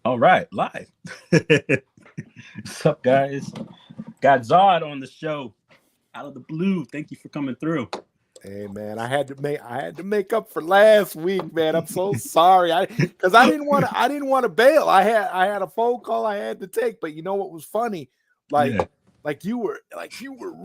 All right, live. What's up, guys? Got Zod on the show out of the blue. Thank you for coming through. Hey man, I had to make up for last week, man. I'm so sorry. I didn't want to bail. I had a phone call I had to take, but you know what was funny? Like Yeah. like you were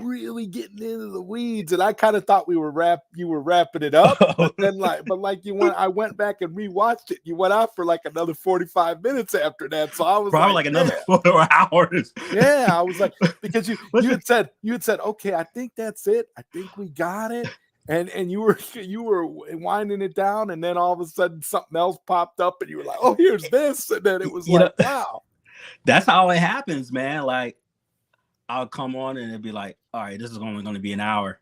really getting into the weeds, and I kind of thought you were wrapping it up, but then I went back and rewatched it. You went out for like another 45 minutes after that. So I was Probably like, like another man. 4 hours. Yeah, I was like, because you What's you it? had said, okay, I think that's it. I think we got it. And you were winding it down, and then all of a sudden something else popped up, and you were like, oh, here's this. And then it was You know, like, wow. that's how it happens, man. Like, I'll come on and it'd be like, all right, this is only going to be an hour.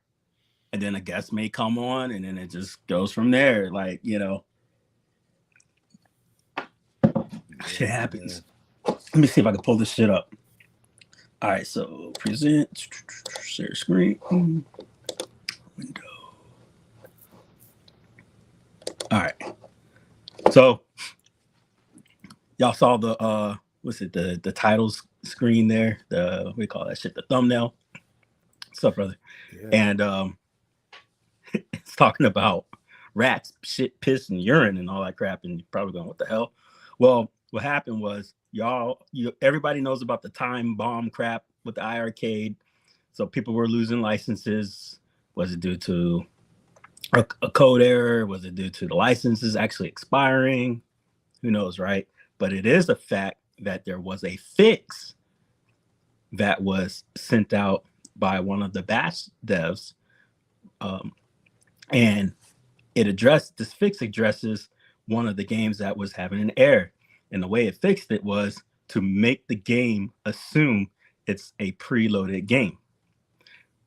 And then a guest may come on, and then it just goes from there. Like, shit Yeah, happens. man. Let me see if I can pull this shit up. All right, so present, share screen, window. All right. So y'all saw the what's it, the titles screen there, the what do you call that shit, the thumbnail. What's up, brother? Yeah. And it's talking about rats, shit, piss, and urine and all that crap, and you're probably going, what the hell? Well, what happened was everybody knows about the time bomb crap with the Iircade. So people were losing licenses. Was it due to a code error? Was it due to the licenses actually expiring? Who knows, right? But it is a fact that there was a fix that was sent out by one of the batch devs, um, and this fix addresses one of the games that was having an error. And the way it fixed it was to make the game assume it's a preloaded game.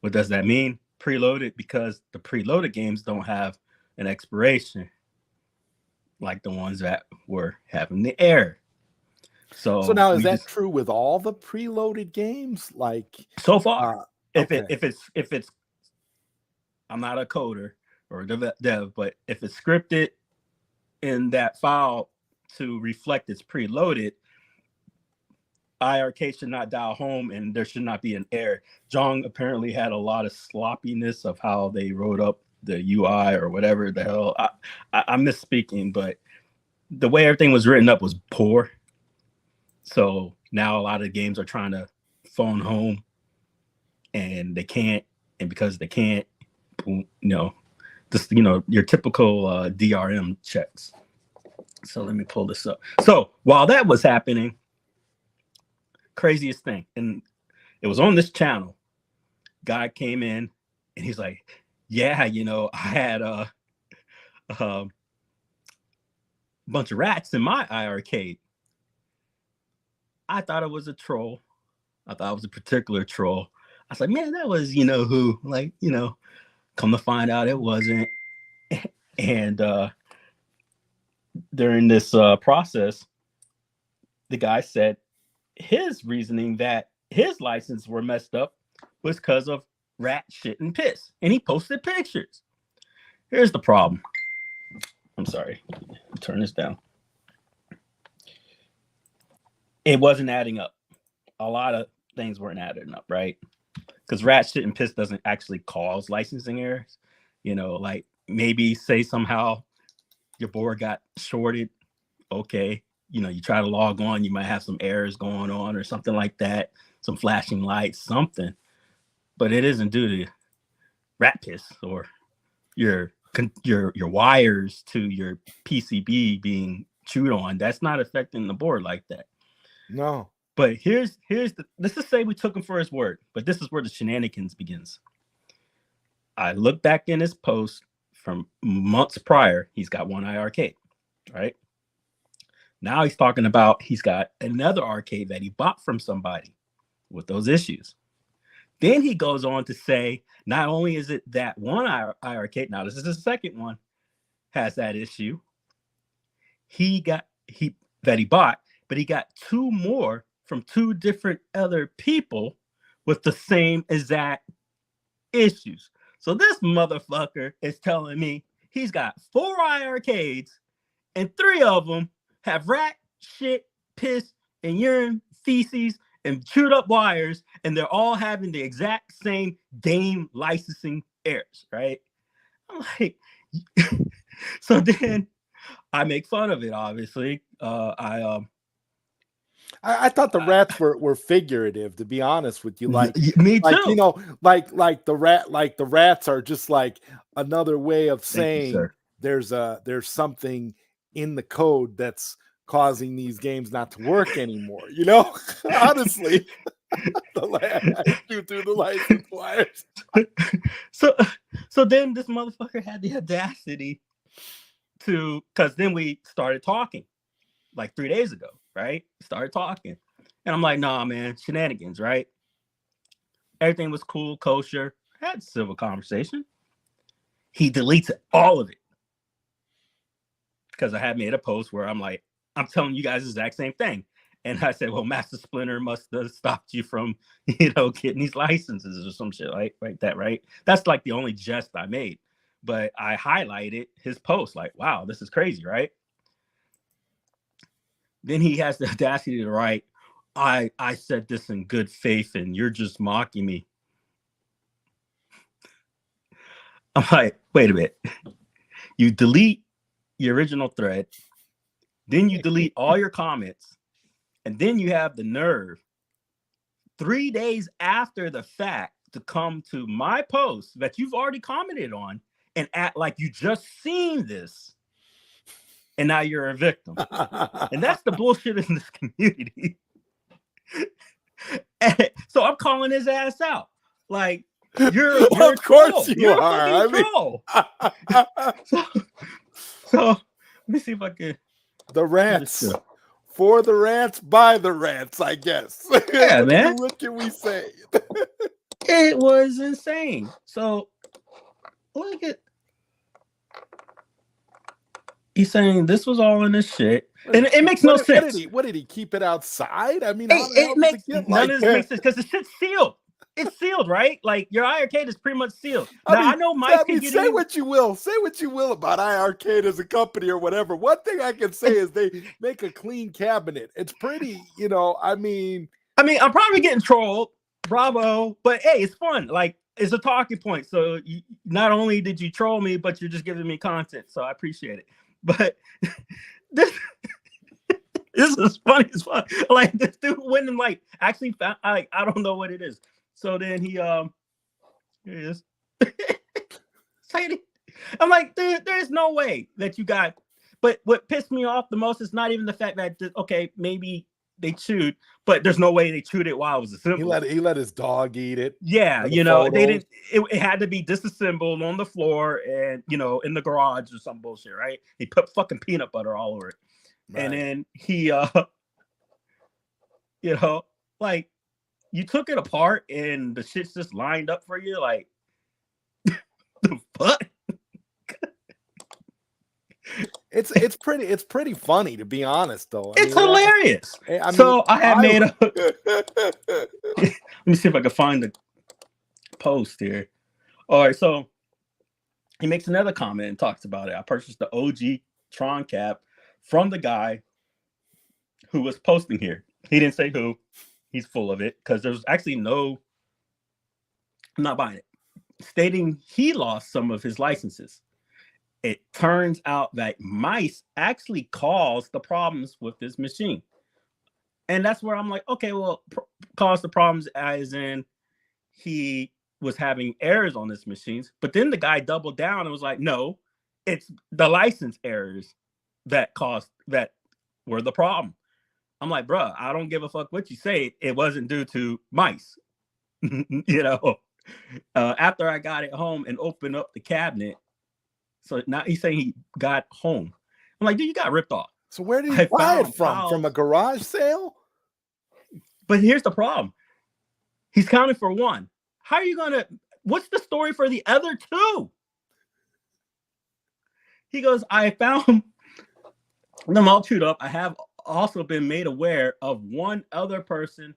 What does that mean? Preloaded, because the preloaded games don't have an expiration like the ones that were having the error. So So now, is we that just true with all the preloaded games? so far, Uh, if it okay. if it's I'm not a coder or a dev, but if it's scripted in that file to reflect it's preloaded, IRK should not dial home and there should not be an error. Jong apparently had a lot of sloppiness of how they wrote up the UI or whatever the hell. I'm misspeaking, but the way everything was written up was poor. So now a lot of games are trying to phone home and they can't. And because they can't, just, your typical DRM checks. So let me pull this up. So while that was happening, craziest thing, and it was on this channel. Guy came in and he's like, "Yeah, I had a bunch of rats in my Iircade." I thought it was a troll. I thought it was a particular troll. I was like, "Man, that was who." Like, come to find out, it wasn't. And during this process, the guy said his reasoning that his license were messed up was because of rat shit and piss, and he posted pictures. Here's the problem. I'm sorry. Turn this down. It wasn't adding up. A lot of things weren't adding up, right? Because rat shit and piss doesn't actually cause licensing errors. Like maybe say somehow your board got shorted. Okay. You try to log on, you might have some errors going on or something like that, some flashing lights, something. But it isn't due to rat piss or your your wires to your PCB being chewed on. That's not affecting the board like that. No. But let's just say we took him for his word, but this is where the shenanigans begins. I look back in his post from months prior. He's got one Iircade, right? Now he's talking about he's got another arcade that he bought from somebody with those issues. Then he goes on to say, not only is it that one Iircade, now this is the second one, has that issue. He that he bought, but he got two more from two different other people with the same exact issues. So this motherfucker is telling me he's got 4 Iircades and 3 of them have rat shit piss and urine, feces, and chewed up wires, and they're all having the exact same game licensing errors, right? I'm like, so then I make fun of it, obviously. I thought the rats were figurative, to be honest with you. Me Like too. like the rats are just like another way of Thank you, saying sir. there's something in the code that's causing these games not to work anymore. You know, honestly, through the license wires. so so then this motherfucker had the audacity to, because then we started talking like 3 days ago, right? Started talking. And I'm like, nah, man, shenanigans, right? Everything was cool, kosher. Had a civil conversation. He deletes all of it because I had made a post where I'm like, I'm telling you guys the exact same thing. And I said, well, Master Splinter must have stopped you from, getting these licenses or some shit like that, right? That's like the only jest I made. But I highlighted his post, like, wow, this is crazy, right? Then he has the audacity to write, I said this in good faith and you're just mocking me. I'm like, wait a minute. You delete your original thread, then you delete all your comments, and then you have the nerve 3 days after the fact to come to my post that you've already commented on and act like you just seen this, and now you're a victim. And that's the bullshit in this community. So I'm calling his ass out. Like, you're of course you are. I mean, troll. So let me see if I can. The rants. For the rants, by the rants, I guess. Yeah, man. What can we say? It was insane. So look at, he's saying this was all in this shit, and it makes no sense. What did he keep it outside? I mean, it makes none of this makes sense because the shit's sealed. It's sealed, right? Like your Iircade is pretty much sealed. I know Mike can get in. What you will. Say what you will about Iircade as a company or whatever. One thing I can say is they make a clean cabinet. It's pretty, I mean, I'm probably getting trolled. Bravo. But hey, it's fun. Like, it's a talking point. So not only did you troll me, but you're just giving me content. So I appreciate it. But this is funny as fuck. Like, this dude went and like actually found, I don't know what it is. So then here he is. I'm like, dude, there's no way that you got. But what pissed me off the most is not even the fact that, okay, maybe they chewed, but there's no way they chewed it while it was assembled. He let his dog eat it. Yeah, they didn't. It had to be disassembled on the floor and in the garage or some bullshit, right? He put fucking peanut butter all over it, right. And then he, like, you took it apart and the shit's just lined up for you, like, the fuck. It's pretty funny, to be honest, though. It's hilarious. I had made a. Let me see if I can find the post here. All right, so he makes another comment and talks about it. I purchased the OG Tron cap from the guy who was posting here. He didn't say who. He's full of it because there's actually no. I'm not buying it. Stating he lost some of his licenses. It turns out that mice actually caused the problems with this machine. And that's where I'm like, okay, well, caused the problems as in he was having errors on his machines. But then the guy doubled down and was like, no, it's the license errors that were the problem. I'm like, bro, I don't give a fuck what you say. It wasn't due to mice. After I got it home and opened up the cabinet, so now he's saying he got home. I'm like, dude, you got ripped off. So where did he buy it from? From a garage sale? But here's the problem. He's counting for one. How are you what's the story for the other two? He goes, I found them all chewed up. I have also been made aware of one other person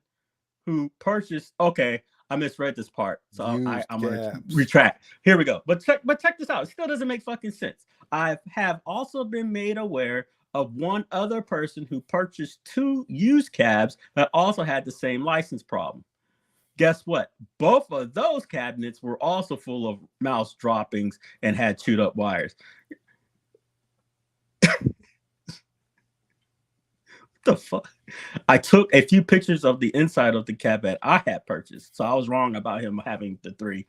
who purchased. Okay, I misread this part, so I'm gonna retract. Here we go. But check this out. It still doesn't make fucking sense. I have also been made aware of one other person who purchased 2 used cabs that also had the same license problem. Guess what? Both of those cabinets were also full of mouse droppings and had chewed up wires. The fuck? I took a few pictures of the inside of the cab that I had purchased. So I was wrong about him having the 3.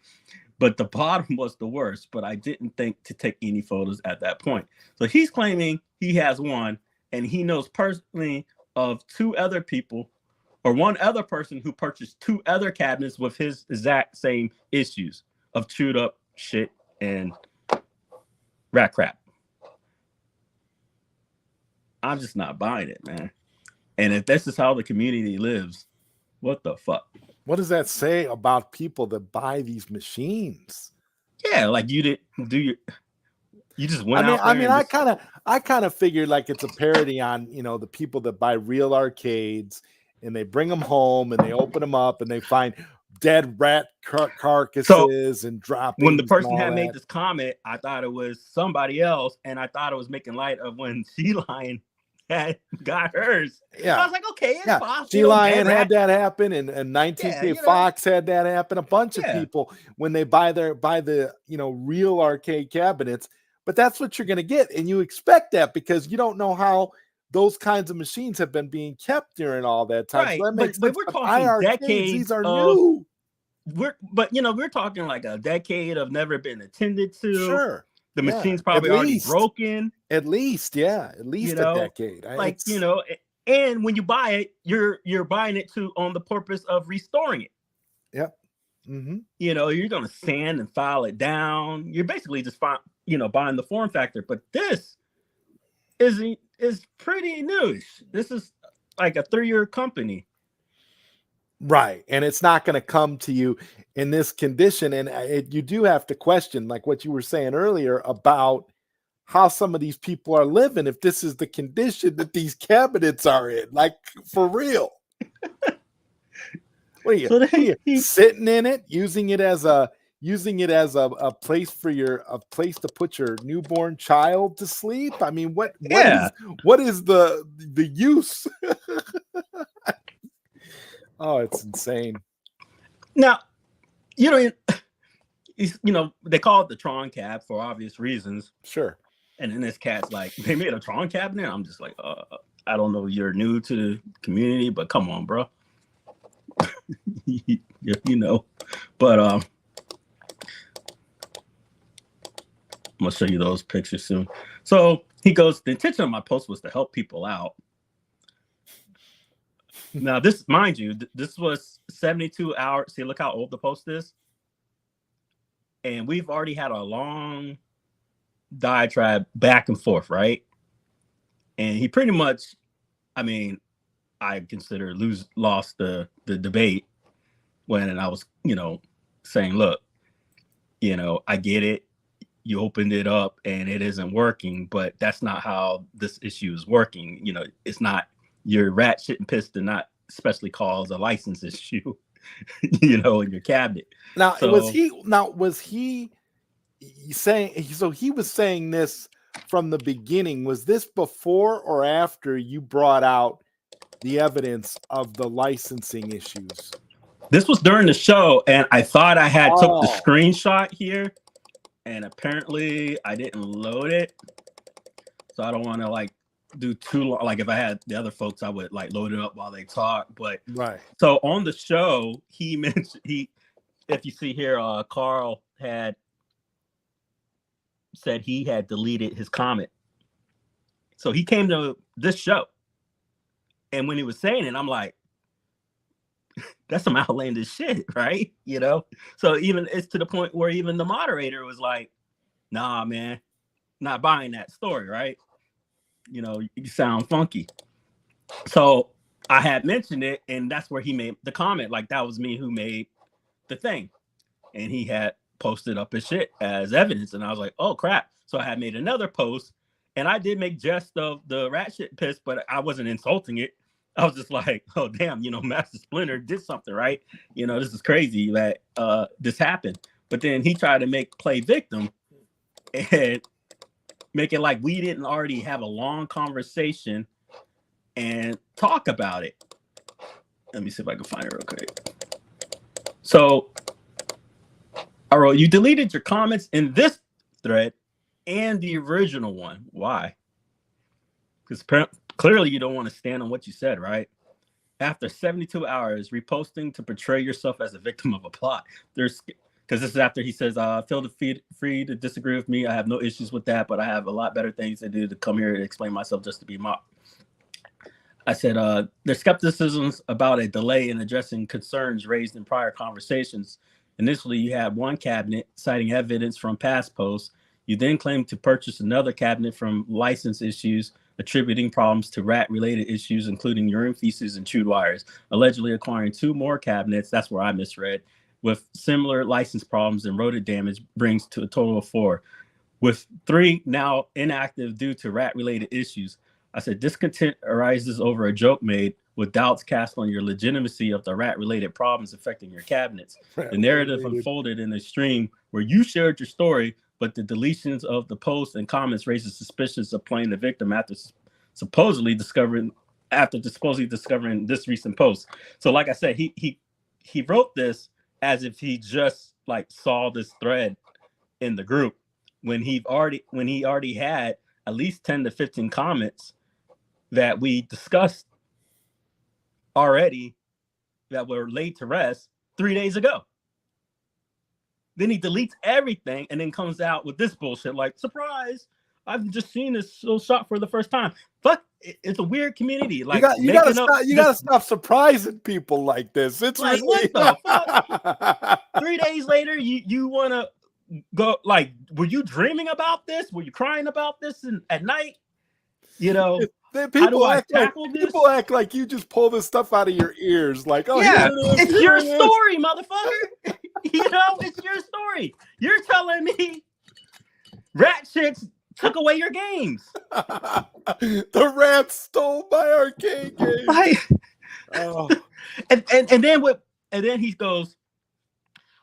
But the bottom was the worst, but I didn't think to take any photos at that point. So he's claiming he has 1, and he knows personally of 2 other people, or 1 other person who purchased 2 other cabinets with his exact same issues of chewed up shit and rat crap. I'm just not buying it, man. And if this is how the community lives, what the fuck? What does that say about people that buy these machines? Yeah, like you didn't do your. You just went out there. I mean, I kind of figured like it's a parody on, you know, the people that buy real arcades and they bring them home and they open them up and they find dead rat carcasses and droppings. When the person had made this comment, I thought it was somebody else, and I thought it was making light of when Sea Lion had got hers. Yeah, I was like, okay, it's possible. Sea Lion had that happen, and 19K Fox had that happen. A bunch of people when they buy the you know real arcade cabinets. But that's what you're going to get, and you expect that because you don't know how those kinds of machines have been being kept during all that time. Right, so that makes but we're talking decades. These are new. But you know, we're talking like a decade of never been attended to. Sure, the machine's probably already broken. At least a decade. Like you know, and when you buy it, you're buying it on the purpose of restoring it. Yep. Mm-hmm. You know, you're gonna sand and file it down. You're basically just buying the form factor. But this is pretty newish. This is like a 3-year company. Right. And it's not going to come to you in this condition. And you do have to question, like what you were saying earlier, about how some of these people are living if this is the condition that these cabinets are in. Like, for real. What are you sitting in it, using it as a place for a place to put your newborn child to sleep? I mean, what is the use? Oh, it's insane. Now, you know, they call it the Tron cab for obvious reasons. Sure. And then this cat's like, they made a Tron cabinet. I'm just like, I don't know, you're new to the community, but come on, bro. you know, but I'm gonna show you those pictures soon. So he goes, the intention of my post was to help people out. Now, this, mind you, this was 72 hours. See, look how old the post is. And we've already had a long diatribe back and forth, right? And he pretty much, I mean, I consider lost the debate when I was, you know, saying, look, you know, I get it. You opened it up and it isn't working, but that's not how this issue is working. You know, it's not your rat shit and piss did not especially cause a license issue, you know, in your cabinet. Now, was he saying, so he was saying this from the beginning? Was this before or after you brought out the evidence of the licensing issues? This was during the show, and I thought I had took the screenshot here, and apparently I didn't load it. So I don't want to like do too long. Like if I had the other folks, I would like load it up while they talk. But right. So on the show, he mentioned if you see here, Carl had said he had deleted his comment. So he came to this show, and when he was saying it, I'm like, that's some outlandish shit, right? You know. So even it's to the point where even the moderator was like, nah, man, not buying that story, right? You know, you sound funky. So I had mentioned it, and that's where he made the comment. Like that was me who made the thing, and he had posted up his shit as evidence. And I was like, oh crap! So I had made another post, and I did make jest of the rat shit piss, but I wasn't insulting it. I was just like, oh damn, you know, Master Splinter did something, right? You know, this is crazy that this happened. But then he tried to play victim, and make it like we didn't already have a long conversation and talk about it. Let me see if I can find it real quick. So, I wrote, you deleted your comments in this thread and the original one. Why? Because clearly you don't want to stand on what you said, right? After 72 hours, reposting to portray yourself as a victim of a plot. There's because this is after he says, feel free to disagree with me. I have no issues with that, but I have a lot better things to do to come here and explain myself just to be mocked. I said, there's skepticisms about a delay in addressing concerns raised in prior conversations. Initially, you had one cabinet citing evidence from past posts. You then claimed to purchase another cabinet from license issues, attributing problems to rat-related issues, including urine feces and chewed wires, allegedly acquiring 2 more cabinets, that's where I misread, with similar license problems and rodent damage brings to a total of 4, with 3 now inactive due to rat-related issues. I said, discontent arises over a joke made with doubts cast on your legitimacy of the rat-related problems affecting your cabinets. The narrative unfolded in a stream where you shared your story, but the deletions of the posts and comments raises suspicions of playing the victim after supposedly discovering this recent post. So, like I said, he wrote this as if he just like saw this thread in the group when he already had at least 10 to 15 comments that we discussed already that were laid to rest 3 days ago. Then he deletes everything and then comes out with this bullshit like, surprise, I've just seen this little shot for the first time. Fuck, it's a weird community. Like you gotta stop surprising people like this. It's like, really... what the fuck? 3 days later, you wanna go, like, were you dreaming about this? Were you crying about this at night? You know, people act like you just pull this stuff out of your ears. Like, oh yeah, it's your story, motherfucker. You know, it's your story. You're telling me rat shits took away your games. The rats stole my arcade game. Like, oh. and then he goes,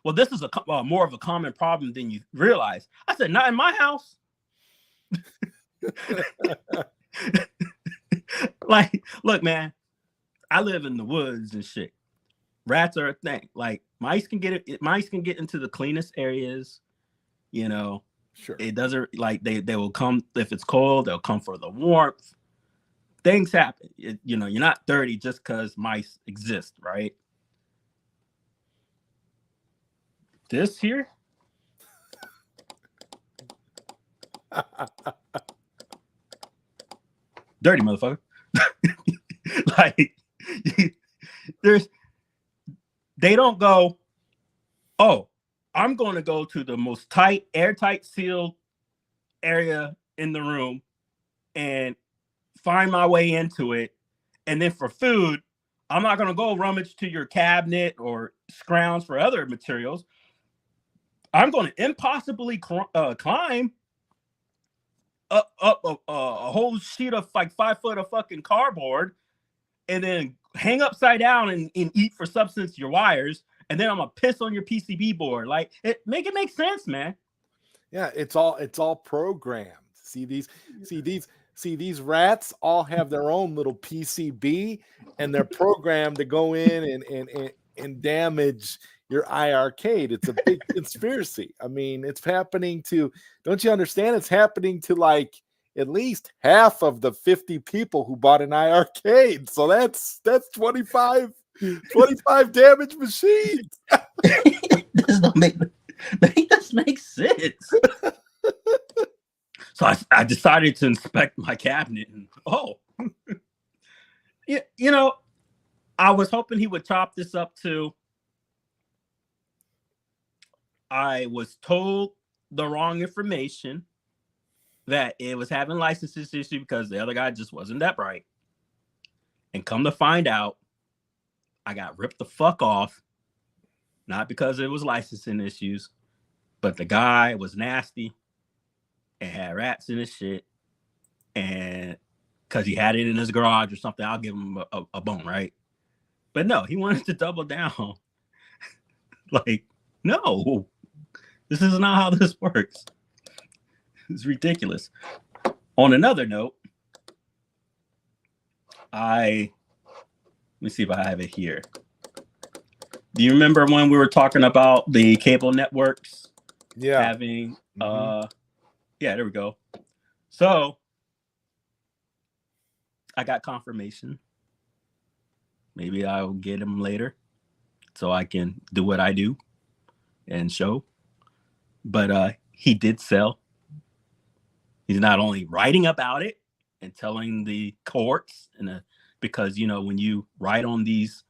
well, this is a more of a common problem than you realize. I said, not in my house. Like, look, man, I live in the woods and shit. Rats are a thing. Like, mice can get into the cleanest areas. You know, sure. It doesn't, like, they will come if it's cold. They'll come for the warmth. Things happen. You know, you're not dirty just because mice exist, right? This here. Dirty motherfucker. Like, they don't go, oh, I'm going to go to the most airtight sealed area in the room and find my way into it. And then for food, I'm not going to go rummage to your cabinet or scrounge for other materials. I'm going to impossibly climb up a whole sheet of like 5 foot of fucking cardboard and then hang upside down and eat for substance your wires, and then I'm gonna piss on your PCB board. Like, make it make sense, man. Yeah, it's all programmed. See these rats all have their own little PCB, and they're programmed to go in and damage your Iircade. It's a big conspiracy. I mean, it's happening to, don't you understand? It's happening to like at least half of the 50 people who bought an Iircade. So that's 25 damaged machines. This don't make sense. So I decided to inspect my cabinet, and you know, I was hoping he would chop this up too. I was told the wrong information, that it was having licenses issue because the other guy just wasn't that bright. And come to find out, I got ripped the fuck off, not because it was licensing issues, but the guy was nasty and had rats in his shit, and because he had it in his garage or something, I'll give him a bone, right? But no, he wanted to double down. Like, no, this is not how this works. It's ridiculous. On another note, let me see if I have it here. Do you remember when we were talking about the cable networks having yeah, there we go. So I got confirmation. Maybe I'll get him later so I can do what I do and show. But he did sell. He's not only writing about it and telling the courts, because when you write on these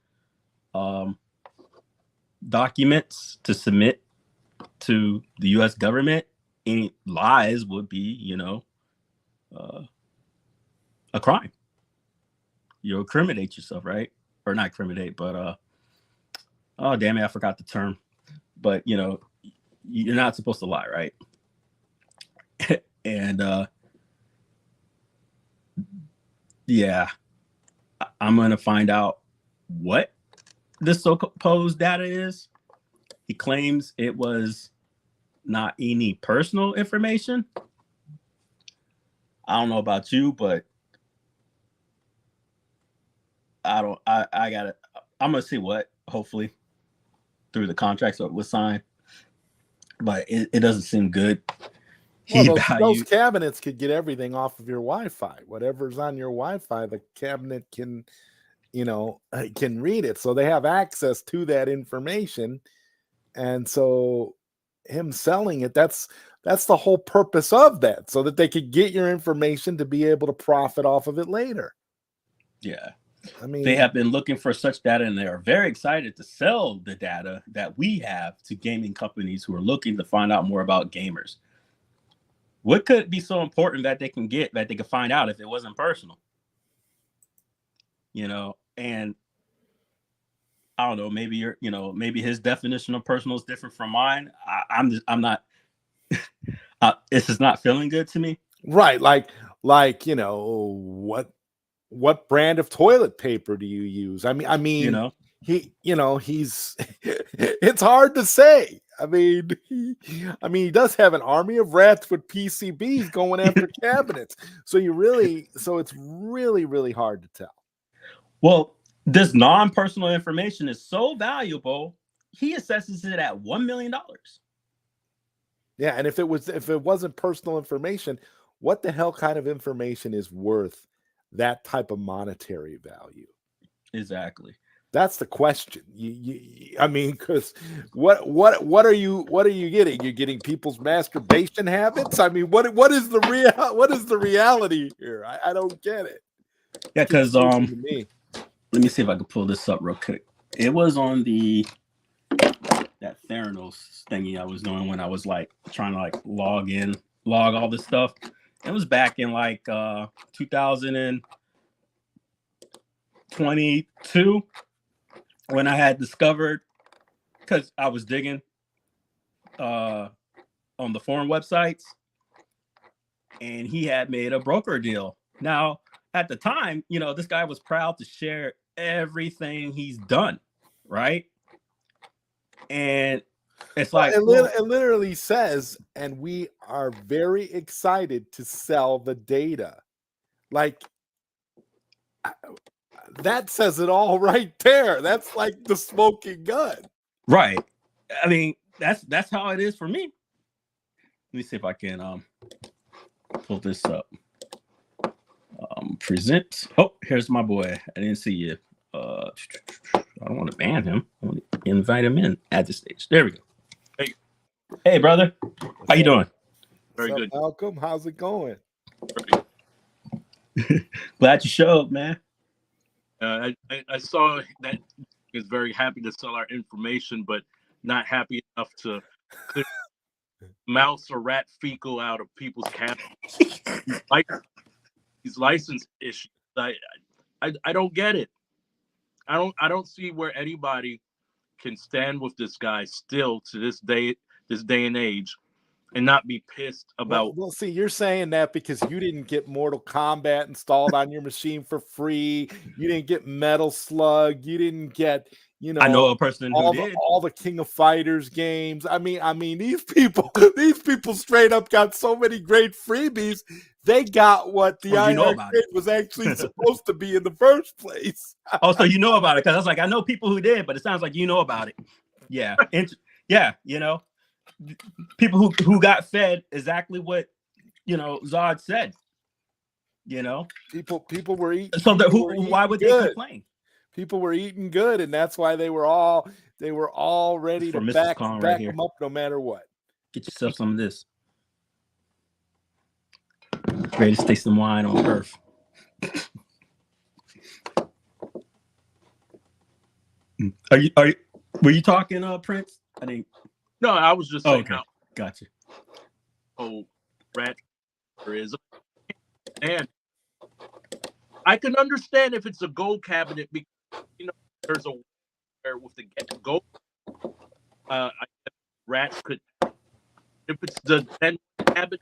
documents to submit to the U.S. government, any lies would be, a crime. You'll incriminate yourself, right? Or not incriminate, but oh damn it, I forgot the term. But you're not supposed to lie, right? And yeah, I'm gonna find out what this supposed data is. He claims it was not any personal information. I don't know about you, but I'm gonna see what, hopefully, through the contracts that was signed. But it doesn't seem good. Well, those cabinets could get everything off of your Wi-Fi. Whatever's on your Wi-Fi, the cabinet can read it. So they have access to that information. And so him selling it, that's the whole purpose of that, so that they could get your information to be able to profit off of it later. Yeah. I mean, they have been looking for such data, and they are very excited to sell the data that we have to gaming companies who are looking to find out more about gamers. What could be so important that they can find out if it wasn't personal? And I don't know, maybe maybe his definition of personal is different from mine. I'm not this is not feeling good to me. Right. Like, what brand of toilet paper do you use? I mean, he's it's hard to say. I mean, he does have an army of rats with PCBs going after cabinets. So it's really, really hard to tell. Well, this non-personal information is so valuable, he assesses it at $1 million. Yeah, and if it wasn't personal information, what the hell kind of information is worth that type of monetary value? Exactly. That's the question. I mean, because what are you getting? You're getting people's masturbation habits. I mean, what is the reality here? I don't get it. Yeah, because let me see if I can pull this up real quick. It was on that Theranos thingy I was doing when I was trying to log all this stuff. It was back in 2022 when I had discovered, because I was digging on the foreign websites, and he had made a broker deal. Now, at the time, this guy was proud to share everything he's done, right? And it's it literally says, and we are very excited to sell the data. That says it all right there. That's like the smoking gun. Right. I mean, that's how it is for me. Let me see if I can pull this up. Present. Oh, here's my boy. I didn't see you. I don't want to ban him. I want to invite him in at the stage. There we go. Hey, brother. How you doing? Very good. Malcolm, how's it going? Glad you showed, man. I saw that he was very happy to sell our information, but not happy enough to clear mouse or rat fecal out of people's cabinets. These license issues. I don't get it. I don't see where anybody can stand with this guy still to this day and age and not be pissed about. Well, see, you're saying that because you didn't get Mortal Kombat installed on your machine for free. You didn't get Metal Slug. You didn't get, you know, I know a person who all did. the King of Fighters games. I mean, these people straight up got so many great freebies. They got what the You know about Iircade it. was actually supposed to be in the first place. Oh, so you know about it? Because I was like, I know people who did, but it sounds like you know about it. Yeah, yeah, people who got fed exactly what Zod said. People were eating. So why would they complain? People were eating good, and that's why they were all ready to back them up no matter what. Get yourself some of this. Greatest tasting wine on earth. Were you talking, Prince? I didn't. No, I was just saying. Okay, gotcha. Oh, rat is, and I can understand if it's a gold cabinet because there's a with the gold. I rats could, if it's the 10 cabinet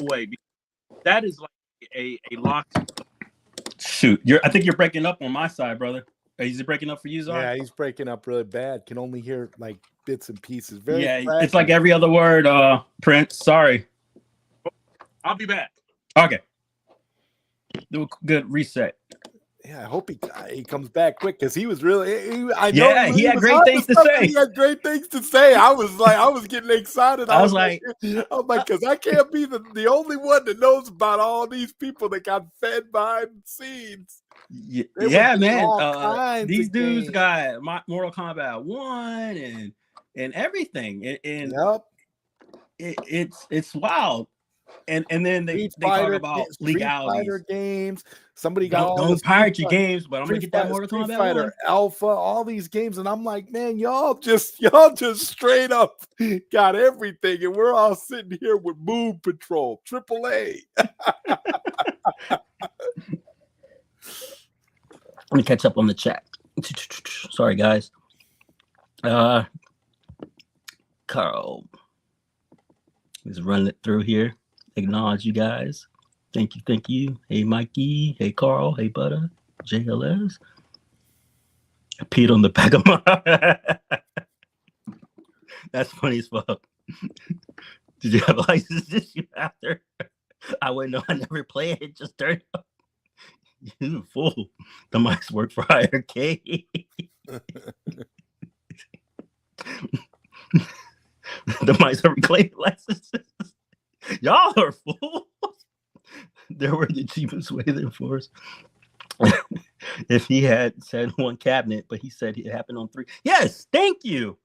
away. That is like a locked. Shoot, I think you're breaking up on my side, brother. Is it breaking up for you, Zard? Yeah, he's breaking up really bad. Can only hear like bits and pieces. It's like every other word, Prince. Sorry. I'll be back. Okay. Do a good reset. Yeah, I hope he comes back quick because he was really. He had great things to say. He had great things to say. I was getting excited. I was like, because I can't be the only one that knows about all these people that got fed behind the scenes. Yeah, man. These dudes got Mortal Kombat 1 and everything, and it's wild. And then they talk about legalities. Games. Somebody got don't pirate your games, but I'm gonna get that Mortal Kombat Fighter 1. Alpha, all these games, and I'm like, man, y'all just straight up got everything, and we're all sitting here with Moon Patrol, AAA. Let me catch up on the chat. Sorry, guys. Carl is running it through here. Acknowledge you guys. Thank you. Hey, Mikey. Hey, Carl. Hey, Butter. JLS. I peed on the back of my. That's funny as fuck. Did you have a license issue after? I wouldn't know. I never played it. Just turned up. You fool. The mics work for Iircade. The mics are reclaimed licenses. Y'all are fools. There were the cheapest way to enforce. If he had said one cabinet, but he said it happened on 3. Yes, thank you.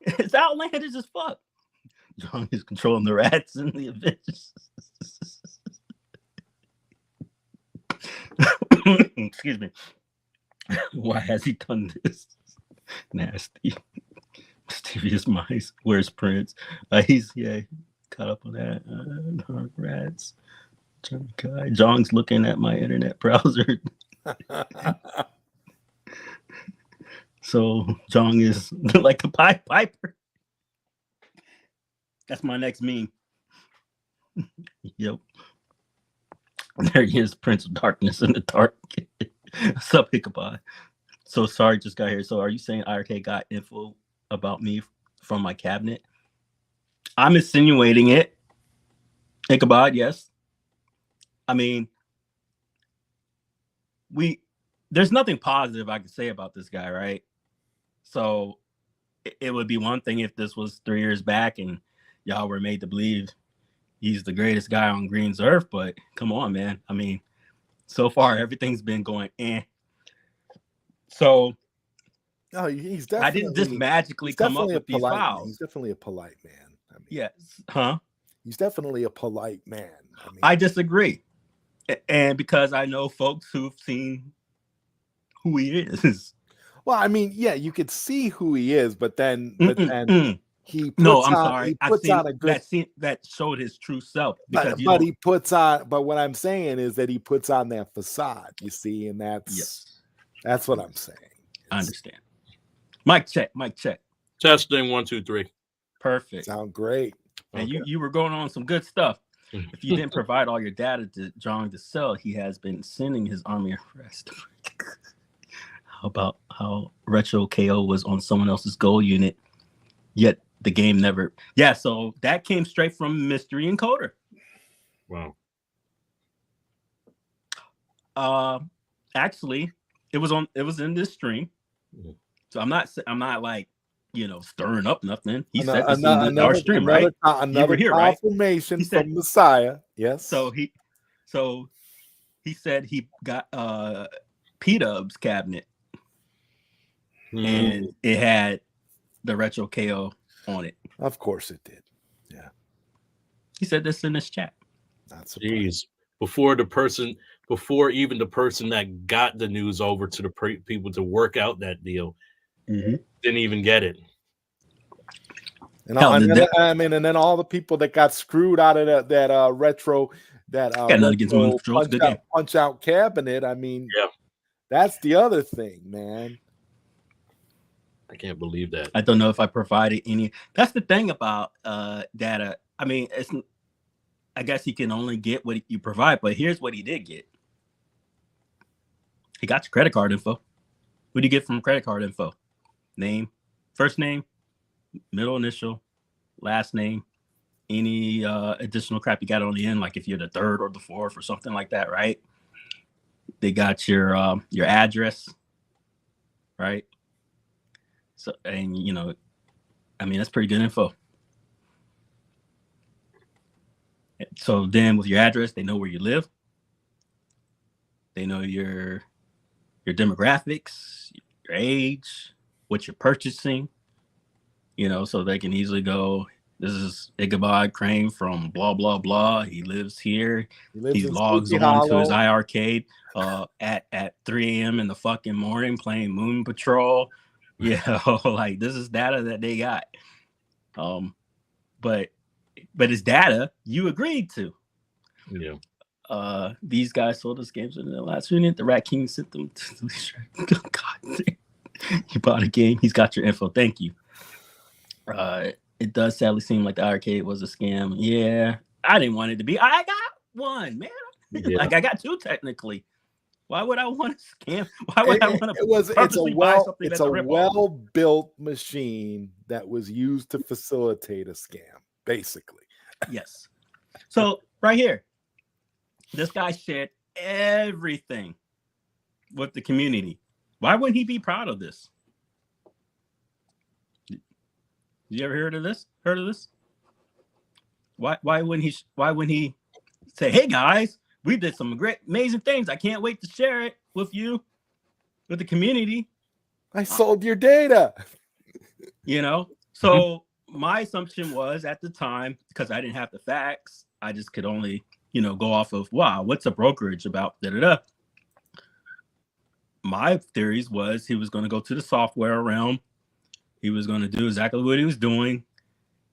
It's outlandish as fuck. John is controlling the rats in the Avengers. Excuse me. Why has he done this? Nasty. Mysterious mice. Where's Prince? He's caught up on that. Rats. John's looking at my internet browser. So John is like a Pied Piper. That's my next meme. Yep. There he is, Prince of Darkness in the dark. What's up, Ichabod? So sorry, just got here. So are you saying Iircade got info about me from my cabinet? I'm insinuating it. Ichabod, yes. I mean, there's nothing positive I can say about this guy, right? So it would be one thing if this was 3 years back and y'all were made to believe he's the greatest guy on Green's earth, but come on, man. I mean, so far everything's been going So he's definitely. I didn't just magically come up with these files. He's definitely a polite man. I mean, yes, huh? He's definitely a polite man. I disagree, and because I know folks who've seen who he is. Well, I mean, yeah, you could see who he is, but then he puts no, I'm sorry. He puts on a good that showed his true self. But he puts on. But what I'm saying is that he puts on that facade. You see, and that's what I'm saying. I understand. Mic check. Testing 1, 2, 3. Perfect. Sound great. And you were going on some good stuff. If you didn't provide all your data to John to sell, he has been sending his army of rest. about how Retro KO was on someone else's goal unit, yet the game never. Yeah, so that came straight from Mystery Encoder. Wow. Actually, it was in this stream, so I'm not like stirring up nothing. He said this in our stream, right? You were here, right? Confirmation from Messiah. Yes. So he said he got P-Dub's cabinet, and it had the Retro KO on it. Of course it did. Yeah. He said this in this chat. Jeez. Before even the person that got the news over to the people to work out that deal didn't even get it. And then all the people that got screwed out of that retro punch out cabinet. I mean, yeah, that's the other thing, man. I can't believe that. I don't know if I provided any. That's the thing about data. I mean, I guess he can only get what you provide, but here's what he did get. He got your credit card info. What do you get from credit card info? Name, first name, middle initial, last name, any additional crap you got on the end, like if you're the third or the fourth or something like that, right? They got your address, right? So, and I mean, that's pretty good info. So then with your address, they know where you live. They know your demographics, your age, what you're purchasing, so they can easily go, this is Ichabod Crane from blah, blah, blah. He lives here. He logs on to his Iircade at 3 a.m. in the fucking morning playing Moon Patrol. Like this is data that they got. But it's data you agreed to. Yeah. These guys sold us games in the last unit. The Rat King sent them to the God, you bought a game. He's got your info. Thank you. It does sadly seem like the Iircade was a scam. Yeah, I didn't want it to be. I got one, man. Yeah. Like I got two technically. Why would I want to scam? Why would I want to? It's a well-built machine that was used to facilitate a scam, basically. Yes. So right here, this guy shared everything with the community. Why wouldn't he be proud of this? You ever heard of this? Why wouldn't he say, "Hey guys, we did some great, amazing things. I can't wait to share it with you, with the community. I sold your data." So my assumption was at the time, because I didn't have the facts, I just could only, go off of, wow, what's a brokerage about? My theories was he was going to go to the software realm. He was going to do exactly what he was doing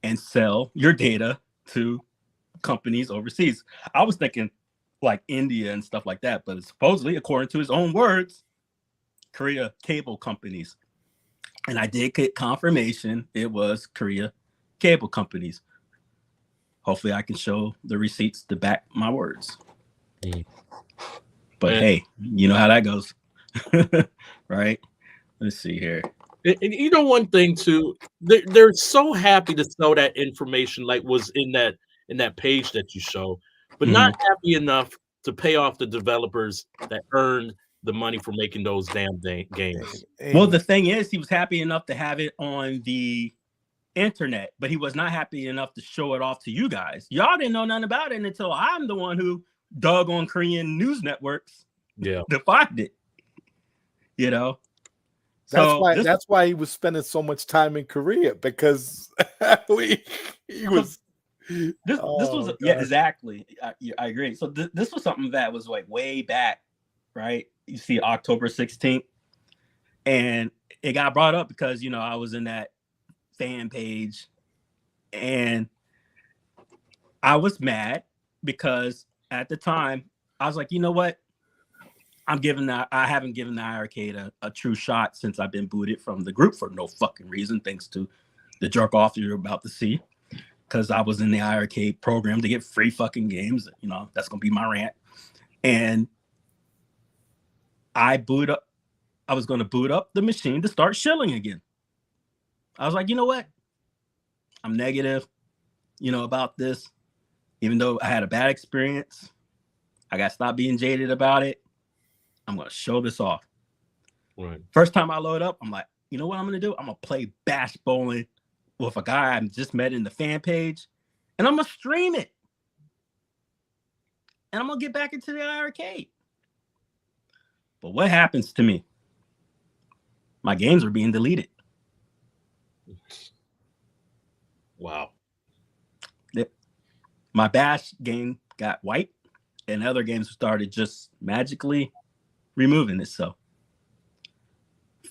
and sell your data to companies overseas. I was thinking like India and stuff like that, but supposedly, according to his own words, Korea cable companies. And I did get confirmation it was Korea cable companies. Hopefully I can show the receipts to back my words. But hey, you know how that goes. Right? Let's see here. And one thing too, they're so happy to sell that information like was in that page that you show, but not happy enough to pay off the developers that earned the money for making those damn games. Well, the thing is, he was happy enough to have it on the internet, but he was not happy enough to show it off to you guys. Y'all didn't know nothing about it until I'm the one who dug on Korean news networks to find it. That's why he was spending so much time in Korea, because he was. This was exactly. I agree. So this was something that was like way back, right? You see October 16th, and it got brought up because I was in that fan page, and I was mad because at the time I was like, you know what? I haven't given the Iircade a true shot since I've been booted from the group for no fucking reason, thanks to the jerk off you're about to see. Because I was in the Iircade program to get free fucking games. That's gonna be my rant. And I booted I was going to boot up the machine to start shilling again. I was like, you know what? I'm negative, about this. Even though I had a bad experience, I got to stop being jaded about it. I'm going to show this off. Right. First time I load up, I'm like, you know what I'm going to do? I'm going to play bash bowling with a guy I just met in the fan page, and I'm going to stream it. And I'm going to get back into the Iircade. But what happens to me? My games are being deleted. Wow. My bash game got wiped, and other games started just magically removing itself.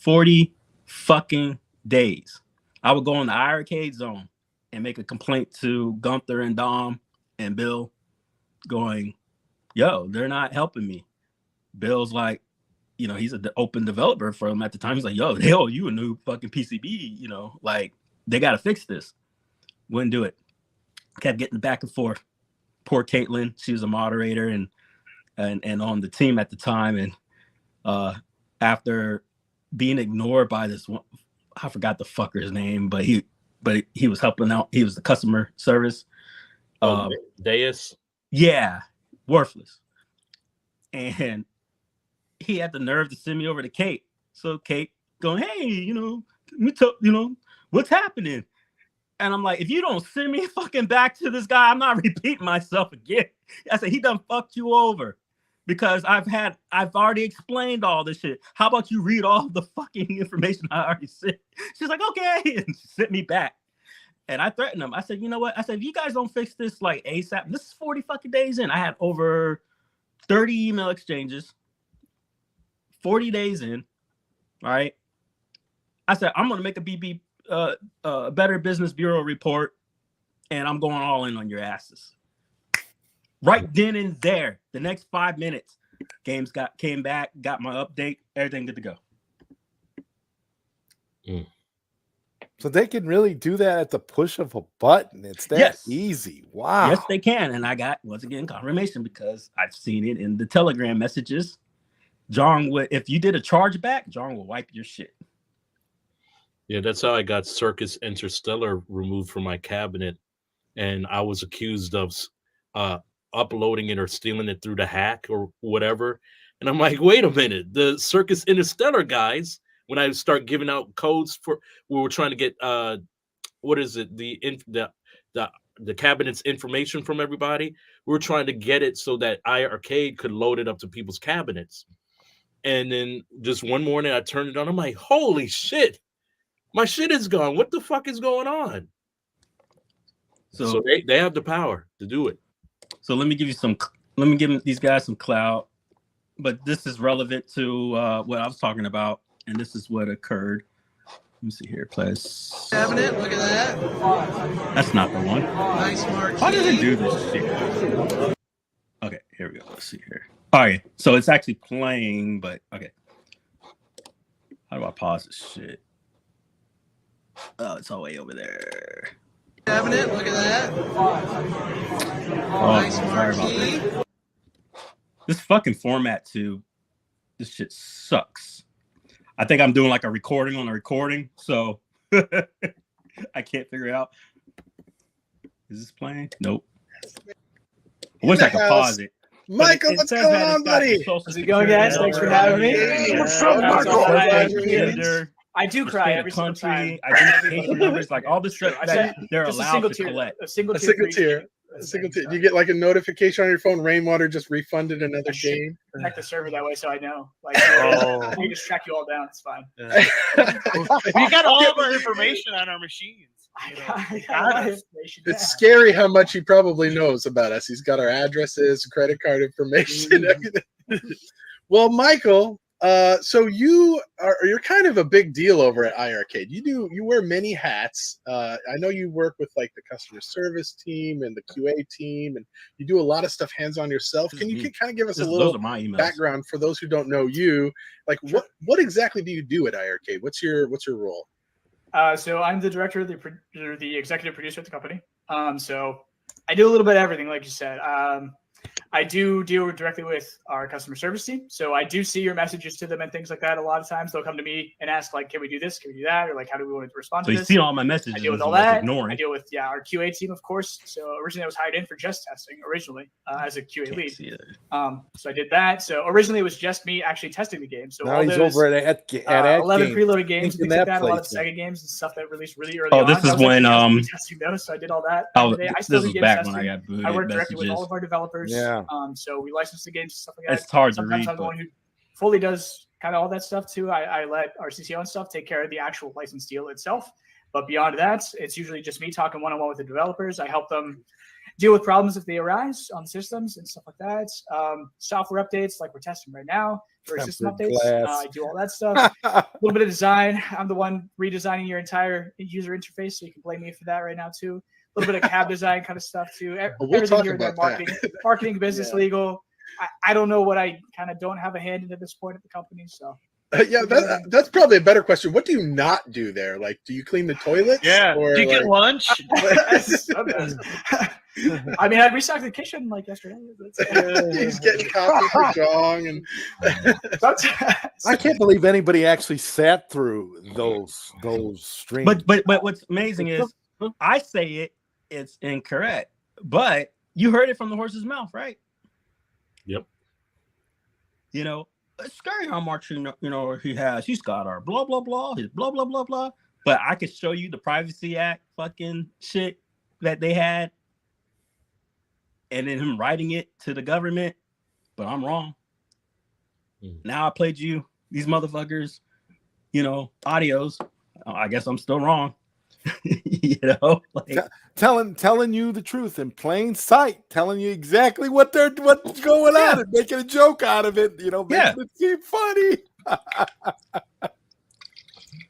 40 fucking days. I would go in the Iircade zone and make a complaint to Gunther and Dom and Bill, going, yo, they're not helping me. Bill's like, he's an open developer for them at the time. He's like, yo, they owe you a new fucking PCB, like, they got to fix this. Wouldn't do it. Kept getting back and forth. Poor Caitlin, she was a moderator and on the team at the time. And after being ignored by this one, I forgot the fucker's name, but he was helping out. He was the customer service. Deus? Yeah, worthless. And he had the nerve to send me over to Kate. So Kate going, hey, me tell, what's happening? And I'm like, if you don't send me fucking back to this guy, I'm not repeating myself again. I said, he done fucked you over because I've already explained all this shit. How about you read all the fucking information I already said? She's like, okay. And she sent me back. And I threatened them. I said, you know what? I said, if you guys don't fix this like ASAP, this is 40 fucking days in. I had over 30 email exchanges, 40 days in. All right. I said, I'm going to make a BB Better Business Bureau report, and I'm going all in on your asses. Right then and there, the next 5 minutes, came back, got my update, everything good to go. So they can really do that at the push of a button. It's that easy. Wow. Yes, they can. And I got, once again, confirmation because I've seen it in the Telegram messages. John would, if you did a chargeback, John will wipe your shit. Yeah, that's how I got Circus Interstellar removed from my cabinet, and I was accused of uploading it or stealing it through the hack or whatever. And I'm like, wait a minute, the Circus Interstellar guys, when I start giving out codes for, we were trying to get what is it, the cabinet's information from everybody. We were trying to get it so that Iircade could load it up to people's cabinets. And then just one morning I turned it on. I'm like, holy shit. My shit is gone. What the fuck is going on? So they have the power to do it. So let me give these guys some clout. But this is relevant to what I was talking about, and this is what occurred. Let me see here, please. Cabinet, look at that. That's not the one. Nice marquee. Why does it do this shit? Okay, here we go. Let's see here. All right, so it's actually playing, but okay. How do I pause this shit? Oh, it's all the way over there. Cabinet, look at that. Oh, Nice sorry about marquee. that. This fucking format too. This shit sucks. I think I'm doing like a recording on a recording, so I can't figure it out. Is this playing? Nope. I wish I could pause it. Michael, what's going on, buddy? How's it going, guys? Thanks for having me. What's up, Michael? Gender, I do cry every single country, time. identification numbers, like all this stuff that they're Just allowed to collect. A single A tier. single tier. A single tier. You get like a notification on your phone. Rainwater just refunded another game. Connect the server that way, so I know. Like, Oh. we just track you all down. It's fine. We got all of our information on our machines. I got information. It's scary how much he probably knows about us. He's got our addresses, credit card information, everything. Well, Michael, so you're kind of a big deal over at Iircade. You wear many hats. I know you work with like the customer service team and the QA team, and you do a lot of stuff hands-on yourself. Can you kind of give us a little background for those who don't know you? Like, what exactly do you do at Iircade? What's your role? So I'm the director, the executive producer at the company. So I do a little bit of everything, like you said. I do deal directly with our customer service team. So I do see your messages to them and things like that. A lot of times they'll come to me and ask, like, can we do this? Can we do that? Or like, how do we want to respond So to you this? see all my I messages deal with and all you was that. I ignoring. deal with our QA team, of course. So originally I was hired in for just testing originally as a QA Can't lead. see it. So I did that. So originally it was just me actually testing the game. So Now all he's those over at 11 Games, preloaded games and thinking things like that that, a lot of placement. Sega games and stuff that released really early Oh, on. this is That was when actually just me testing those. So I did all that. Oh, I this still do was games back testing. when I got booted I work directly with all messages. of our developers. Yeah. So we license the games and stuff like that. It's hard to Sometimes read, I'm the but one who fully does kind of all that stuff too. I let our CCO and stuff take care of the actual license deal itself. But beyond that, it's usually just me talking one-on-one with the developers. I help them deal with problems if they arise on systems and stuff like that. Software updates, like we're testing right now, for system Tempered updates. glass. I do all that stuff. A little bit of design. I'm the one redesigning your entire user interface, so you can blame me for that right now too. A little bit of cab design kind of stuff too. We'll Everything talk here and there, about that. marketing, business, Yeah. legal. I don't know what I kind of don't have a hand in at this point at the company. So Yeah, that's probably a better question. What do you not do there? Like, do you clean the toilets? Yeah. Or Do you get like- lunch? I mean, I restocked the kitchen like yesterday. He's getting coffee for Jong, and I can't believe anybody actually sat through those streams. but what's amazing is I say it's incorrect, but you heard it from the horse's mouth, right? Yep. You know, it's scary how much you know he has. He's got our blah blah blah, his blah blah blah blah. But I could show you the Privacy Act fucking shit that they had, and then him writing it to the government. But I'm wrong. Now I played you these motherfuckers, you know, audios. I guess I'm still wrong. You know, like, telling you the truth in plain sight, telling you exactly what's going on and making a joke out of it, you know, making it seem funny.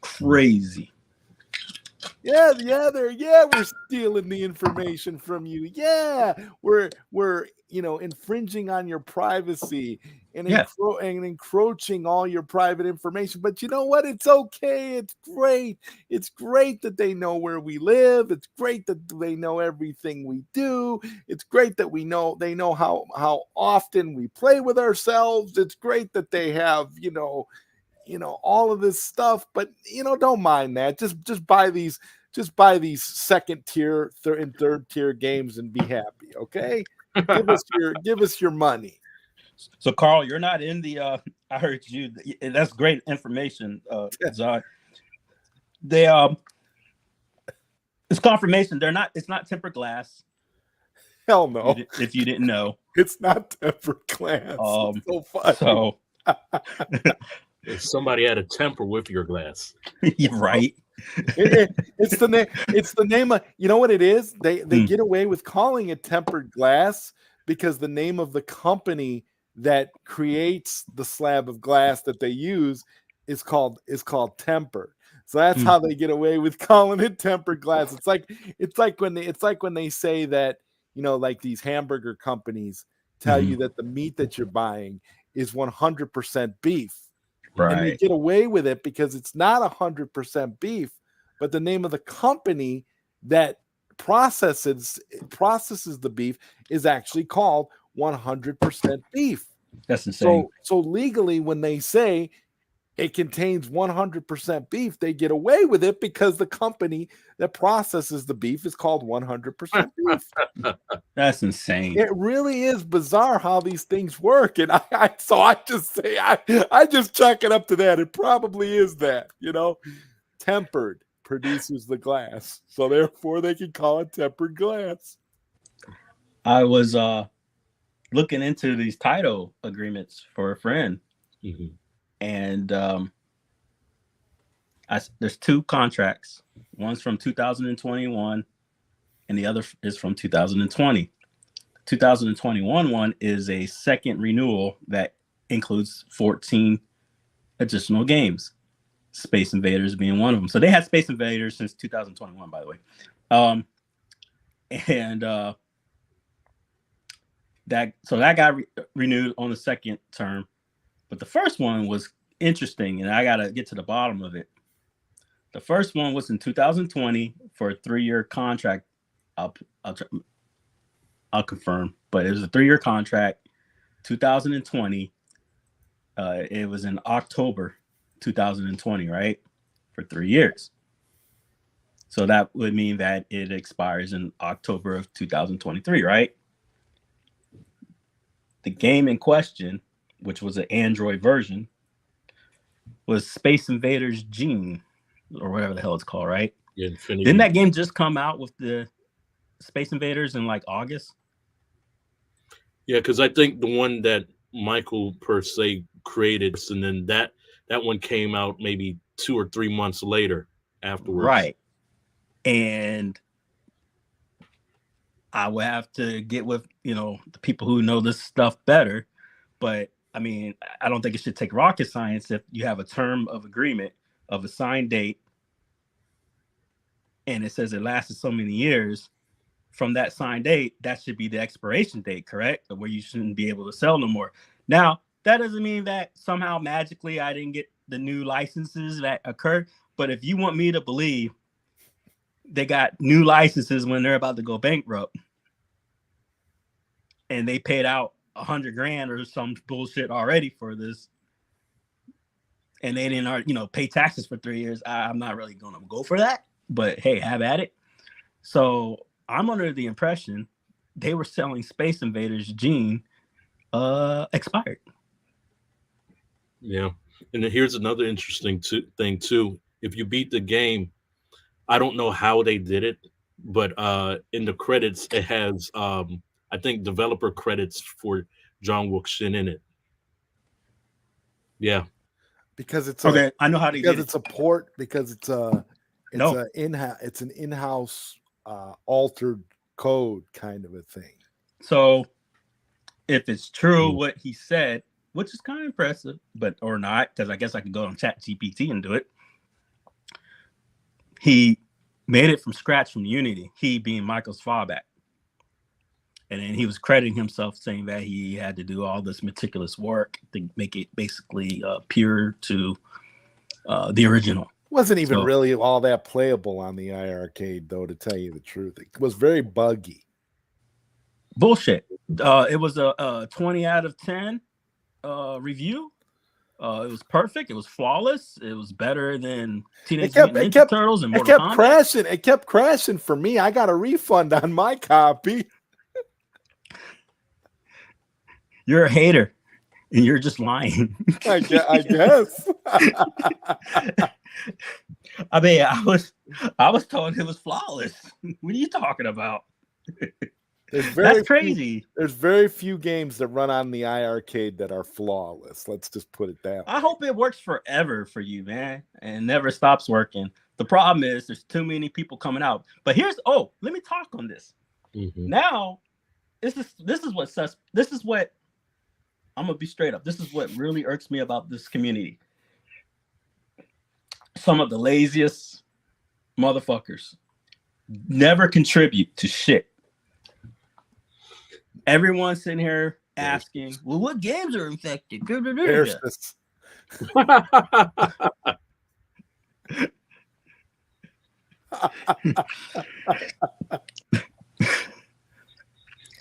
Crazy. We're stealing the information from you. Yeah, we're infringing on your privacy and encroaching all your private information. But you know what? It's okay. It's great. It's great that they know where we live. It's great that they know everything we do. It's great that they know how often we play with ourselves. It's great that they have, all of this stuff, but don't mind that. Just buy these second tier, third tier games and be happy. Okay, give us your money. So Carl, you're not in the. I heard you. That's great information, Zod. They it's confirmation. They're not. It's not tempered glass. Hell no. If you didn't know, it's not tempered glass. It's so funny. So. Somebody had a temper with your glass. You're right. It's the name of, you know what it is? They get away with calling it tempered glass because the name of the company that creates the slab of glass that they use is called Temper. So that's how they get away with calling it tempered glass. It's like when they say that, like these hamburger companies tell you that the meat that you're buying is 100% beef. Right. And they get away with it because it's not 100% beef, but the name of the company that processes the beef is actually called 100% beef. That's insane. So legally, when they say it contains 100% beef, they get away with it because the company that processes the beef is called 100% beef. That's insane. It really is bizarre how these things work. And I just chalk it up to that. It probably is that, tempered produces the glass. So therefore they can call it tempered glass. I was looking into these title agreements for a friend. And there's two contracts. One's from 2021 and the other is from 2020. 2021 one is a second renewal that includes 14 additional games, Space Invaders being one of them. So they had Space Invaders since 2021, by the way. That got renewed on the second term. But the first one was interesting, and I got to get to the bottom of it. The first one was in 2020 for a 3-year contract. I'll confirm. But it was a 3-year contract, 2020. It was in October 2020, right? For 3 years. So that would mean that it expires in October of 2023, right? The game in question, which was an Android version, was Space Invaders Gene, or whatever the hell it's called, right? Yeah, Infinity. Didn't that game just come out with the Space Invaders in like August? Yeah, because I think the one that Michael per se created, and then that one came out maybe 2 or 3 months later afterwards. Right. And I would have to get with, the people who know this stuff better. But I mean, I don't think it should take rocket science if you have a term of agreement of a signed date and it says it lasted so many years. From that signed date, that should be the expiration date, correct? Where you shouldn't be able to sell no more. Now, that doesn't mean that somehow magically I didn't get the new licenses that occurred. But if you want me to believe they got new licenses when they're about to go bankrupt and they paid out $100,000 or some bullshit already for this, and they didn't, pay taxes for 3 years, I'm not really going to go for that. But hey, have at it. So I'm under the impression they were selling Space Invaders Gene expired. Yeah. And then here's another interesting thing too. If you beat the game, I don't know how they did it, but in the credits it has I think developer credits for John Wook-shin in it. Yeah. Because it's okay. I know how to because get it's a port, because it's an in-house altered code kind of a thing. So if it's true what he said, which is kind of impressive, but or not, because I guess I could go on ChatGPT and do it. He made it from scratch from Unity, he being Michael's fallback. And then he was crediting himself, saying that he had to do all this meticulous work to make it basically pure to the original. Wasn't even really all that playable on the Iircade, though, to tell you the truth. It was very buggy. Bullshit. It was a 20 out of 10 review. It was perfect. It was flawless. It was better than Teenage Mutant Ninja Turtles and Mortal Kombat. Crashing. It kept crashing for me. I got a refund on my copy. You're a hater, and you're just lying. I guess. I mean, I was told it was flawless. What are you talking about? That's crazy. There's very few games that run on the Iircade that are flawless. Let's just put it that way. I hope it works forever for you, man, and never stops working. The problem is there's too many people coming out. But let me talk on this. Mm-hmm. Now, this is what I'm gonna be straight up. This is what really irks me about this community. Some of the laziest motherfuckers never contribute to shit. Everyone's sitting here asking, well, what games are infected?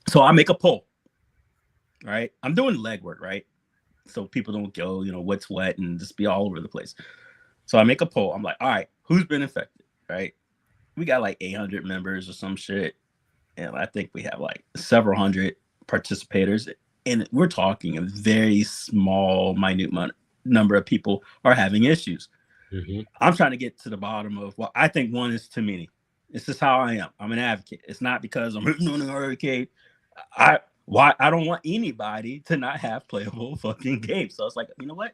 So I make a poll. Right, I'm doing legwork, right? So people don't go, what's what and just be all over the place. So I make a poll. I'm like, all right, who's been infected? Right? We got like 800 members or some shit, and I think we have like several hundred participators, and we're talking a very small, minute number of people are having issues. Mm-hmm. I'm trying to get to the bottom of I think one is too many. This is how I am. I'm an advocate. It's not because I'm rooting on the Iircade. I don't want anybody to not have playable fucking games. So it's like, you know what?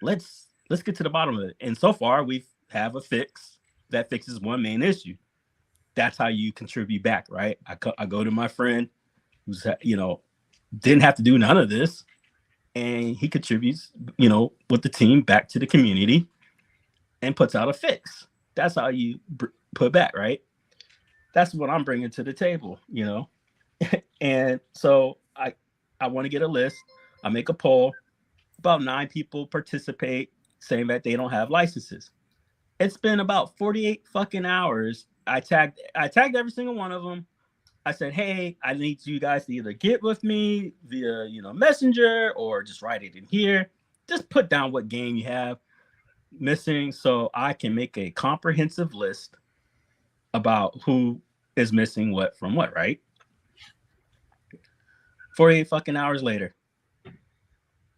Let's get to the bottom of it. And so far, we have a fix that fixes one main issue. That's how you contribute back, right? I go to my friend who's, didn't have to do none of this, and he contributes, with the team back to the community and puts out a fix. That's how you put back, right? That's what I'm bringing to the table, And so I want to get a list. I make a poll. About 9 people participate, saying that they don't have licenses. It's been about 48 fucking hours. I tagged every single one of them. I said, hey, I need you guys to either get with me via, Messenger or just write it in here. Just put down what game you have missing so I can make a comprehensive list about who is missing what from what, right? 48 fucking hours later,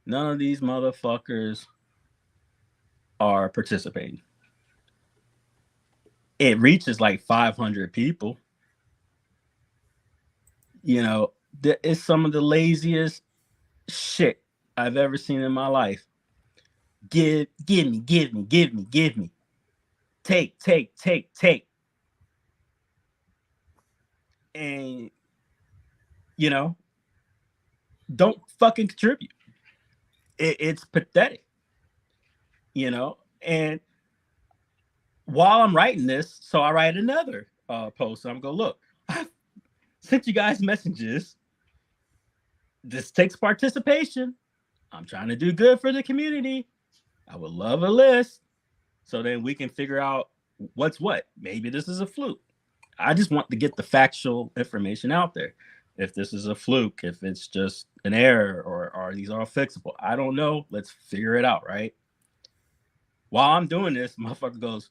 none of these motherfuckers are participating. It reaches like 500 people. It's some of the laziest shit I've ever seen in my life. Give me. Take. And, don't fucking contribute. It's pathetic, and while I'm writing this, so I write another post. I'm going, look, I sent you guys messages. This takes participation. I'm trying to do good for the community. I would love a list so then we can figure out what's what. Maybe this is a fluke. I just want to get the factual information out there. If this is a fluke, if it's just an error, or are these all fixable? I don't know. Let's figure it out, right? While I'm doing this, motherfucker goes,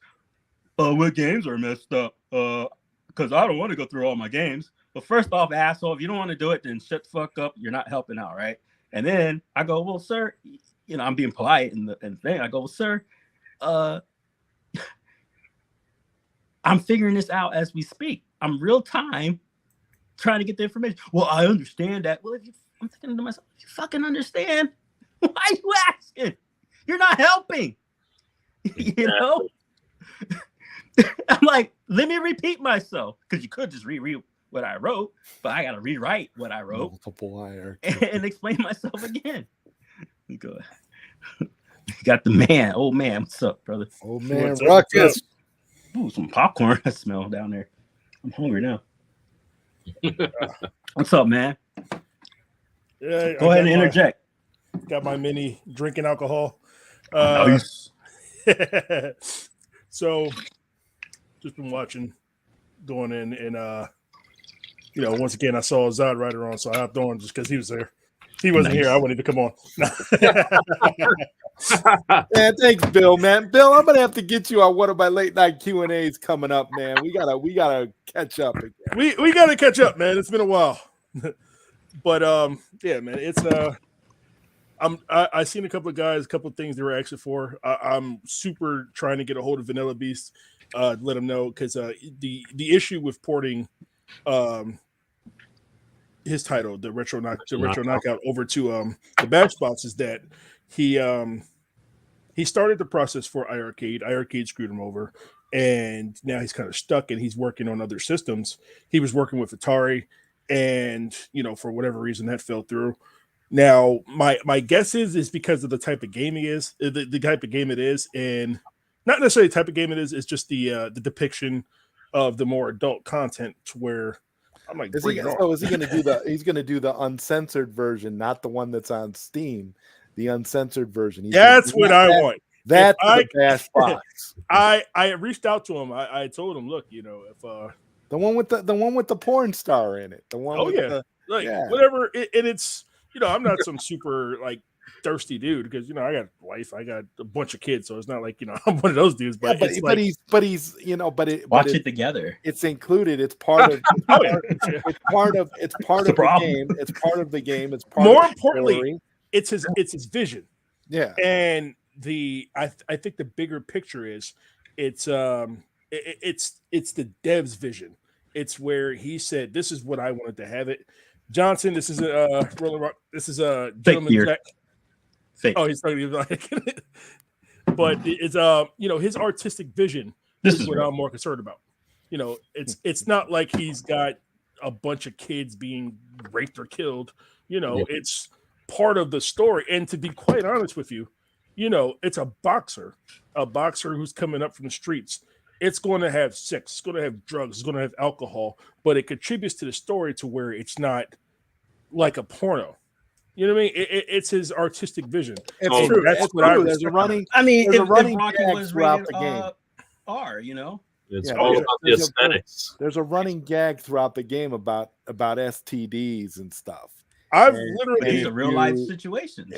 what games are messed up? Because I don't want to go through all my games. But first off, asshole, if you don't want to do it, then shut the fuck up. You're not helping out, right? And then I go, well, sir, I'm being polite in the thing. I go, well, sir, I'm figuring this out as we speak. I'm real time trying to get the information. Well, I understand that. Well, I'm thinking to myself, you fucking understand? Why are you asking? You're not helping. I'm like, let me repeat myself, because you could just reread what I wrote, but I got to rewrite what I wrote and explain myself again. Go. Got the man, old man. What's up, brother? Old man, Ruckus. Ooh, some popcorn I smell down there. I'm hungry now. What's up, man? Yeah, go ahead and interject. Got my mini drinking alcohol. Nice. So, just been watching, going in, and once again, I saw Zod Rider on, so I hopped on just because he was there. If he wasn't here, I wouldn't even come on. Man, thanks, Bill. Man, Bill, I'm gonna have to get you on one of my late night Q&As coming up, man. We gotta catch up again. We gotta catch up, man. It's been a while, but yeah, man. It's I seen a couple of things they were actually for. I'm super trying to get a hold of Vanilla Beast, let him know, because the issue with porting his title, the retro knockout, over to the Bash Box, is that he started the process for Iircade. Iircade screwed him over, and now he's kind of stuck, and he's working on other systems. He was working with Atari, and for whatever reason that fell through. Now, my guess is because of the type of game he is, the type of game it is, and not necessarily the type of game it is. It's just the depiction of the more adult content, to where I'm like, is he going to do the? He's going to do the uncensored version, not the one that's on Steam. The uncensored version. That's what I want. That's the Bash Box. I reached out to him. I told him, look, if the one with the porn star in it, the one. Whatever. And it's I'm not some super thirsty dude, because I got a wife, I got a bunch of kids, so it's not like I'm one of those dudes. But he's watch it together. It's included. It's part of. It's part of the game. It's part of the game. It's part. More importantly, it's his vision. Yeah, and I think the bigger picture is it's the dev's vision. It's where he said, "This is what I wanted to have it." Johnson, this is a Rolling Rock. This is a gentleman Jack. Fake. Oh, he's talking like, but it's his artistic vision. This is what I'm more concerned about. It's not like he's got a bunch of kids being raped or killed. It's part of the story. And to be quite honest with you, it's a boxer who's coming up from the streets. It's going to have sex. It's going to have drugs. It's going to have alcohol. But it contributes to the story to where it's not like a porno. You know what I mean? It's his artistic vision. It's true. That's it's what true. There's a running. I mean, if running Rocky was rated the game. R, It's Yeah, all there's a- about the there's a- aesthetics. There's a running gag throughout the game about STDs and stuff. I've And- literally These are real life situations.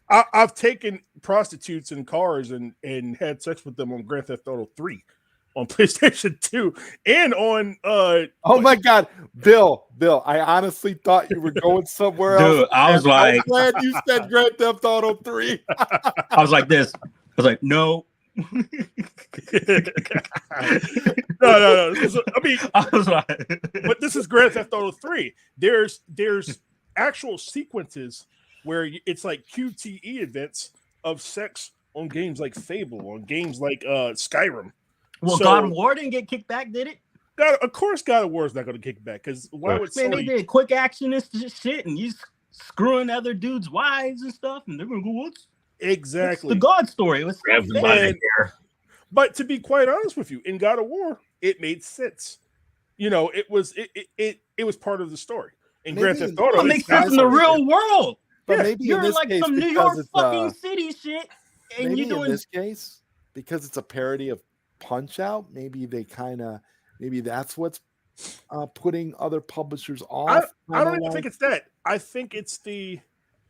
I've taken prostitutes in cars and had sex with them on Grand Theft Auto 3 on PlayStation 2 and on Oh my God, Bill, I honestly thought you were going somewhere else. Dude, I was I'm like, glad you said Grand Theft Auto 3. I was like this. I was like, no. no. I mean, I was like, but this is Grand Theft Auto 3. There's actual sequences where it's like QTE events of sex on games like Fable, on games like Skyrim. well, So- God of War didn't get kicked back, did it? Of course, God of War is not going to kick back because why would Man, they Sony? did quick action and shit, and you screwing other dudes' wives and stuff, and they're gonna go, what's Exactly. the God story? It was Grab them by the hair. But to be quite honest with you, in God of War, it made sense. You know, it was part of the story. In Grand Maybe Theft Auto, it makes sense in the real world. But Yeah, maybe in You're this like case, some New because York it's, fucking city shit, and maybe you're doing in this case, because it's a parody of Punch Out, maybe that's what's putting other publishers off. I don't even think it's that. I think it's the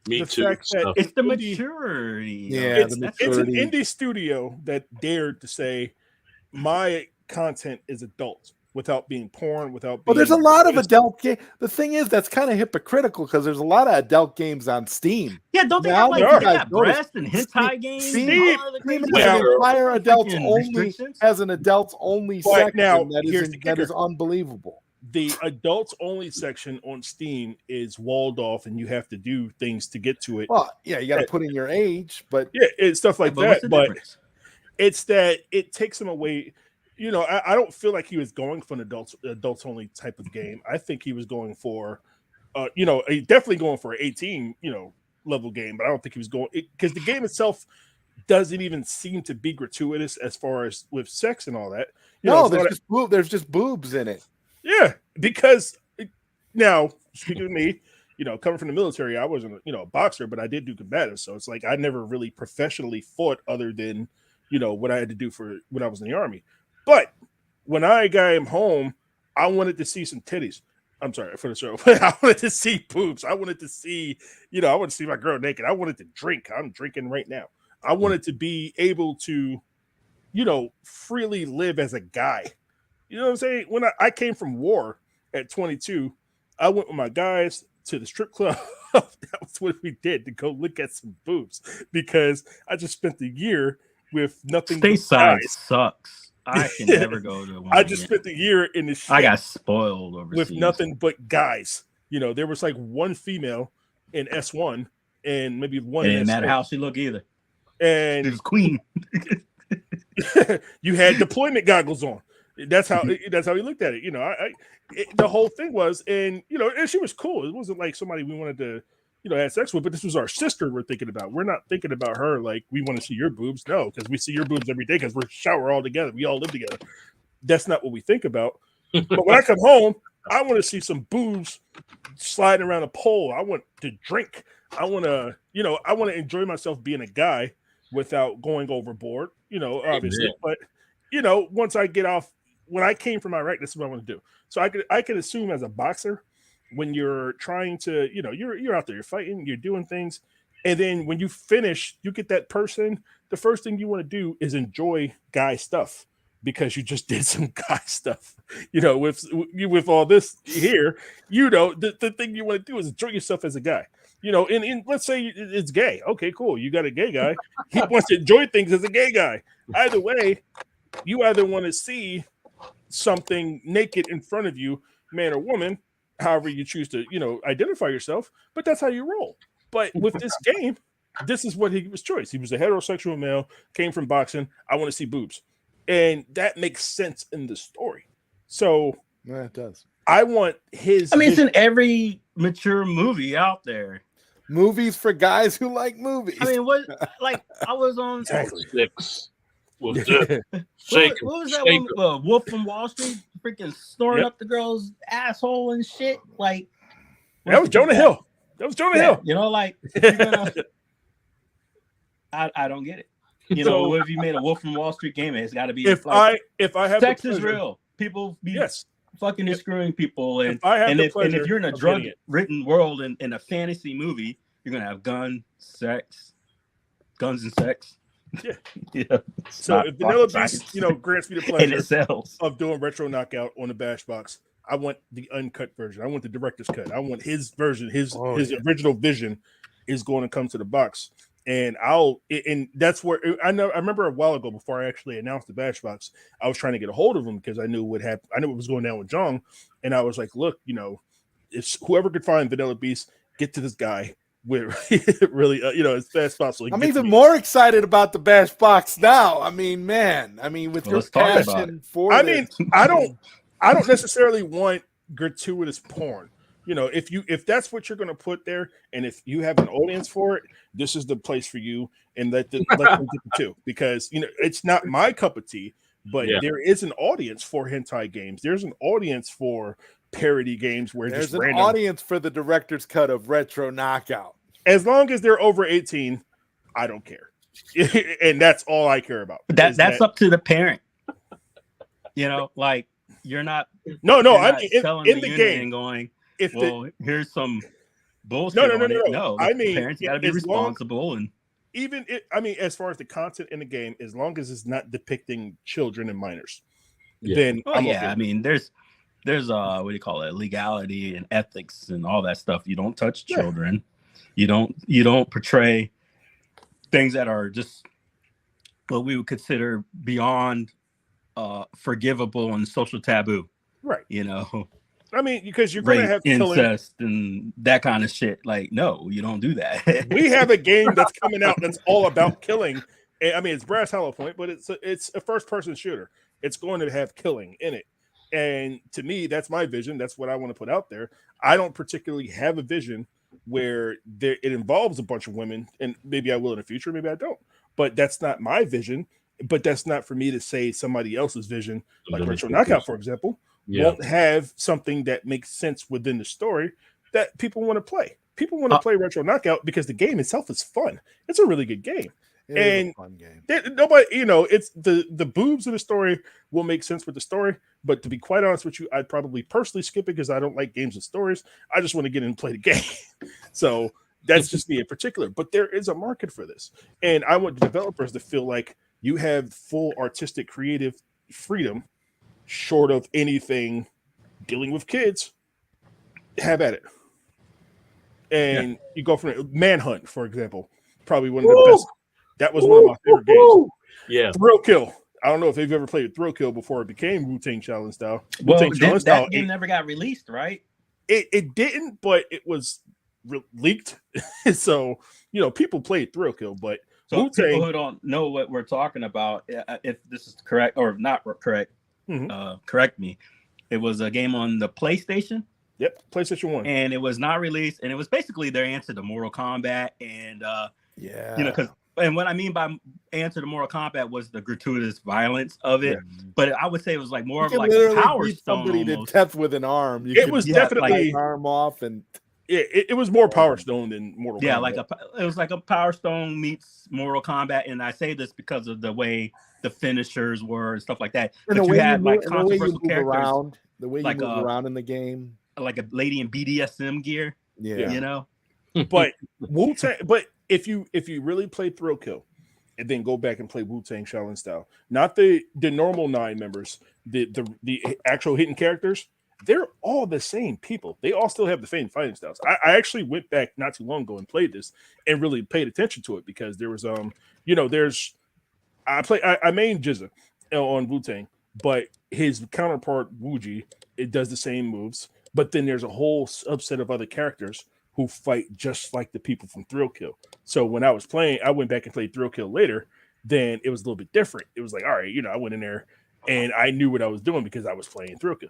Me the too. fact that stuff. it's the indie- maturity. Yeah, it's, the it's an maturity. indie studio that dared to say my content is adult without being porn, without being. Well, there's a lot of adult game. The thing is, that's kind of hypocritical because there's a lot of adult games on Steam. Yeah, don't they Now have like they they are. got Notice breast and hentai games? Steam- and all other Steam crazy has shit? an entire adults Freaking only restrictions. has an adults only But section now, that here's the that is kicker. unbelievable. The adults only section on Steam is walled off, and you have to do things to get to it. Well, yeah, you got to put in your age, but Yeah, it's stuff like But what's that. the But difference? it's that it takes him away. You know, I don't feel like he was going for an adults only type of game. I think he was going for, definitely going for an 18, level game. But I don't think he was going because the game itself doesn't even seem to be gratuitous as far as with sex and all that. no, it's there's just boobs in it. Yeah, because now speaking of me, coming from the military, I wasn't a boxer, but I did do combative. So it's like I never really professionally fought other than what I had to do for when I was in the Army. But when I got him home, I wanted to see some titties. I'm sorry for the show. I wanted to see boobs. I wanted to see, I wanted to see my girl naked. I wanted to drink. I'm drinking right now. I wanted to be able to, freely live as a guy. You know what I'm saying? When I came from war at 22, I went with my guys to the strip club. That was what we did, to go look at some boobs because I just spent the year with nothing but Stateside guys. sucks. I can never go to one. I just again. spent the year in the shit I got spoiled overseas with nothing but guys. There was like one female in S1 and maybe one It in didn't matter S4. how she looked either. And It was queen. you had deployment goggles on. That's how he looked at it. The whole thing was, and she was cool. It wasn't like somebody we wanted to, have sex with, but this was our sister we're thinking about. We're not thinking about her like we want to see your boobs. No, because we see your boobs every day because we're shower all together. We all live together. That's not what we think about. But when I come home, I want to see some boobs sliding around a pole. I want to drink. I want to, I want to enjoy myself being a guy without going overboard, obviously. Amen. But, once I get off, when I came from Iraq, this is what I want to do. So I could assume as a boxer, when you're trying to, you're out there, you're fighting, you're doing things. And then when you finish, you get that person, the first thing you want to do is enjoy guy stuff because you just did some guy stuff, with all this here, the thing you want to do is enjoy yourself as a guy. And let's say it's gay. Okay, cool. You got a gay guy. He wants to enjoy things as a gay guy. Either way, you either want to see something naked in front of you, man or woman, however you choose to, identify yourself, but that's how you roll. But with this game, this is what he was choice. He was a heterosexual male, came from boxing. I want to see boobs. And that makes sense in the story. So Yeah, it does. I want his. I mean, it's in every mature movie out there. Movies for guys who like movies. I mean, what? Like, I was on. Exactly. Six. Well, What, shake what was that shake one? Wolf from Wall Street, freaking snoring Yep. up the girl's asshole and shit. Like, That was Jonah Hill. That was Jonah Yeah, Hill. like, if you're gonna, I don't get it. You know, what if you made a Wolf from Wall Street game? It's got to be if like, I have sex the is pleasure, real. People be yes, fucking and screwing people, and if I have the if pleasure you're in a of getting it. drug-ridden world in a fantasy movie, you're gonna have guns and sex. Yeah. Yeah. So if Vanilla rocket Beast, science. you know, grants me the And pleasure it sells. of doing Retro Knockout on the Bash box, I want the uncut version. I want the director's cut. I want his version. His original vision is going to come to the box, and and that's where I remember a while ago, before I actually announced the Bash box, I was trying to get a hold of him because I knew what happened. I knew what was going down with Jong, and I was like, look, you know, if whoever could find Vanilla Beast, get to this guy with really, you know, as fast as possible. I'm even more excited about the Bash box now. I mean, man, with your passion for this. I don't necessarily want gratuitous porn. You know, if that's what you're going to put there, and if you have an audience for it, this is the place for you. And let them get the two, because you know it's not my cup of tea, but there is an audience for hentai games. There's an audience for parody games where there's just an random audience for the director's cut of Retro Knockout. As long as they're over 18, I don't care, and that's all I care about. That's up to the parent. You know, like you're not. No. You're I not mean, in the game, and going. If here's some bullshit. No. I mean, parents got to be responsible and. As far as the content in the game, as long as it's not depicting children and minors, then okay. I mean, there's what do you call it, legality and ethics and all that stuff. You don't touch children. You don't portray things that are just what we would consider beyond forgivable and social taboo. Right. You know. I mean, because you're going to have incest and that kind of shit. Like, no, you don't do that. We have a game that's coming out that's all about killing. I mean, it's Brass Hollow Point, but it's a first-person shooter. It's going to have killing in it. And to me, that's my vision. That's what I want to put out there. I don't particularly have a vision where it involves a bunch of women, and maybe I will in the future, maybe I don't. But that's not my vision. But that's not for me to say somebody else's vision, like Retro Knockout, for example. Won't have something that makes sense within the story that people want to play. People want to play Retro Knockout because the game itself is fun. It's a really good game. It is a fun game. Nobody, you know, it's the boobs of the story will make sense with the story. But to be quite honest with you, I'd probably personally skip it because I don't like games and stories. I just want to get in and play the game. So that's just me in particular. But there is a market for this. And I want the developers to feel like you have full artistic creative freedom, short of anything dealing with kids. Have at it. And you go from Manhunt, for example, probably one of the best. That was one of my favorite games. Yeah. Thrill Kill. I don't know if you've ever played Thrill Kill before it became Wu-Tang Challenge style. Well, that game never got released, right? It didn't, but it was leaked. So, you know, people played Thrill Kill, but so people who don't know what we're talking about, if this is correct or not correct, correct me. It was a game on the PlayStation. Yep, PlayStation 1. And it was not released, and it was basically their answer to Mortal Kombat, and you know, and what I mean by answer to Mortal Kombat was the gratuitous violence of it. But I would say it was like more of like a Power Stone. Somebody to death with an arm. It was definitely like arm off, and it was more Power Stone than Mortal Kombat. Yeah, like it was like a Power Stone meets Mortal Kombat, and I say this because of the way the finishers were and stuff like that. And but you had like controversial characters around, the way you move around in the game, like a lady in BDSM gear. Yeah, you know. But Wu-Tang, but if you really play Thrill Kill and then go back and play Wu-Tang Shaolin style, not the normal 9 members, the actual hidden characters, they're all the same people. They all still have the same fighting styles. I actually went back not too long ago and played this and really paid attention to it because there was you know, I main Jizza on Wu-Tang, but his counterpart Wuji, it does the same moves, but then there's a whole subset of other characters who fight just like the people from Thrill Kill. So when I was playing, I went back and played Thrill Kill later. Then it was a little bit different. It was like, all right, you know, I went in there and I knew what I was doing because I was playing Thrill Kill.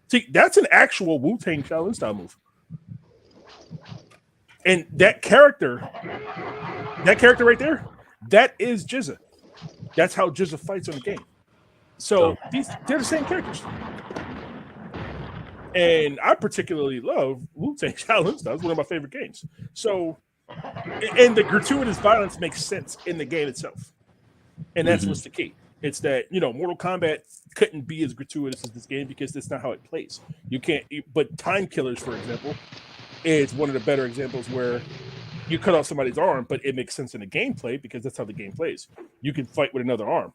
See, that's an actual Wu-Tang Shaolin style move. And that character right there, that is Jizza. That's how Jizza fights on the game. So they're the same characters. And I particularly love Wu-Tang Shaolin style. It's one of my favorite games. So And the gratuitous violence makes sense in the game itself, and that's what's the key. It's that Mortal Kombat couldn't be as gratuitous as this game because that's not how it plays. You can't. But Time Killers, for example, is one of the better examples where you cut off somebody's arm, but it makes sense in the gameplay because that's how the game plays. You can fight with another arm.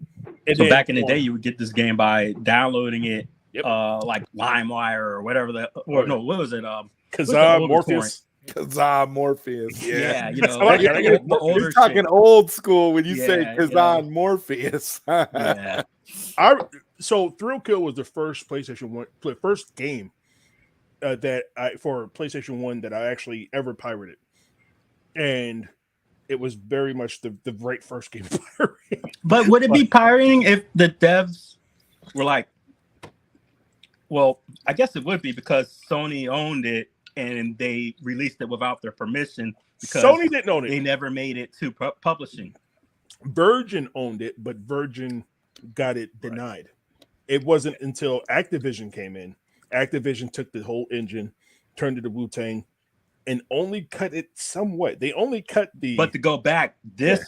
And so then, back in the day, you would get this game by downloading it, like LimeWire or whatever what was it? Kazaa, Morpheus. Kazaa, Morpheus. Yeah, You're talking old school when you say Kazaa, Morpheus. Yeah. So Thrill Kill was the first PlayStation 1, first game for PlayStation 1 that I actually ever pirated. And it was very much the right first game to pirate. But would it be pirating if the devs were like, well, I guess it would be because Sony owned it and they released it without their permission because Sony didn't own it. They never made it to publishing. Virgin owned it, but Virgin got it denied. It wasn't until Activision came in. Activision took the whole engine, turned it to Wu-Tang, and only cut it somewhat. They only cut the... But to go back,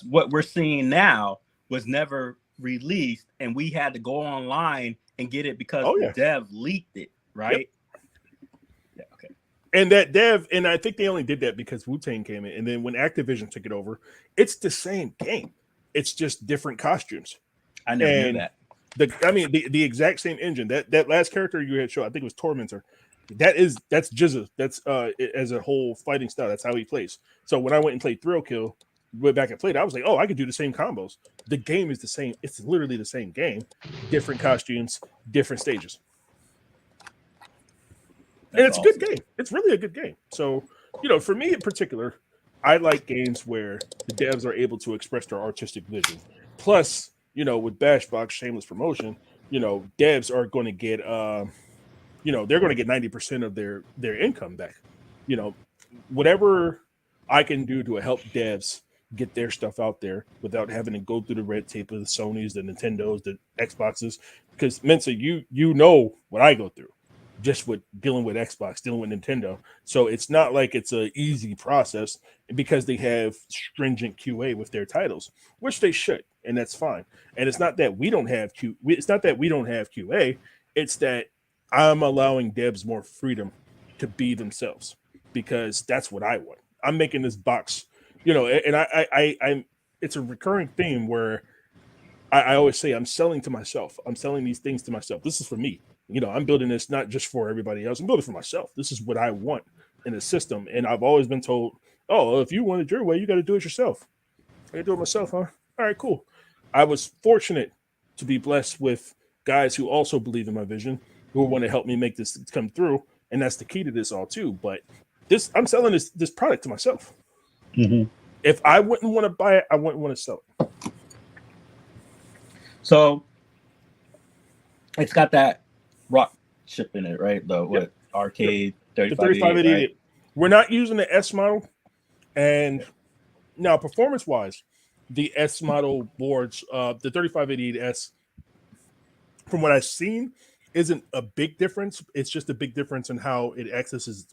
what we're seeing now was never released, and we had to go online and get it because the dev leaked it, right? Yeah, okay. And that dev, and I think they only did that because Wu-Tang came in, and then when Activision took it over, it's the same game. It's just different costumes. I never knew that. The exact same engine. That last character you had shown, I think it was Tormentor. That's Jizza. That's as a whole fighting style. That's how he plays. So when I went and played Thrill Kill, went back and played, I was like, oh, I could do the same combos. The game is the same. It's literally the same game, different costumes, different stages. And it's awesome. A good game. It's really a good game. So, for me in particular, I like games where the devs are able to express their artistic vision. Plus, with Bashbox, shameless promotion, devs are going to get, they're going to get 90% of their income back. Whatever I can do to help devs get their stuff out there without having to go through the red tape of the Sonys, the Nintendos, the Xboxes. Because Mensa, you know what I go through just with dealing with Xbox, dealing with Nintendo. So it's not like it's an easy process because they have stringent QA with their titles, which they should, and that's fine. And it's not that we don't have QA. It's that I'm allowing devs more freedom to be themselves because that's what I want. I'm making this box, and I'm it's a recurring theme where I always say I'm selling to myself. I'm selling these things to myself. This is for me. I'm building this not just for everybody else. I'm building for myself. This is what I want in a system. And I've always been told, oh, if you want it your way, you got to do it yourself. I got to do it myself, huh? All right, cool. I was fortunate to be blessed with guys who also believe in my vision, who want to help me make this come through. And that's the key to this all too. But I'm selling this product to myself. Mm-hmm. If I wouldn't want to buy it, I wouldn't want to sell it. So it's got that rock chip in it, right? The Iircade 3588. Right? We're not using the S model. And now performance-wise, the S model boards, the 3588S, from what I've seen, isn't a big difference. It's just a big difference in how it accesses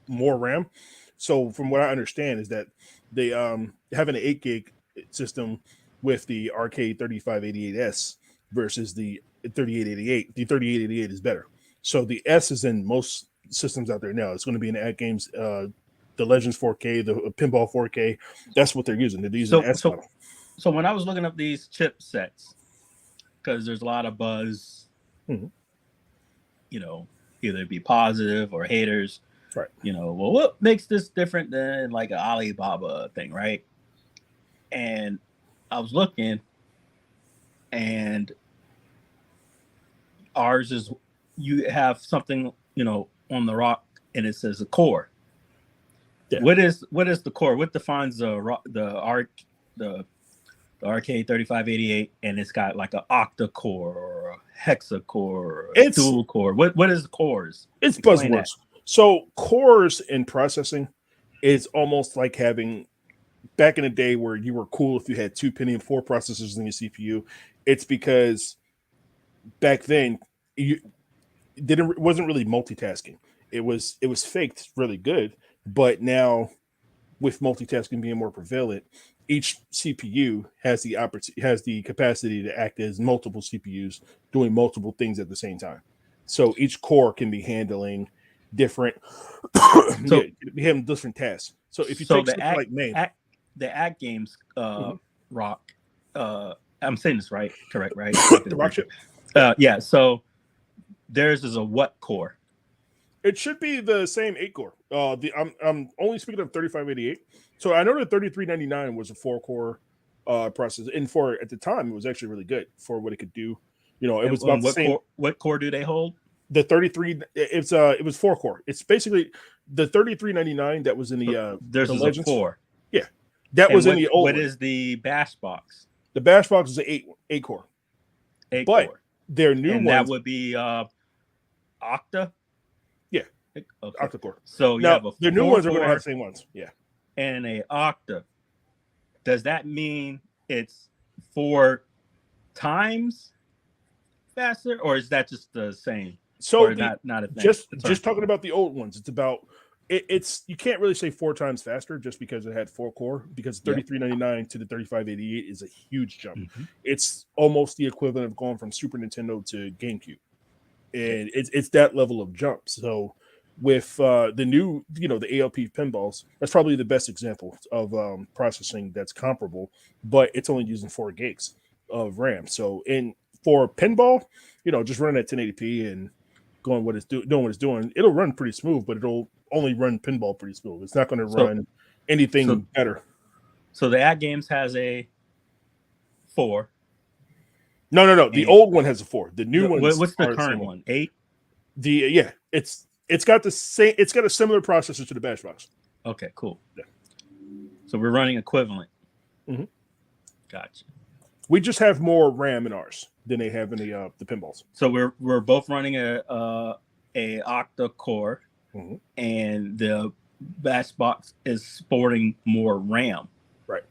more RAM. So from what I understand is that they having an 8 gig system with the Iircade 3588S versus the 3888. The 3888 is better. So the S is in most systems out there now. It's going to be in the games, the Legends 4K, the Pinball 4K. That's what they're using. They're using the S model. So when I was looking up these chipsets, because there's a lot of buzz, either it be positive or haters. Right. Well, what makes this different than like an Alibaba thing, right? And I was looking, and ours is you have something, on the rock, and it says a core. Yeah. What is the core? What defines the Iircade 3588, and it's got like an octa core or a hexa core or a dual core. What is the cores? It's buzzwords. So cores in processing is almost like having back in the day where you were cool if you had 2 Pentium 4 processors in your CPU. It's because back then it wasn't really multitasking. It was faked really good, but now with multitasking being more prevalent, each CPU has the capacity to act as multiple CPUs doing multiple things at the same time. So each core can be handling different So we have different tasks. So if you so take something like main, the act games, Mhm. Rock, I'm saying this right, correct, right? the rock ship, Yeah. So theirs is a what core? it should be the same 8 core. I'm only speaking of 3588. So I know that 3399 was a 4 core process, and for at the time it was actually really good for what it could do. You know, it was about And the same. what core do they hold? The 33, it was 4 core. It's basically the 3399 that was in Theirs the is a Legends. 4. Yeah, that And was in the old what one. is the bash box? The bash box is an 8 core. 8 But core. their new And ones, that would be octa. yeah, Okay. octa core. So you Now have a their new 4 ones are going to core have the same ones. Yeah. and a octa. Does that mean it's 4 times faster, or is that just the same? So Or not a thing? just talking about the old ones, it's about it's you can't really say 4 times faster just because it had 4 core, because 3399 to the 3588 is a huge jump. Mhm. It's almost the equivalent of going from Super Nintendo to GameCube, and it's that level of jump. So with the new, the ALP pinballs, that's probably the best example of processing that's comparable, but it's only using 4 gigs of RAM. So for pinball, just running at 1080p and doing what it's doing, it'll run pretty smooth, but it'll only run pinball pretty smooth. It's not going to run anything better. So the At Games has a 4. No. The old one has a 4. The new ones. What's the current one? 8. It's got the same. It's got a similar processor to the bash box. Okay, cool. Yeah. So we're running equivalent. Mm-hmm. Gotcha. We just have more RAM in ours than they have in the pinballs. So we're both running a octa core, mm-hmm. and the bash box is sporting more RAM. Right.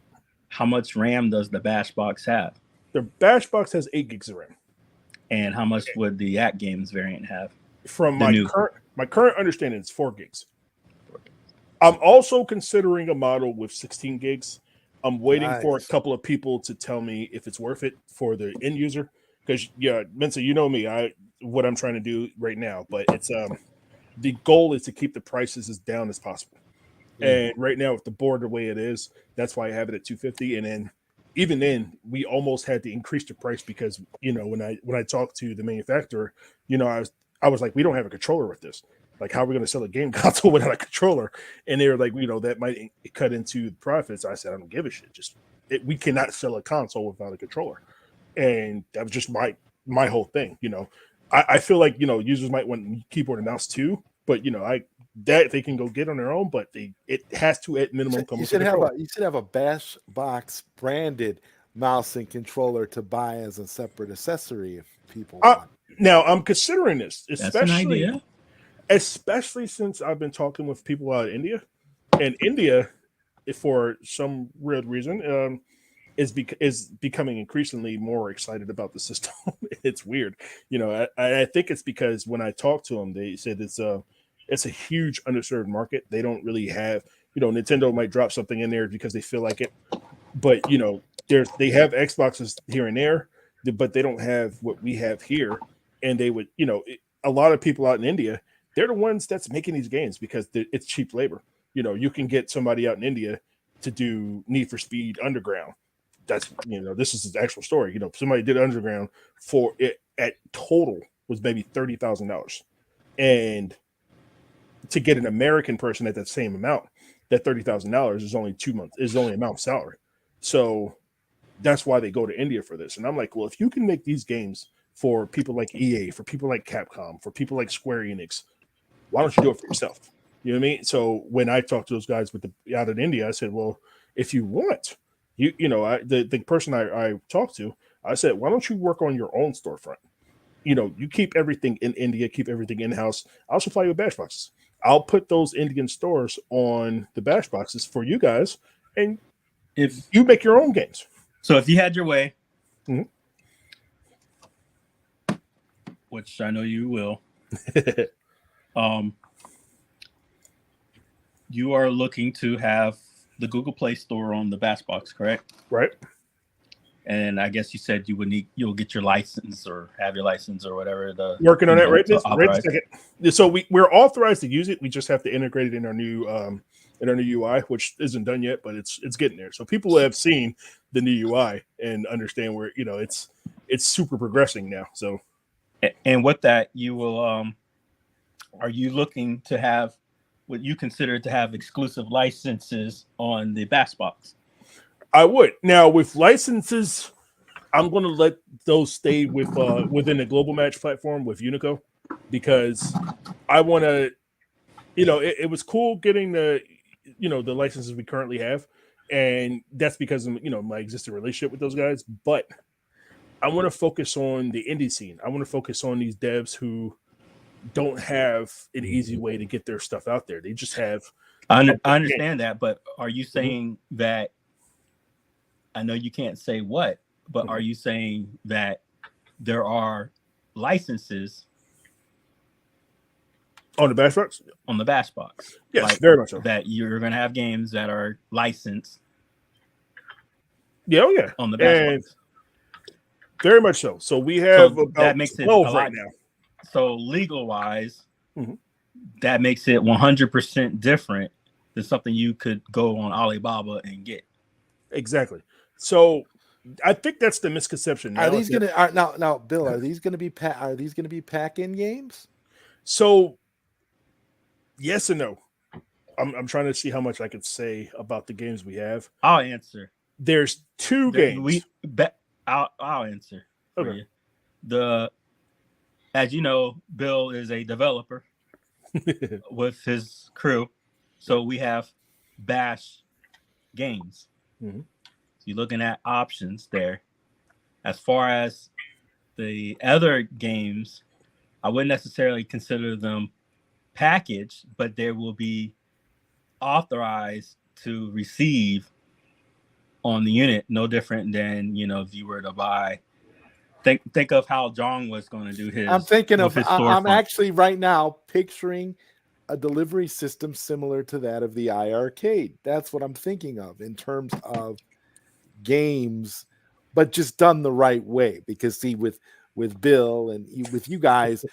How much RAM does the bash box have? The bash box has 8 gigs of RAM. And how much would the At Games variant have? From my current understanding, it's 4 gigs. I'm also considering a model with 16 gigs. I'm waiting for a couple of people to tell me if it's worth it for the end user. Because Mensa, you know me, what I'm trying to do right now, but it's the goal is to keep the prices as down as possible. And right now, with the board the way it is, that's why I have it at $250. And then even then, we almost had to increase the price because when I talked to the manufacturer, I was like, we don't have a controller with this. Like, how are we going to sell a game console without a controller? And they were like, that might cut into the profits. I said, I don't give a shit. We cannot sell a console without a controller. And that was just my whole thing. I feel like, users might want keyboard and mouse too, but that they can go get on their own, but it has to at minimum come. You should have a bash box branded mouse and controller to buy as a separate accessory if people want. Now I'm considering this, especially That's an idea. Especially since I've been talking with people out of India, and India, for some weird reason, is becoming increasingly more excited about the system. It's weird, I think it's because when I talked to them, they said it's a huge underserved market. They don't really have, Nintendo might drop something in there because they feel like it, but they have Xboxes here and there, but they don't have what we have here. And they would, a lot of people out in India, they're the ones that's making these games because it's cheap labor. You can get somebody out in India to do Need for Speed Underground. That's, this is the actual story. Somebody did Underground for it at total was maybe $30,000. And to get an American person at that same amount, that $30,000 is only 2 months, is only a month's salary. So that's why they go to India for this. And I'm like, well, if you can make these games for people like EA, for people like Capcom, for people like Square Enix, why don't you do it for yourself? You know what I mean? So when I talked to those guys out in India, I said, well, if you want, the person I talked to, I said, why don't you work on your own storefront? You keep everything in India, keep everything in-house. I'll supply you with bash boxes. I'll put those Indian stores on the bash boxes for you guys, and if you make your own games. So if you had your way, mm-hmm. which I know you will, you are looking to have the Google Play Store on the Bass Box, correct? Right. And I guess you said you'll get your license or have your license or whatever. Working on that right this authorize. second. So we're authorized to use it. We just have to integrate it in our new UI, which isn't done yet, but it's getting there. So people have seen the new UI and understand where it's super progressing now. So, and with that, you will are you looking to have what you consider to have exclusive licenses on the Bass Box? I would. Now with licenses, I'm going to let those stay with within the global match platform with Unico, because I want to, it was cool getting the licenses we currently have, and that's because of my existing relationship with those guys. But I want to focus on the indie scene. I want to focus on these devs who don't have an easy way to get their stuff out there. They just have. I understand that, but are you saying that? I know you can't say what, but are you saying that there are licenses on the Bass Box? On the Bass Box, yes, very much so. That you're going to have games that are licensed. Yeah, yeah, on the Bass Box. Very much so. So we have about that makes 12 it right now. So legal wise, that makes it 100% different than something you could go on Alibaba and get. Exactly. So I think that's the misconception. Are these going to now, Bill? Are these going to be pack-in games? So yes and no. I'm trying to see how much I could say about the games we have. I'll answer. There's two games. I'll answer for you. As you know, Bill is a developer with his crew, so we have Bash games. Mm-hmm. So you're looking at options there. As far as the other games, I wouldn't necessarily consider them packaged, but there will be authorized to receive on the unit, no different than if you were to buy. Think of how John was going to do his. I'm thinking of. I'm actually right now picturing a delivery system similar to that of the Iircade. That's what I'm thinking of in terms of games, but just done the right way. Because see, with Bill and with you guys,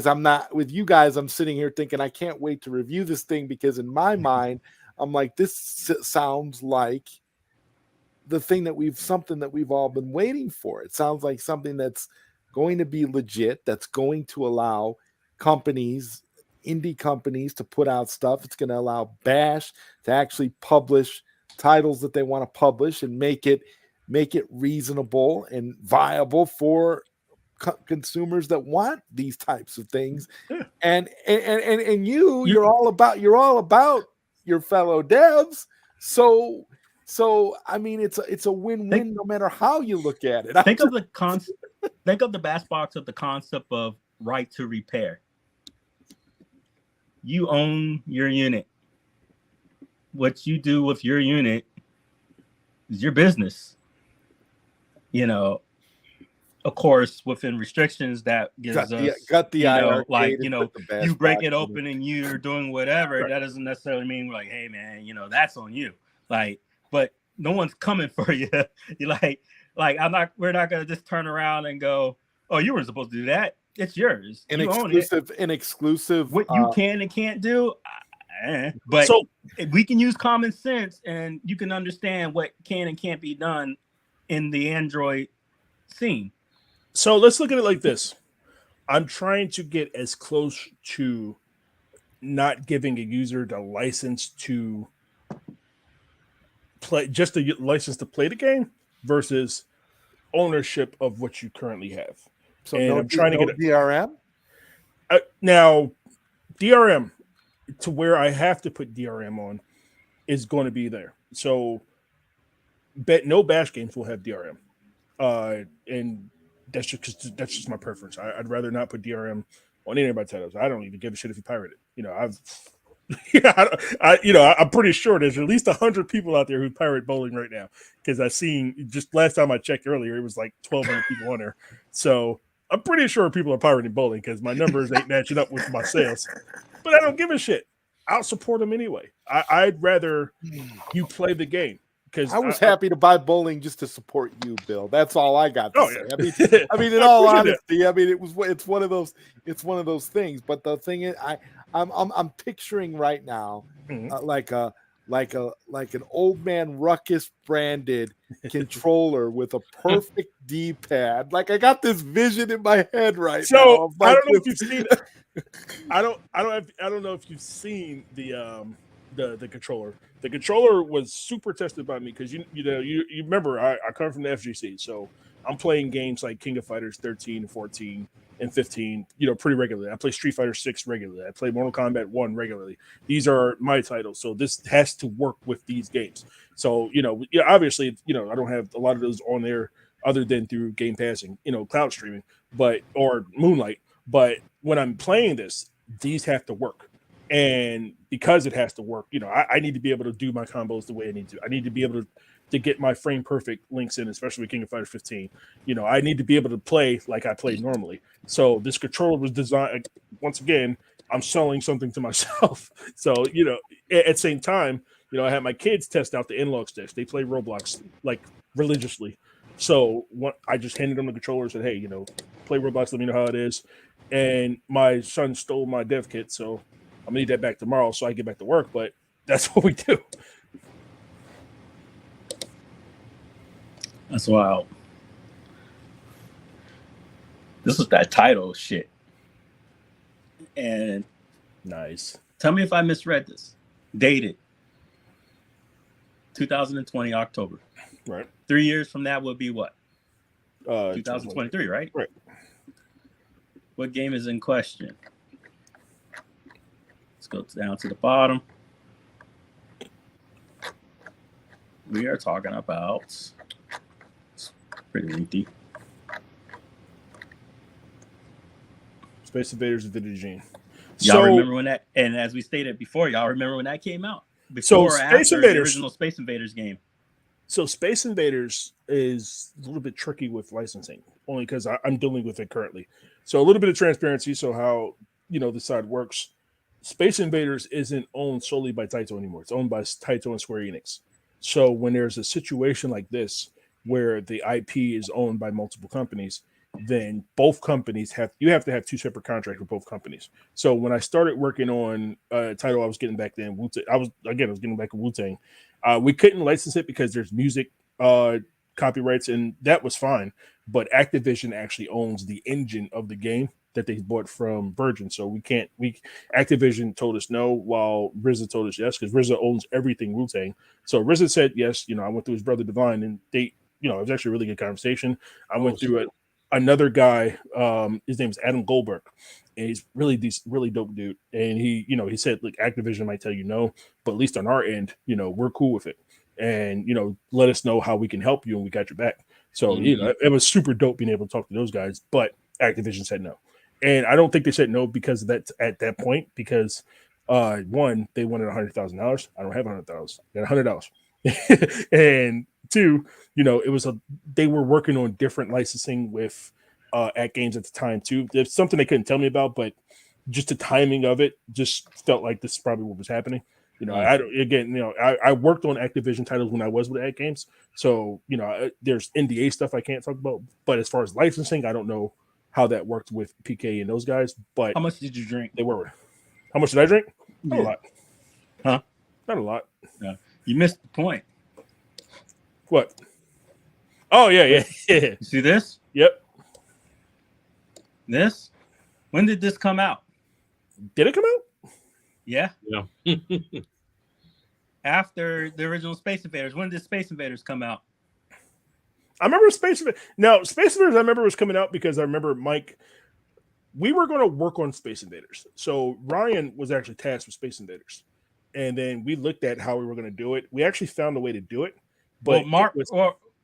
I'm sitting here thinking I can't wait to review this thing, because in my mind, I'm like, this sounds like something that we've all been waiting for. It sounds like something that's going to be legit, that's going to allow indie companies to put out stuff. It's going to allow Bash to actually publish titles that they want to publish and make it reasonable and viable for consumers that want these types of things. Yeah. And you're all about your fellow devs. So I mean, it's a win-win no matter how you look at it. Think of the Bass Box of the concept of right to repair. You own your unit. What you do with your unit is your business. Of course, within restrictions that gives us, you break it open and you're doing whatever. Right. That doesn't necessarily mean like, hey man, that's on you. But no one's coming for you. You're we're not gonna just turn around and go, oh, you weren't supposed to do that. It's yours. An exclusive. What you can and can't do. But we can use common sense, and you can understand what can and can't be done in the Android scene. So let's look at it like this. I'm trying to get as close to not giving a user the license to play, just a license to play the game, versus ownership of what you currently have. So I'm trying to get DRM. Now, DRM, to where I have to put DRM on, is going to be there. So, no Bash games will have DRM, and that's just my preference. I'd rather not put DRM on any of my titles. I don't even give a shit if you pirate it. I'm pretty sure there's at least 100 people out there who pirate bowling right now, because I've seen, just last time I checked earlier, it was like 1,200 people on there. So I'm pretty sure people are pirating bowling, because my numbers ain't matching up with my sales. But I don't give a shit. I'll support them anyway. I'd rather you play the game because I was happy to buy bowling just to support you, Bill. That's all I got to say. Yeah. I mean, in all honesty, I mean, it's one of those things. But the thing is, I'm picturing right now, like an old man Ruckus branded controller with a perfect D-pad. Like I got this vision in my head right now. So I don't know if you've seen. I don't know if you've seen the controller. The controller was super tested by me because you remember I come from the FGC, so I'm playing games like King of Fighters 13, 14, and 15, pretty regularly. I play Street Fighter 6 regularly. I play Mortal Kombat 1 regularly. These are my titles, so this has to work with these games. So obviously, I don't have a lot of those on there other than through Game Passing, cloud streaming, or Moonlight. But when I'm playing this, these have to work. And because it has to work, I need to be able to do my combos the way I need to. I need to be able to get my frame perfect links in, especially with King of Fighters 15. I need to be able to play like I play normally. So this controller was designed, once again, I'm selling something to myself. So, at the same time, I had my kids test out the N-Log sticks. They play Roblox like religiously. So I just handed them the controller and said, hey, play Roblox, let me know how it is. And my son stole my dev kit, so I'm gonna need that back tomorrow so I get back to work, but that's what we do. That's wild. This is that title shit. And nice. Tell me if I misread this. Dated 2020 October. Right. 3 years from that would be what? 2023, right? Right. What game is in question? Let's go down to the bottom. We are talking about, it's pretty lengthy, Space Invaders of Vintage Gene. Y'all remember when that, and as we stated before, y'all remember when that came out? Before or after the original Space Invaders game? So Space Invaders is a little bit tricky with licensing, only because I'm dealing with it currently. So a little bit of transparency. So how, the side works. Space Invaders isn't owned solely by Taito anymore. It's owned by Taito and Square Enix. So when there's a situation like this, where the IP is owned by multiple companies, then both companies have to have two separate contracts with both companies. So when I started working on title I was getting back then, Wu-Tang, I was getting back to Wu-Tang. We couldn't license it because there's music copyrights, and that was fine. But Activision actually owns the engine of the game that they bought from Virgin. So Activision told us no, while RZA told us yes, because RZA owns everything Wu-Tang. So RZA said yes. I went through his brother Divine, and they, it was actually a really good conversation. I went through it. Another guy, his name is Adam Goldberg, and he's really dope dude. And he, he said, like, Activision might tell you no, but at least on our end, we're cool with it. And, let us know how we can help you, and we got your back. So, it was super dope being able to talk to those guys, but Activision said no. And I don't think they said no because of that at that point, because one, they wanted $100,000. I don't have $100,000. I got $100. And two, they were working on different licensing with at games at the time too. There's something they couldn't tell me about, but just the timing of it just felt like this is probably what was happening. I worked on Activision titles when I was with At Games, so there's NDA stuff I can't talk about. But as far as licensing, I don't know how that worked with PK and those guys. But how much did you drink? They were. How much did I drink? Not a lot. Huh? Not a lot. Yeah. You missed the point. What? Oh, yeah. You see this? Yep. This? When did this come out? Did it come out? Yeah. Yeah. After the original Space Invaders. When did Space Invaders come out? I remember Space Invaders. Now, Space Invaders, I remember was coming out because I remember Mike. We were going to work on Space Invaders. So Ryan was actually tasked with Space Invaders. And then we looked at how we were going to do it. We actually found a way to do it. But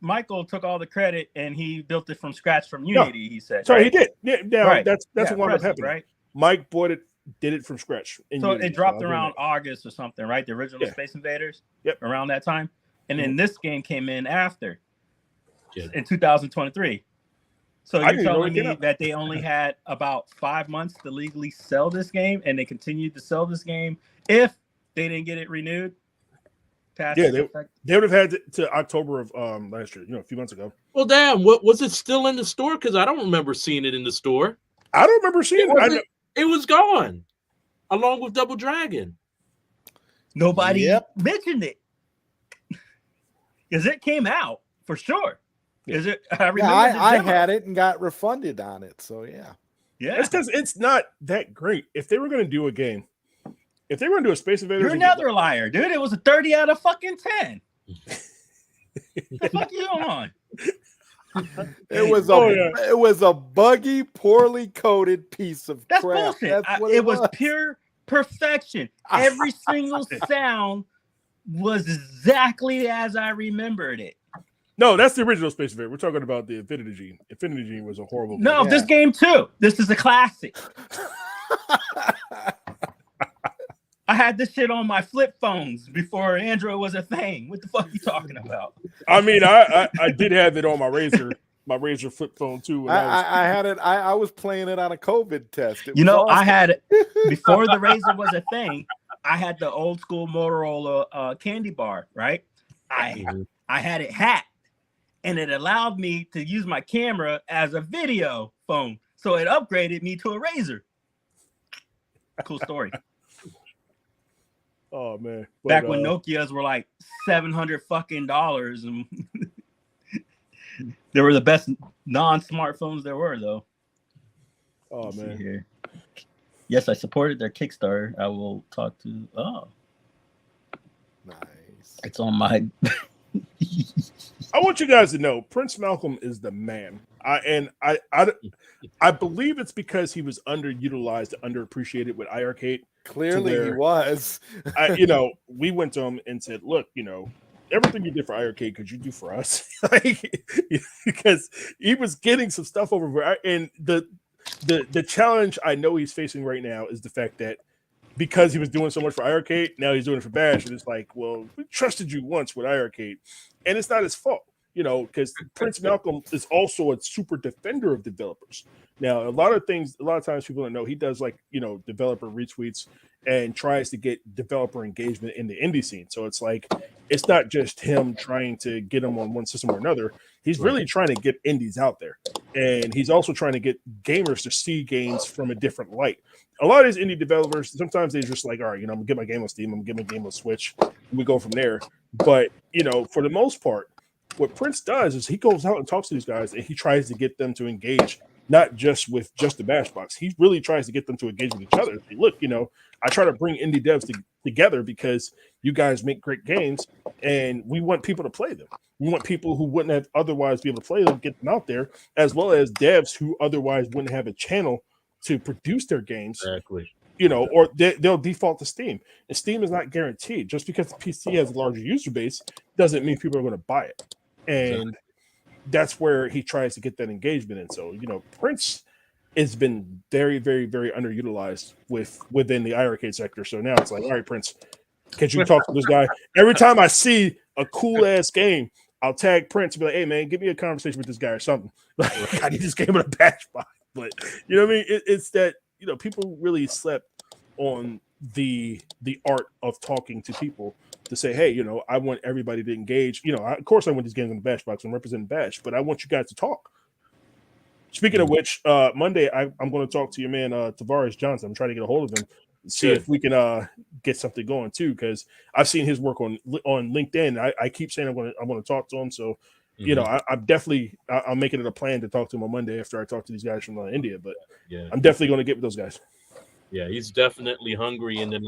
Michael took all the credit and he built it from scratch from Unity, he said. Sorry, right? He did. Yeah, now right. That's what wound up happening. Right? Mike bought it, did it from scratch. So Unity. It dropped around August or something, right? The original Space Invaders? Yep. Around that time. And then this game came in after in 2023. So I you're didn't even know telling it came me out. that they only had about 5 months to legally sell this game, and they continued to sell this game if they didn't get it renewed? Past Yeah, its effect? they would have had to October of last year, a few months ago. Well, damn, what was it still in the store? Because I don't remember seeing it in the store. I don't remember seeing it. It was gone, along with Double Dragon. Nobody mentioned it because it came out for sure. Is it? I remember. I had it and got refunded on it. So yeah. It's because it's not that great. If they were going to do a game, if they were going to do a Space Invaders, you're another liar, dude. It was a 30 out of fucking 10. The fuck you on? It was a buggy, poorly coded piece of That's crap. bullshit. That's what It was pure perfection. Every single sound was exactly as I remembered it. No, that's the original Space Invader. We're talking about the Infinity Gene. Infinity Gene was a horrible. No, this game too. This is a classic. I had this shit on my flip phones before Android was a thing. What the fuck are you talking about? I mean, I did have it on my Razor flip phone too. I had it. I was playing it on a COVID test. I had it before the Razor was a thing. I had the old school Motorola candy bar, right? I had it hacked, and it allowed me to use my camera as a video phone. So it upgraded me to a Razor. Cool story. Oh man! Back when Nokias were like $700 fucking dollars, and they were the best non-smartphones there were, though. Oh man! Here. Yes, I supported their Kickstarter. I will talk to. Oh, nice. It's on my. I want you guys to know Prince Malcolm is the man. I believe it's because he was underutilized, underappreciated with Iircade. Clearly, he was. We went to him and said, "Look, everything you did for Iircade, could you do for us?" Because he was getting some stuff over, and the challenge I know he's facing right now is the fact that because he was doing so much for Iircade, now he's doing it for Bash, and it's like, well, we trusted you once with Iircade, and it's not his fault. Because Prince Malcolm is also a super defender of developers. Now, a lot of times people don't know he does developer retweets and tries to get developer engagement in the indie scene. So it's like, it's not just him trying to get them on one system or another. He's really trying to get indies out there. And he's also trying to get gamers to see games from a different light. A lot of these indie developers, sometimes they're just like, all right, I'm gonna get my game on Steam, I'm gonna get my game on Switch, and we go from there. But, for the most part, what Prince does is he goes out and talks to these guys and he tries to get them to engage, not just with just the bash box. He really tries to get them to engage with each other. Say, look, I try to bring indie devs together because you guys make great games and we want people to play them. We want people who wouldn't have otherwise be able to play them, get them out there, as well as devs who otherwise wouldn't have a channel to produce their games. Exactly. Or they'll default to Steam. And Steam is not guaranteed. Just because the PC has a larger user base doesn't mean people are going to buy it. And that's where he tries to get that engagement in. So, Prince has been very, very, very underutilized within the Iircade sector. So now it's like, all right, Prince, can you talk to this guy? Every time I see a cool ass game, I'll tag Prince and be like, hey man, give me a conversation with this guy or something. Like, I need this game in a batch box. But you know what I mean? It's that, people really slept on the art of talking to people to say, hey, I want everybody to engage. Of course I want these games in the bash box. I'm representing Bash, but I want you guys to talk. Speaking of which, Monday I'm going to talk to your man Tavares Johnson. I'm trying to get a hold of him, see if we can get something going too, because I've seen his work on LinkedIn. I keep saying I'm going to talk to him. So I'm making it a plan to talk to him on Monday after I talk to these guys from India. But I'm definitely going to get with those guys. Yeah, he's definitely hungry. And then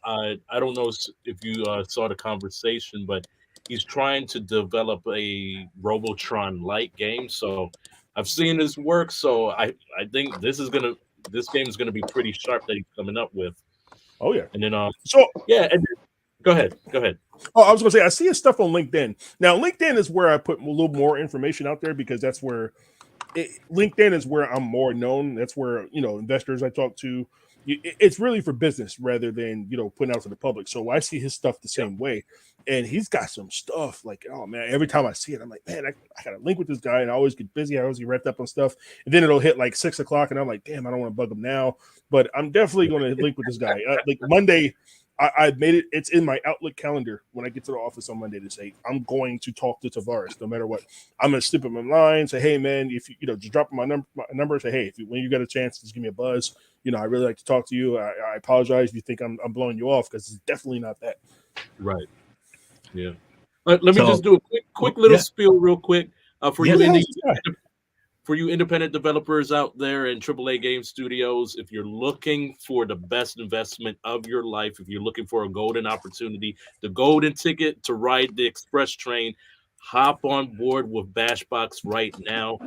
I don't know if you saw the conversation, but he's trying to develop a Robotron light game. So I've seen his work. So I think this game is gonna be pretty sharp that he's coming up with. Oh yeah. And then and then, go ahead. Oh, I was gonna say I see his stuff on LinkedIn. Now LinkedIn is where I put a little more information out there because that's where LinkedIn is where I'm more known. That's where investors I talk to. It's really for business rather than putting out to the public. So I see his stuff the same way, And he's got some stuff like, oh man, every time I see it, I'm like, man, I got to link with this guy, and I always get busy. I always get wrapped up on stuff. And then it'll hit like 6 o'clock, and I'm like, damn, I don't want to bug him now. But I'm definitely going to link with this guy. Like Monday, I made it. It's in my Outlook calendar when I get to the office on Monday to say, I'm going to talk to Tavares no matter what. I'm going to slip him in line, say, hey, man, if you just drop my number, say, hey, when you got a chance, just give me a buzz. I really like to talk to you. I apologize if you think I'm blowing you off, because it's definitely not that. Right. Yeah. Let me just do a quick little spiel real quick for you independent developers out there in AAA game studios. If you're looking for the best investment of your life, if you're looking for a golden opportunity, the golden ticket to ride the express train, hop on board with Bashbox right now.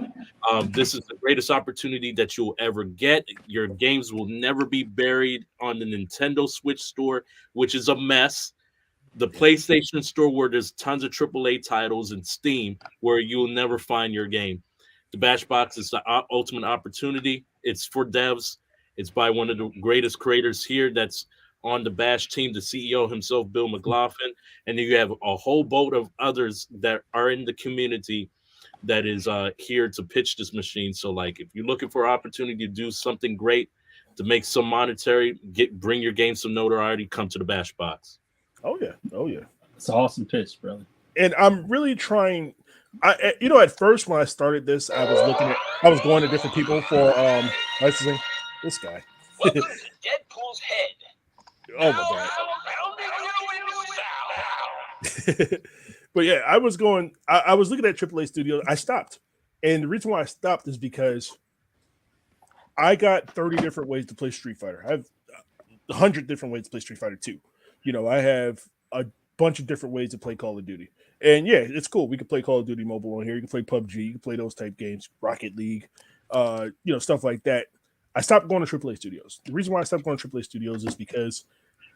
This is the greatest opportunity that you'll ever get. Your games will never be buried on the Nintendo Switch store, which is a mess. The PlayStation store, where there's tons of AAA titles, and Steam, where you'll never find your game. The Bashbox is the ultimate opportunity. It's for devs. It's by one of the greatest creators here that's on the Bash team, the CEO himself, Bill McLaughlin. And then you have a whole boat of others that are in the community that is here to pitch this machine. So, like, if you're looking for an opportunity to do something great, to make some monetary, bring your game some notoriety, come to the Bashbox. Oh yeah. It's an awesome pitch, brother. And I'm really trying. At first when I started this, I was going to different people for licensing. This guy. Welcome to Deadpool's head. Oh my god. But yeah, I was looking at AAA studios. I stopped. And the reason why I stopped is because I got 30 different ways to play Street Fighter. I have 100 different ways to play Street Fighter 2. I have a bunch of different ways to play Call of Duty. And yeah, it's cool. We can play Call of Duty Mobile on here. You can play PUBG. You can play those type games, Rocket League, stuff like that. I stopped going to AAA studios. The reason why I stopped going to AAA studios is because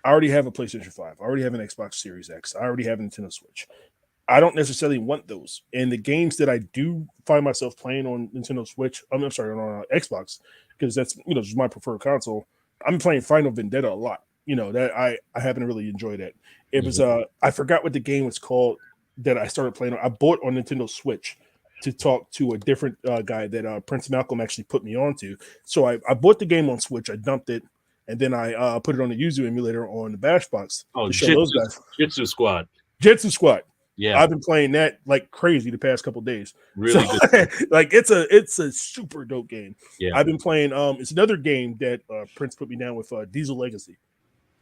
I already have a PlayStation 5. I already have an Xbox Series X. I already have a Nintendo Switch. I don't necessarily want those. And the games that I do find myself playing on Nintendo Switch, on Xbox, because that's just my preferred console. I'm playing Final Vendetta a lot. That I happen to really enjoy that. It was I forgot what the game was called that I started playing on. I bought on Nintendo Switch to talk to a different guy that Prince Malcolm actually put me onto. So I bought the game on Switch, I dumped it, and then I put it on the Yuzu emulator on the Bashbox to show those guys. Jitsu Squad. Yeah, I've been playing that like crazy the past couple of days. Really good. Like it's a super dope game. Yeah, I've been playing. It's another game that Prince put me down with, Diesel Legacy,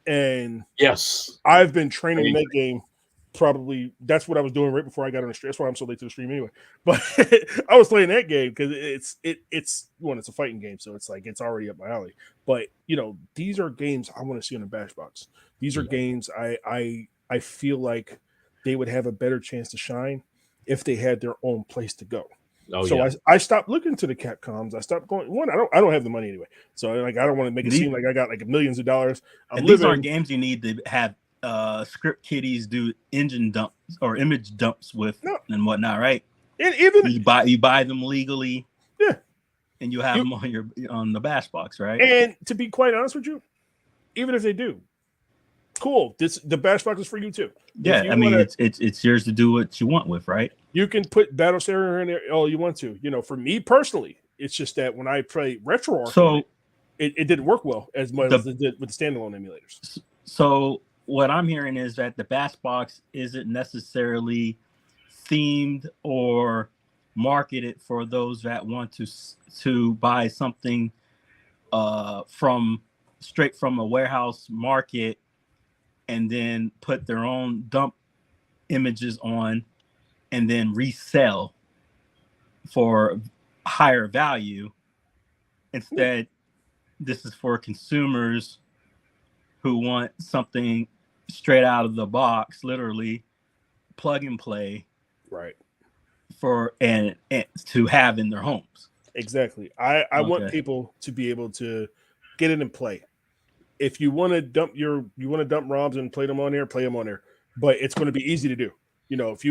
and yes, I've been training that game. Probably that's what I was doing right before I got on the stream. That's why I'm so late to the stream anyway. But I was playing that game because it's a fighting game, so it's like it's already up my alley. But these are games I want to see on the Bashbox. These are games I feel like they would have a better chance to shine if they had their own place to go. I stopped looking to the Capcoms. I stopped going. I don't have the money anyway, so I don't want to make it seem like I got like millions of dollars. These aren't games you need to have script kiddies do engine dumps or image dumps with and whatnot, right? And even you buy them legally, yeah, and you have them on the Bashbox, right? And to be quite honest with you, even if they do, cool. The Bashbox is for you too. Yeah, it's yours to do what you want with, right? You can put Battle Sarah in there all you want to. For me personally, it's just that when I play RetroArch, it didn't work well as much as it did with the standalone emulators. So what I'm hearing is that the Bashbox isn't necessarily themed or marketed for those that want to buy something straight from a warehouse market and then put their own dump images on and then resell for higher value. Instead, this is for consumers who want something straight out of the box, literally plug and play, right? And to have in their homes. Exactly. I want people to be able to get it and play. If you want to dump ROMs and play them on there, but it's going to be easy to do. If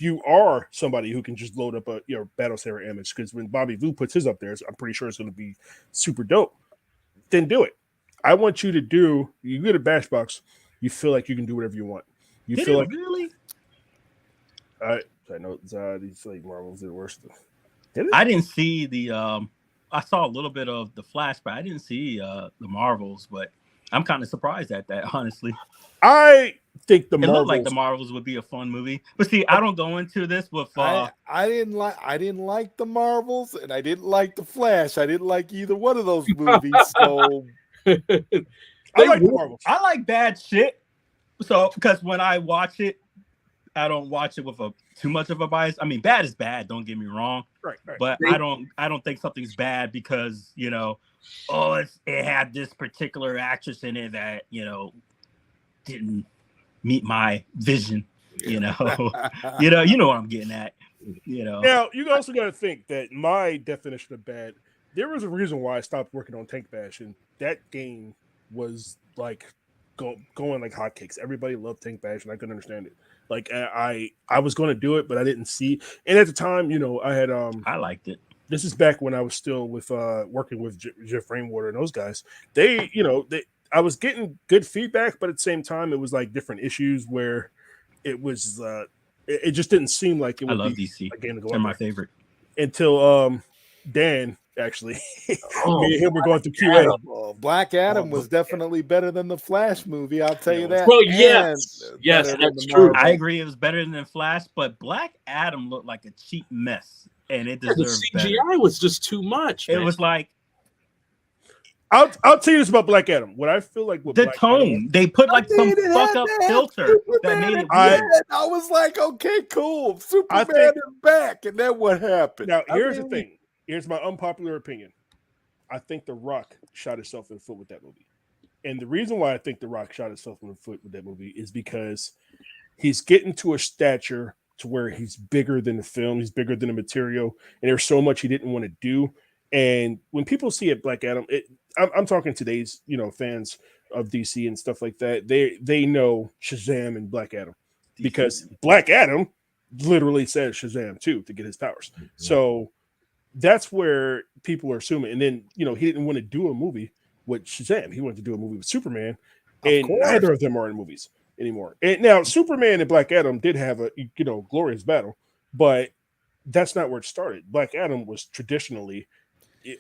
you are somebody who can just load up a Battle Sarah image, because when Bobby Vu puts his up there, I'm pretty sure it's going to be super dope. Then do it. I want you to you get a Bashbox, you feel like you can do whatever you want. You Did feel it like really? I know these like Marvels did worse. I didn't see the I saw a little bit of the Flash, but I didn't see the Marvels. But I'm kind of surprised at that, honestly. I think the It looked like Marvels. the Marvels would be a fun movie. But see, I don't go into this with I didn't like the Marvels, and I didn't like the Flash. I didn't like either one of those movies. So I like the Marvels. I like bad shit. So because when I watch it, I don't watch it with too much of a bias. I mean, bad is bad. Don't get me wrong. Right. But I don't think something's bad because it had this particular actress in it that didn't meet my vision. You know what I'm getting at. Now you also got to think that my definition of bad. There was a reason why I stopped working on Tank Bash, and that game was like going like hotcakes. Everybody loved Tank Bash, and I couldn't understand it. Like I was going to do it, but I didn't see. And at the time, I had I liked it. This is back when I was still with working with Jeff Rainwater and those guys. I was getting good feedback, but at the same time, it was like different issues where it was it just didn't seem like it would be DC. a game to go. They're my favorite. Until Dan actually, me and him were going through QA. Black Adam was definitely better than the Flash movie. I'll tell you that. Well, yes, that's true. I agree. It was better than Flash, but Black Adam looked like a cheap mess, and it deserved the CGI better. was just too much. It was like. I'll tell you this about Black Adam. What I feel like with the Black tone, Adam, they put like some fuck up filter that made it weird. I was like, okay, cool. Superman is back, and then what happened? Now, here's the thing. Here's my unpopular opinion. I think The Rock shot himself in the foot with that movie. And the reason why I think The Rock shot himself in the foot with that movie is because he's getting to a stature to where he's bigger than the film, he's bigger than the material, and there's so much he didn't want to do. And when people see it, Black Adam, I'm talking today's fans of DC and stuff like that. They know Shazam and Black Adam because Black Adam literally says Shazam too to get his powers. Mm-hmm. So that's where people are assuming. And then he didn't want to do a movie with Shazam. He wanted to do a movie with Superman, and neither of them are in movies anymore. And now Superman and Black Adam did have a glorious battle, but that's not where it started. Black Adam was traditionally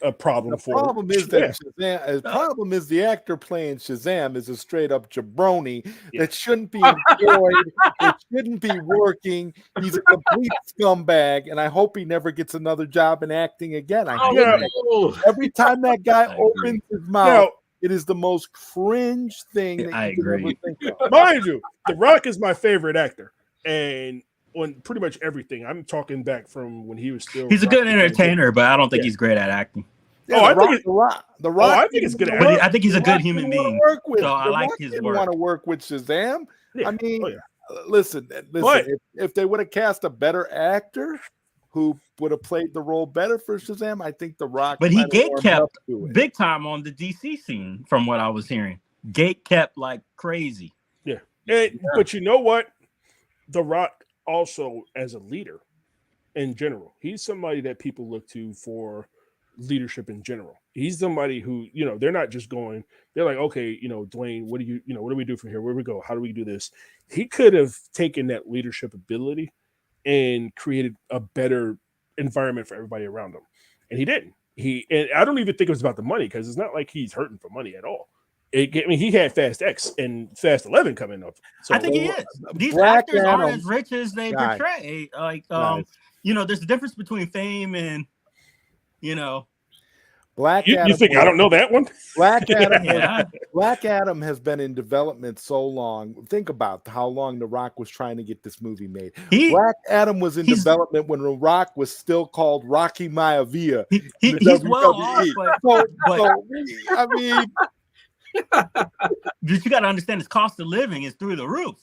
a problem. The problem is that Shazam. The problem is the actor playing Shazam is a straight up jabroni that shouldn't be employed. It shouldn't be working. He's a complete scumbag, and I hope he never gets another job in acting again. Every time that guy opens his mouth, it is the most cringe thing that you can ever think of. Mind you, The Rock is my favorite actor, and on pretty much everything. I'm talking back from when he was still. He's a good entertainer, but I don't think he's great at acting. Yeah, I think it's good. I think he's a good human being. So I like his work. Want to work with Shazam? Yeah. I mean, listen. If they would have cast a better actor who would have played the role better for Shazam, I think The Rock. But he gate kept big time on the DC scene, from what I was hearing. Gate kept like crazy. Yeah, but you know what? The Rock also as a leader in general, he's somebody that people look to for leadership in general. He's somebody who, they're not just going, they're like, okay, Dwayne, what do we do from here? Where do we go? How do we do this? He could have taken that leadership ability and created a better environment for everybody around him. And he didn't. And I don't even think it was about the money, because it's not like he's hurting for money at all. He had Fast X and Fast 11 coming up. So I think he is. These actors aren't as rich as they portray. Like, there's a difference between fame and, Black Adam. You think I don't know that one? Black Adam. Black Adam has been in development so long. Think about how long The Rock was trying to get this movie made. Black Adam was in development when The Rock was still called Rocky Maivia. He's well off, I mean. But you got to understand, his cost of living is through the roof.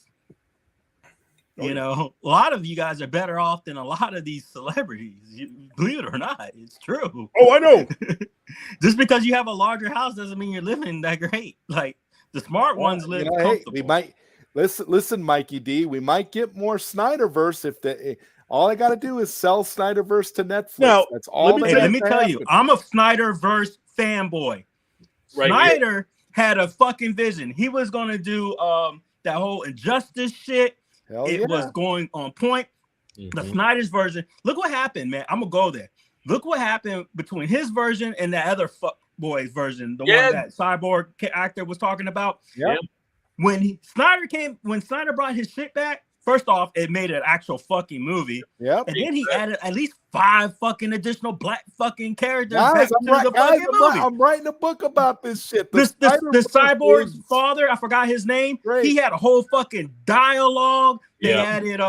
A lot of you guys are better off than a lot of these celebrities. Believe it or not, it's true. Oh, I know. Just because you have a larger house doesn't mean you're living that great. Like the smart ones live comfortable. We might listen, Mikey D. We might get more Snyderverse if all I got to do is sell Snyderverse to Netflix. Now, that's all. Let me tell you, I'm a Snyderverse fanboy. Right. Snyder had a fucking vision. He was going to do that whole injustice shit. It was going on point. The Snyder's version. Look what happened, man. I'm gonna go there. Look what happened between his version and that other fuck boy's version, the one that Cyborg actor was talking about. Yep. When Snyder brought his shit back, first off, it made an actual fucking movie. Yep. And then he added at least 5 fucking additional black fucking characters guys, back to the fucking movie. I'm writing a book about this shit. The Cyborg's father, I forgot his name. Great. He had a whole fucking dialogue. They added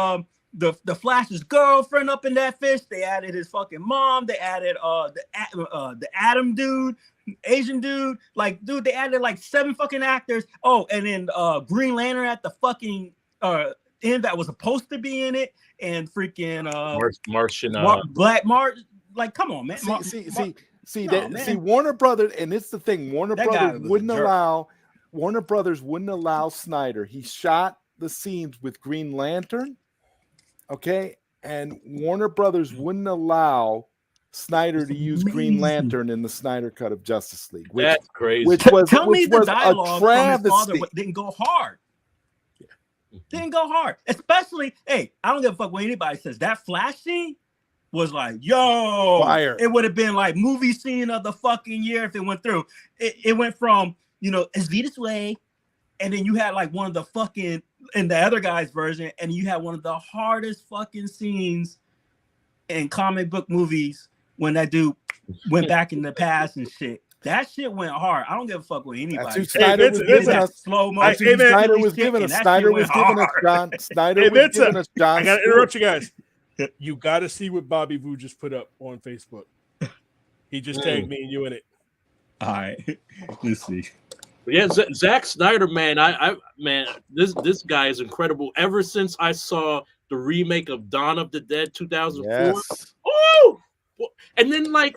the Flash's girlfriend up in that fish. They added his fucking mom. They added the Atom dude, Asian dude. Like, dude, they added like 7 fucking actors. Oh, and then Green Lantern at the fucking end that was supposed to be in it, and freaking Martian Black March. Like, come on, man. See, Warner Brothers, and it's the thing. Warner Brothers wouldn't allow Snyder. He shot the scenes with Green Lantern. Okay, and Warner Brothers wouldn't allow Snyder to use Green Lantern in the Snyder cut of Justice League. That's crazy. Tell me the dialogue from his father didn't go hard. Didn't go hard. Especially, hey, I don't give a fuck what anybody says. That Flash scene was like, yo, fire. It would have been like movie scene of the fucking year if it went through. It went from, it's Vita's way, and then you had like one of the fucking, in the other guy's version, and you had one of the hardest fucking scenes in comic book movies when that dude went back in the past and shit. That shit went hard. I don't give a fuck what anybody says. Snyder was giving us slow motion. Snyder was giving us John. Snyder was giving us John. I gotta interrupt you guys. You gotta see what Bobby Vu just put up on Facebook. He just tagged me and you in it. All right, let's see. Yeah, Zack Snyder, man, this guy is incredible. Ever since I saw the remake of Dawn of the Dead 2004, yes. Oh, and then I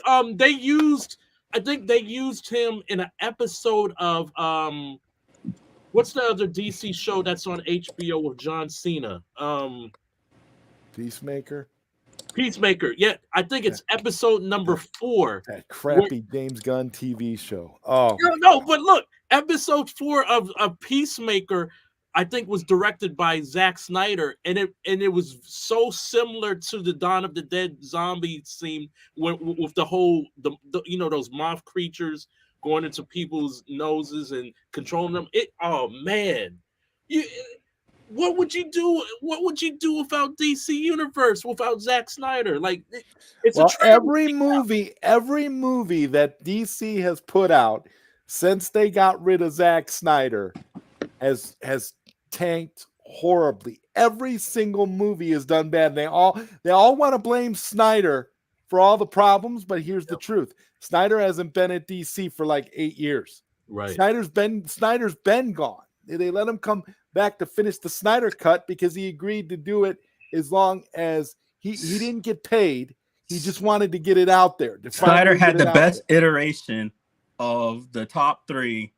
think they used him in an episode of what's the other DC show that's on HBO with John Cena? Peacemaker. Yeah, I think it's episode number 4. That crappy James Gunn TV show. Oh no, but look, episode 4 of Peacemaker, I think, was directed by Zack Snyder, and it was so similar to the Dawn of the Dead zombie scene with the whole those moth creatures going into people's noses and controlling them. Oh man, what would you do? What would you do without DC Universe, without Zack Snyder? Like, every movie that DC has put out since they got rid of Zack Snyder has tanked horribly. Every single movie is done bad. They all want to blame Snyder for all the problems, but here's the truth: Snyder hasn't been at DC for like 8 years. Right? Snyder's been gone. They let him come back to finish the Snyder cut because he agreed to do it as long as he didn't get paid. He just wanted to get it out there. Snyder had the best iteration of the top 3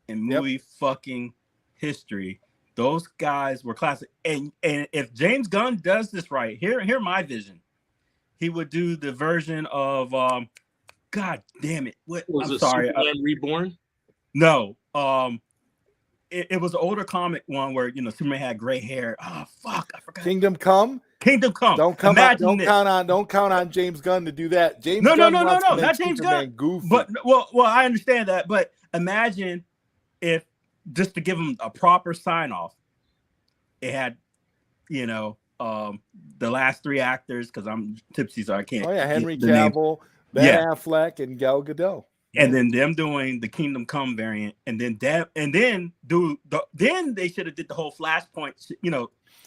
in movie fucking history. Those guys were classic. And if James Gunn does this right, here my vision. He would do the version of God damn it. What was it? Superman Reborn? No. It was an older comic one where Superman had gray hair. Oh fuck, I forgot. Kingdom Come. Don't count on James Gunn to do that. James Gunn not James Gunn. Goofy. But well, I understand that. But imagine if, just to give him a proper sign off, it had, the last 3 actors, because I'm tipsy, so I can't. Oh yeah, Henry Cavill, Ben Affleck, and Gal Gadot. And then them doing the Kingdom Come variant, and then then they should have did the whole Flashpoint,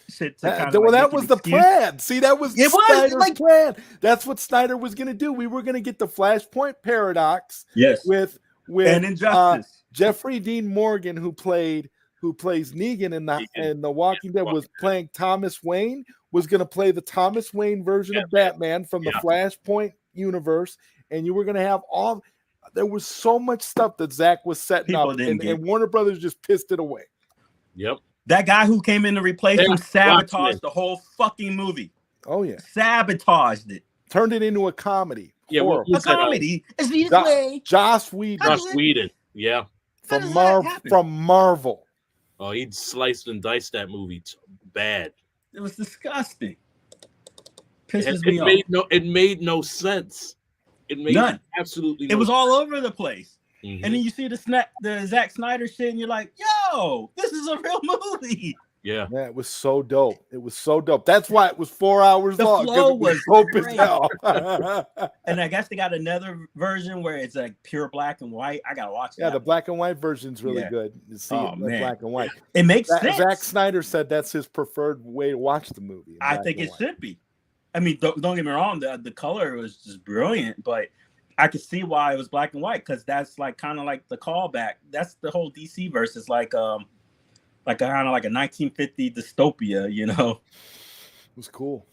shit. That was the plan. See, that was Snyder's plan. That's what Snyder was going to do. We were going to get the Flashpoint paradox. Yes. With and Injustice. Jeffrey Dean Morgan, who plays Negan in the Walking Dead, was playing Thomas Wayne. Was going to play the Thomas Wayne version of Batman from the Flashpoint universe, and you were going to have all. There was so much stuff that Zach was setting up, and Warner Brothers just pissed it away. Yep. That guy who came in to replace him sabotaged the whole fucking movie. Oh, yeah. Sabotaged it. Turned it into a comedy. Yeah, a comedy. It's the way. Joss Whedon. Yeah. From Marvel. Oh, he sliced and diced that movie bad. It was disgusting. Pisses me off. It made no sense. It made None. absolutely. It was all over the place. Mm-hmm. And then you see the Zack Snyder shit, and you're like, "Yo, this is a real movie." Yeah, it was so dope. It was so dope. That's why it was 4 hours long. The flow was dope as great. hell. And I guess they got another version where it's like pure black and white. I gotta watch. Yeah, the black and white version's really good. You see it in black and white. It makes sense. Zack Snyder said that's his preferred way to watch the movie. I think it should be. I mean, don't get me wrong. The color was just brilliant, but I could see why it was black and white because that's like kind of like the callback. That's the whole DC versus like kind of like a 1950 dystopia, you know. It was cool.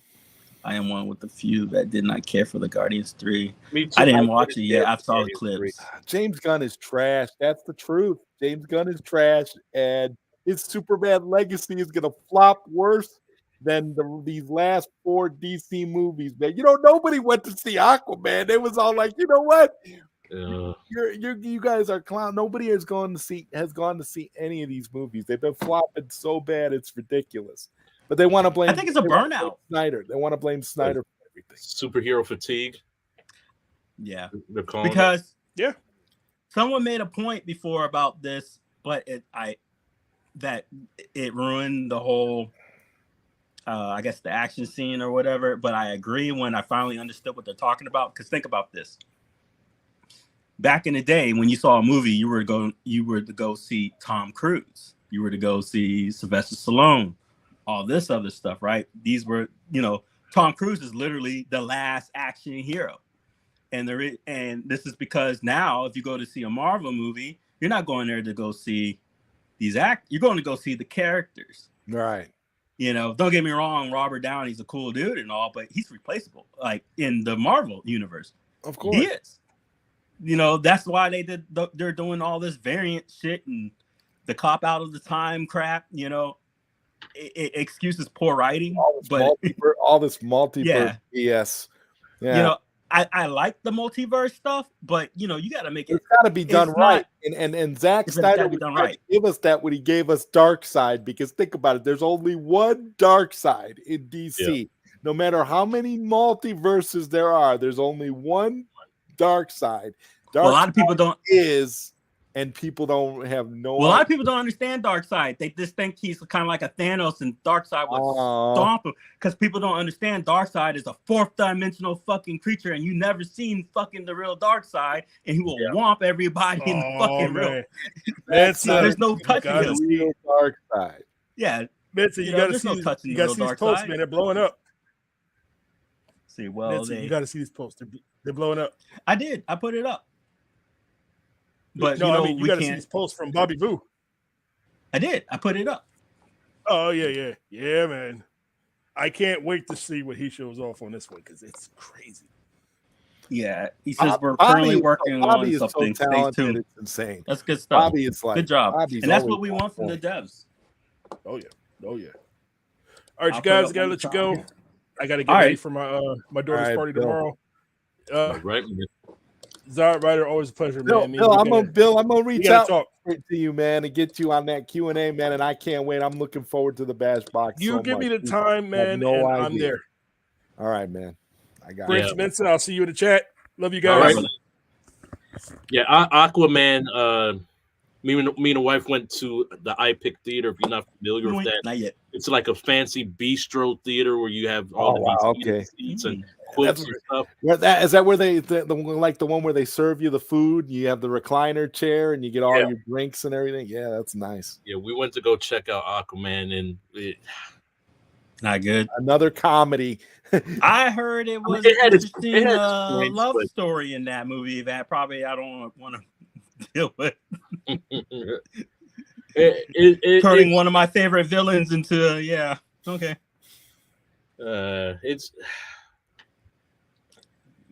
I am one with the few that did not care for the Guardians 3. Me too. I didn't watch it yet. I saw the clips. James Gunn is trash. That's the truth. James Gunn is trash, and his Superman legacy is gonna flop worse than these last 4 DC movies, man. You know, nobody went to see Aquaman. They was all like, you know what? You guys are clown. Nobody has gone to see any of these movies. They've been flopping so bad, it's ridiculous. But they want to blame. I think it's a burnout. Snyder. They want to blame Snyder for everything. Superhero fatigue. Yeah, because someone made a point before about this, but it ruined the whole. I guess the action scene or whatever, but I agree when I finally understood what they're talking about. Because think about this: back in the day, when you saw a movie, you were to go see Tom Cruise, you were to go see Sylvester Stallone, all this other stuff, right? These were, Tom Cruise is literally the last action hero, and this is because now, if you go to see a Marvel movie, you're not going there to go see these you're going to go see the characters, right? Don't get me wrong, Robert Downey's a cool dude and all, but he's replaceable. Like in the Marvel universe, of course, he is. That's why they're doing all this variant shit and the cop out of the time crap. It excuses poor writing, all this multiverse BS. Yeah. I like the multiverse stuff, but you got to make it. It's got to be done right. And Zack Snyder would give us that when he gave us Darkseid, because think about it, there's only one Darkseid in DC. Yeah. No matter how many multiverses there are, there's only one Darkseid. Well, a lot of people don't and people don't have no. Well, a lot of people don't understand Darkseid. They just think he's kind of like a Thanos, and Darkseid would stomp him. Because people don't understand Darkseid is a 4th dimensional fucking creature, and you never seen fucking the real Darkseid, and he will whomp everybody in the fucking real. There's no touching him. Real Darkseid. Yeah, Benson, you got to see these posts, man. They're blowing up. See, well, Benson, you got to see these posts. They're blowing up. I did. I put it up. But no, I mean, you got to see this post from Bobby Vu. I did. I put it up. Oh, yeah, man. I can't wait to see what he shows off on this one because it's crazy. Yeah, he says we're currently working on something. So talented, it's insane. That's good stuff. Bobby is like, good job, Bobby's and that's what we want from the devs. Oh yeah. All right, you guys, I gotta let you go. I gotta get ready for my daughter's party tomorrow. Right. Zard Ryder, always a pleasure, man. Bill, I'm gonna reach out to you, man, and get you on that Q&A, man. And I can't wait. I'm looking forward to the Bash Box. You give me the time, man, and I'm there. All right, man. I got it. Benson, I'll see you in the chat. Love you guys. Right. Yeah, Aquaman. Me and the wife went to the iPic Theater. If you're not familiar with that, not yet. It's like a fancy bistro theater where you have all seats and quilts and stuff. Is that where they like the one where they serve you the food? You have the recliner chair and you get all your drinks and everything. Yeah, that's nice. Yeah, we went to go check out Aquaman and not good. Another comedy. I heard it was an interesting love story in that movie that probably I don't want to deal with. Turning one of my favorite villains into okay. It's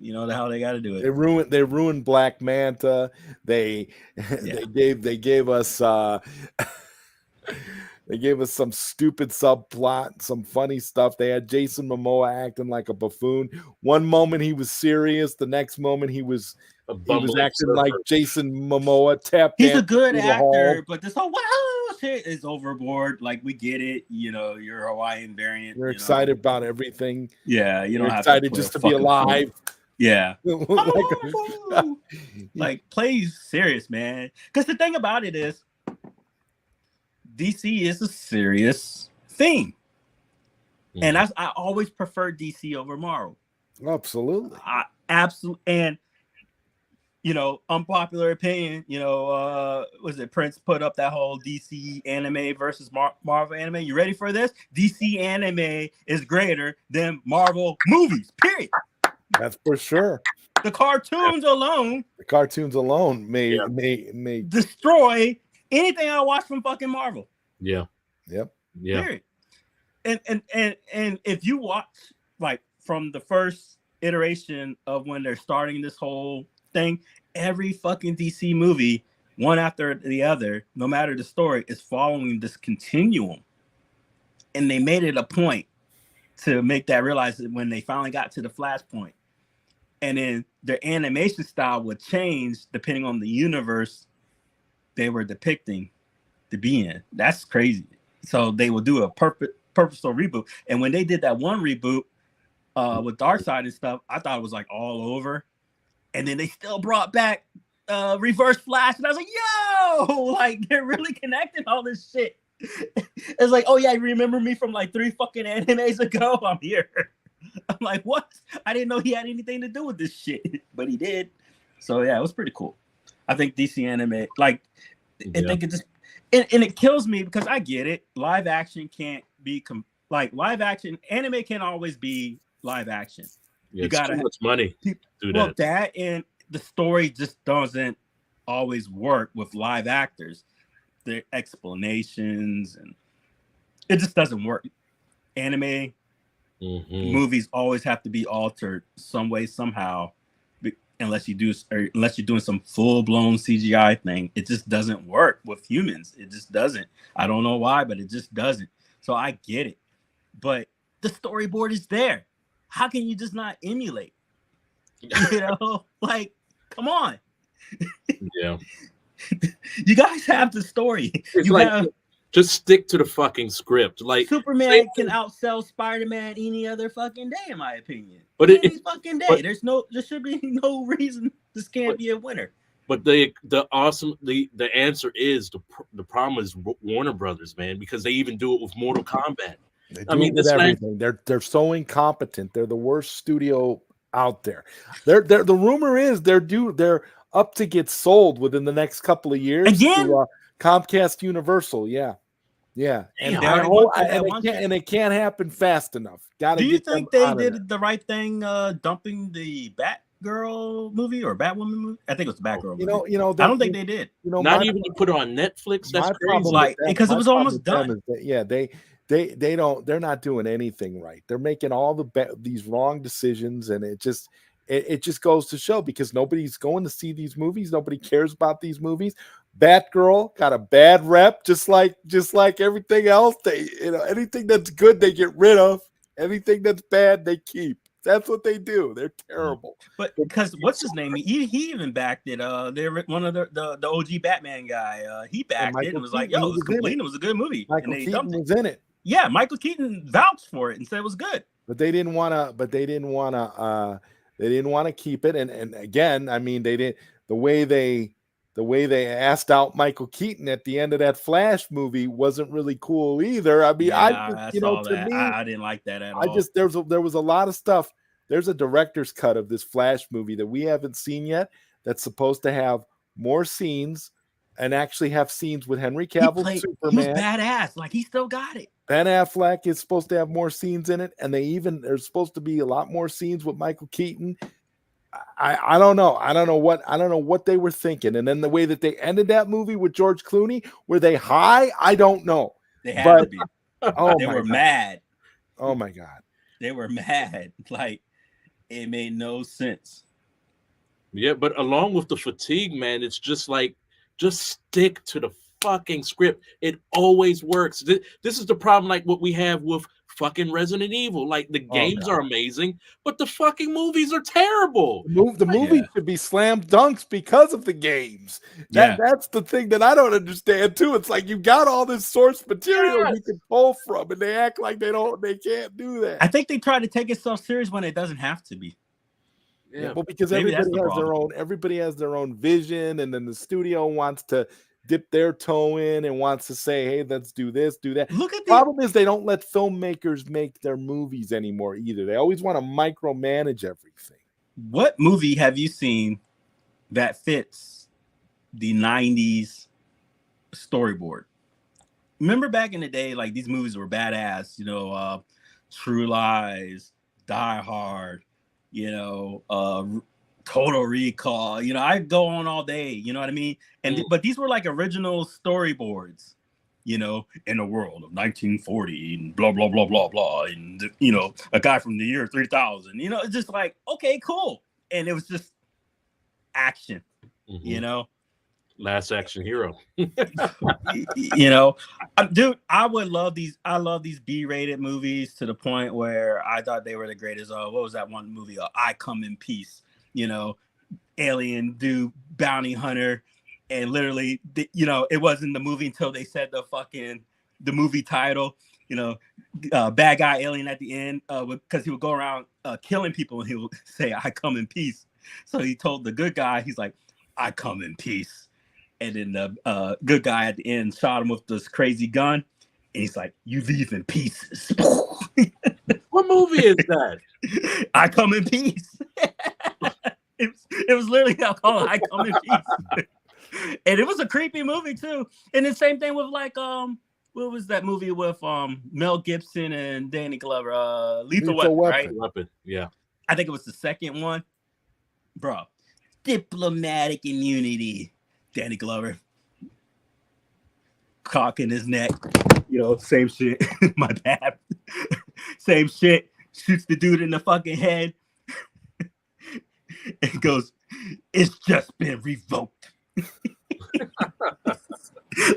how they got to do it. They ruined Black Manta. They gave us they gave us some stupid subplot, some funny stuff. They had Jason Momoa acting like a buffoon. One moment he was serious, the next moment he was acting like Jason Momoa. He's a good actor, but this whole bullshit is overboard. Like we get it. You're a Hawaiian variant. You're excited about everything. Yeah, you don't You're have excited to just to be alive. Yeah. Like, Like play serious, man. Because the thing about it is, DC is a serious thing, and I always prefer DC over Marvel. absolutely. Absolutely, and unpopular opinion. Was it Prince put up that whole DC anime versus Marvel anime? You ready for this? DC anime is greater than Marvel movies. Period. That's for sure. The cartoons alone. The cartoons alone may destroy anything I watch from fucking Marvel. Yeah. Yep. Yeah. Period. And if you watch like from the first iteration of when they're starting this whole thing, every fucking DC movie, one after the other, no matter the story, is following this continuum. And they made it a point to make that realize that when they finally got to the Flashpoint. And then their animation style would change depending on the universe they were depicting to be in. That's crazy. So they will do a purposeful reboot. And when they did that one reboot with Darkseid and stuff, I thought it was like all over. And then they still brought back Reverse Flash. And I was like, yo, like they're really connecting all this shit. It's like, oh yeah, you remember me from like 3 fucking animes ago? I'm here. I'm like, what? I didn't know he had anything to do with this shit, but he did. So yeah, it was pretty cool. I think DC anime, like, and they could just, and it kills me because I get it. Live action can't be live action. Anime can't always be live action. Yeah, you gotta too much money. That and the story just doesn't always work with live actors. Their explanations and it just doesn't work. Anime. Movies always have to be altered some way, somehow, unless you're doing some full-blown CGI thing. It just doesn't work with humans. It just doesn't. I don't know why, but it just doesn't. So I get it. But the storyboard is there. How can you just not emulate? Like, come on. Yeah. You guys have the story. Just stick to the fucking script. Like Superman can outsell Spider-Man any other fucking day, in my opinion. But any fucking day. There should be no reason this can't be a winner. But the answer is the problem is Warner Brothers, man, because they even do it with Mortal Kombat. I mean, everything. They're so incompetent. They're the worst studio out there. The rumor is they're up to get sold within the next couple of years again. To, Comcast Universal, yeah. And it can't happen fast enough. Do you think they did the right thing, dumping the Batgirl movie or Batwoman movie? I think it was the Batgirl movie. I don't think they did. Not even to put it on Netflix. That's crazy. Like because it was almost done. They're not doing anything right. They're making all these wrong decisions, and it just goes to show because nobody's going to see these movies. Nobody cares about these movies. Batgirl got a bad rep, just like everything else. They, anything that's good, they get rid of. Anything that's bad, they keep. That's what they do. They're terrible. But because what's his name? He even backed it. They're one of the OG Batman guy. He backed it and was like, "Yo, it was complete. It was a good movie." Michael Keaton was in it. Yeah, Michael Keaton vouched for it and said it was good. But they didn't want to. They didn't want to keep it. And again, I mean, they didn't. The way they asked out Michael Keaton at the end of that Flash movie wasn't really cool either. I mean, I didn't like that at all. There was a lot of stuff. There's a director's cut of this Flash movie that we haven't seen yet. That's supposed to have more scenes and actually have scenes with Henry Cavill Superman. He's badass. Like he still got it. Ben Affleck is supposed to have more scenes in it, and there's supposed to be a lot more scenes with Michael Keaton. I don't know. I don't know what they were thinking. And then the way that they ended that movie with George Clooney, were they high? I don't know. They had to be. They were mad. Oh my God. They were mad. Like it made no sense. Yeah, but along with the fatigue, man, it's just like stick to the fucking script. It always works. This is the problem, like what we have with fucking Resident Evil. Like the Oh, games God. are amazing, but the fucking movies are terrible. The movie should be slam dunks because of the games. That's the thing that I don't understand too. It's like you got all this source material you can pull from, and they act like they can't do that. I think they try to take itself serious when it doesn't have to be. Yeah, well, because Maybe that's everybody has their own vision, and then the studio wants to dip their toe in and wants to say, hey, let's do this, do that. Look at the problem is they don't let filmmakers make their movies anymore either. They always want to micromanage everything. What movie have you seen that fits the 90s storyboard? Remember back in the day, like these movies were badass, you know, True Lies, Die Hard, you know, Total Recall, you know, I go on all day, you know what I mean? And but these were like original storyboards, you know, in the world of 1940 and blah blah blah blah blah, and you know, a guy from the year 3000, you know, it's just like, okay, cool. And it was just action, you know. Last Action Hero. You know, dude, I love these B-rated movies to the point where I thought they were the greatest. What was that one movie? I Come in Peace. You know, alien dude, bounty hunter, and literally, you know, it wasn't the movie until they said the movie title. You know, bad guy alien at the end, because he would go around killing people and he would say, "I come in peace." So he told the good guy, he's like, "I come in peace." And then the good guy at the end shot him with this crazy gun. And he's like, "You leave in pieces." What movie is that? I Come in Peace. It was literally called I Come in Peace. And it was a creepy movie too. And the same thing with like what was that movie with Mel Gibson and Danny Glover? Lethal Weapon, right? Weapon, yeah. I think it was the second one. Bro, diplomatic immunity. Danny Glover, cock in his neck, you know, same shit. My dad, same shit. Shoots the dude in the fucking head and goes, "It's just been revoked."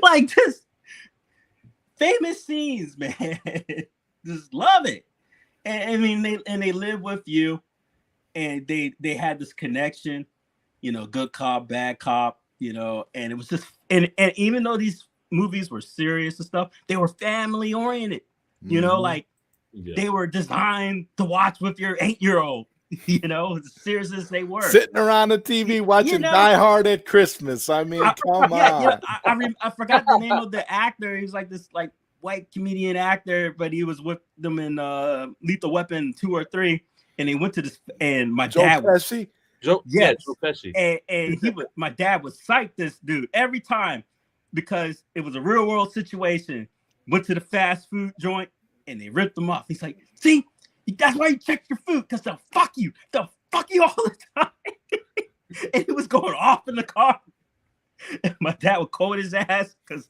Like just famous scenes, man. Just love it. And I mean, they live with you, and they had this connection, you know, good cop, bad cop. You know, and it was just, and even though these movies were serious and stuff, they were family oriented. You know, like they were designed to watch with your 8-year-old. You know, as serious as they were, sitting around the TV watching Die Hard at Christmas. I mean, come on. You know, I forgot the name of the actor. He was like this like white comedian actor, but he was with them in Lethal Weapon 2 or 3, and they went to this. And my dad was. Joe Pesci. And my dad would cite this dude every time because it was a real world situation. Went to the fast food joint and they ripped them off. He's like, "See, that's why you check your food, because they'll fuck you all the time." And he was going off in the car. And my dad would call his ass because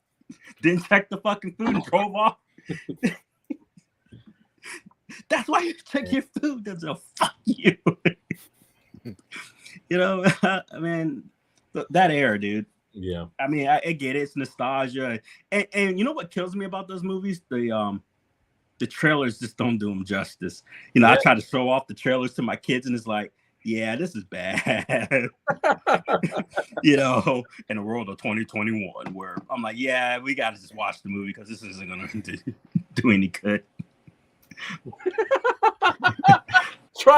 didn't check the fucking food and drove off. That's why you check your food, because they'll fuck you. You know, I mean, that era, dude. Yeah. I mean, I get it. It's nostalgia. And you know what kills me about those movies? The trailers just don't do them justice. You know, I try to show off the trailers to my kids, and it's like, yeah, this is bad. You know, in the world of 2021, where I'm like, yeah, we got to just watch the movie because this isn't going to do any good.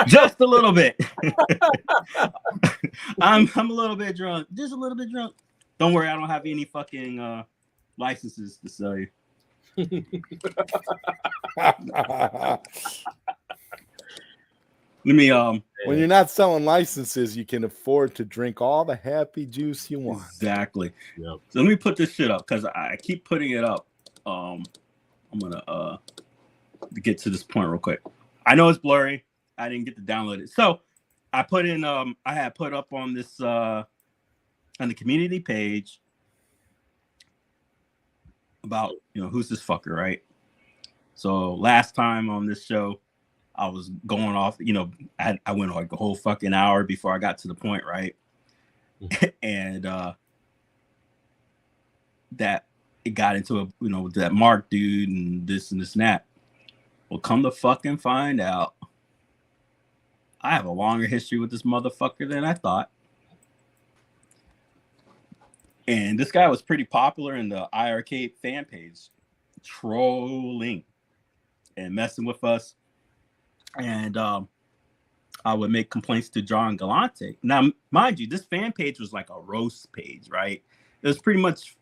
Just a little bit. I'm a little bit drunk. Just a little bit drunk. Don't worry, I don't have any fucking licenses to sell you. Let me when you're not selling licenses, you can afford to drink all the happy juice you want. Exactly. Yep. So let me put this shit up because I keep putting it up. I'm gonna get to this point real quick. I know it's blurry. I didn't get to download it. So I put in I had put up on this on the community page about, you know, who's this fucker, right? So last time on this show, I was going off, you know, I went like a whole fucking hour before I got to the point, right? And that it got into a, you know, that Mark dude and this and that. Well, come to fucking find out, I have a longer history with this motherfucker than I thought. And this guy was pretty popular in the Iircade fan page, trolling and messing with us. And I would make complaints to John Galante. Now, mind you, this fan page was like a roast page, right? It was pretty much,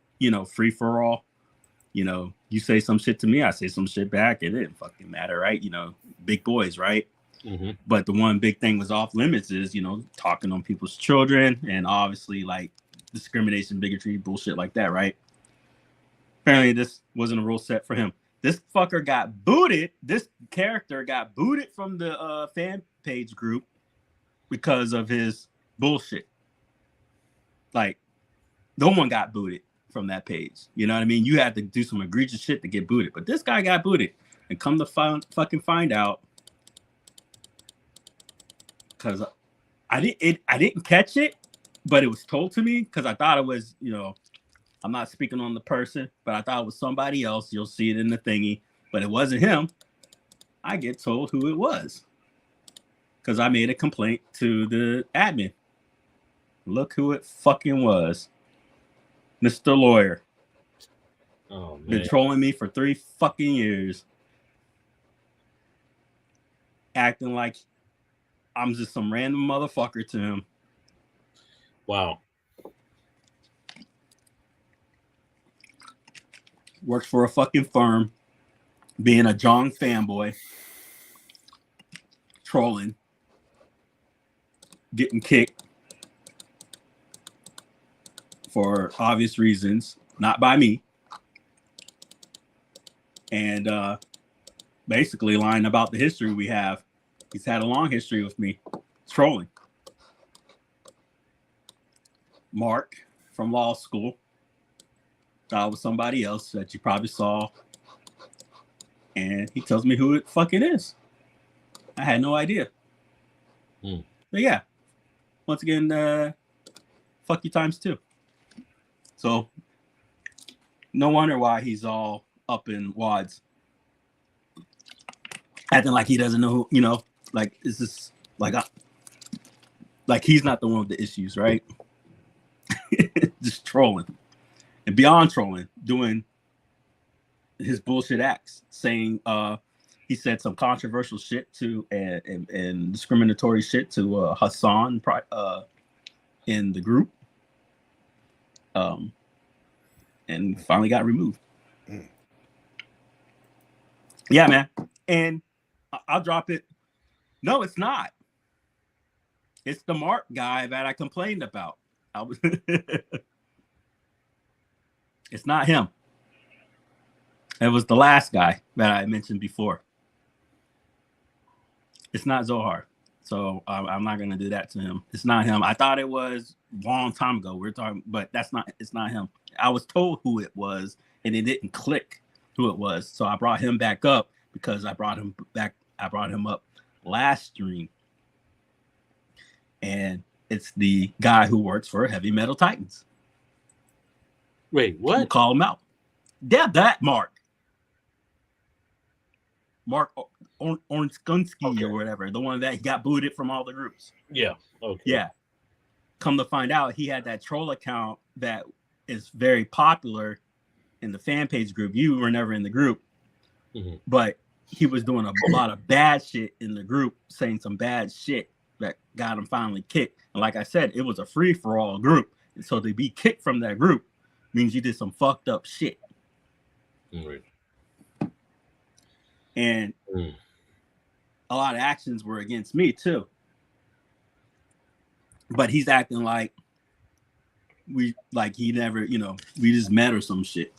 free for all. You say some shit to me, I say some shit back. It didn't fucking matter, right? Big boys, right? Mm-hmm. But the one big thing was off limits is, talking on people's children and obviously like discrimination, bigotry, bullshit like that, right? Apparently this wasn't a rule set for him. This fucker got booted. This character got booted from the fan page group because of his bullshit. Like, no one got booted from that page. You know what I mean? You had to do some egregious shit to get booted. But this guy got booted. And come to fucking find out, because I didn't catch it, but it was told to me because I thought it was, I'm not speaking on the person, but I thought it was somebody else. You'll see it in the thingy, but it wasn't him. I get told who it was because I made a complaint to the admin. Look who it fucking was. Mr. Lawyer. Oh, man. Been trolling me for 3 fucking years. Acting like I'm just some random motherfucker to him. Wow. Works for a fucking firm. Being a John fanboy. Trolling. Getting kicked. For obvious reasons. Not by me. And basically lying about the history we have. He's had a long history with me. Trolling. Mark from law school. Thought it was somebody else that you probably saw. And he tells me who it fucking is. I had no idea. But yeah. Once again, fuck you times 2. So no wonder why he's all up in wads. Acting like he doesn't know who, like it's just like he's not the one with the issues, right? Just trolling. And beyond trolling, doing his bullshit acts, saying he said some controversial shit to and discriminatory shit to Hassan in the group. And finally got removed. Yeah, man. And I'll drop it. No, it's not. It's the Mark guy that I complained about. It's not him. It was the last guy that I mentioned before. It's not Zohar. So I'm not going to do that to him. It's not him. I thought it was a long time ago. We're talking, but it's not him. I was told who it was and it didn't click who it was. So I brought him back up because I brought him up last stream. And it's the guy who works for Heavy Metal Titans. Wait, what? We'll call him out. Yeah, that Mark Ornskunsky or whatever, the one that got booted from all the groups. Yeah. Okay. Yeah. Come to find out, he had that troll account that is very popular in the fan page group. You were never in the group, but he was doing a lot of bad shit in the group, saying some bad shit that got him finally kicked. And like I said, it was a free-for-all group. And so to be kicked from that group means you did some fucked up shit. Right. And a lot of actions were against me too. But he's acting like he never, we just met or some shit.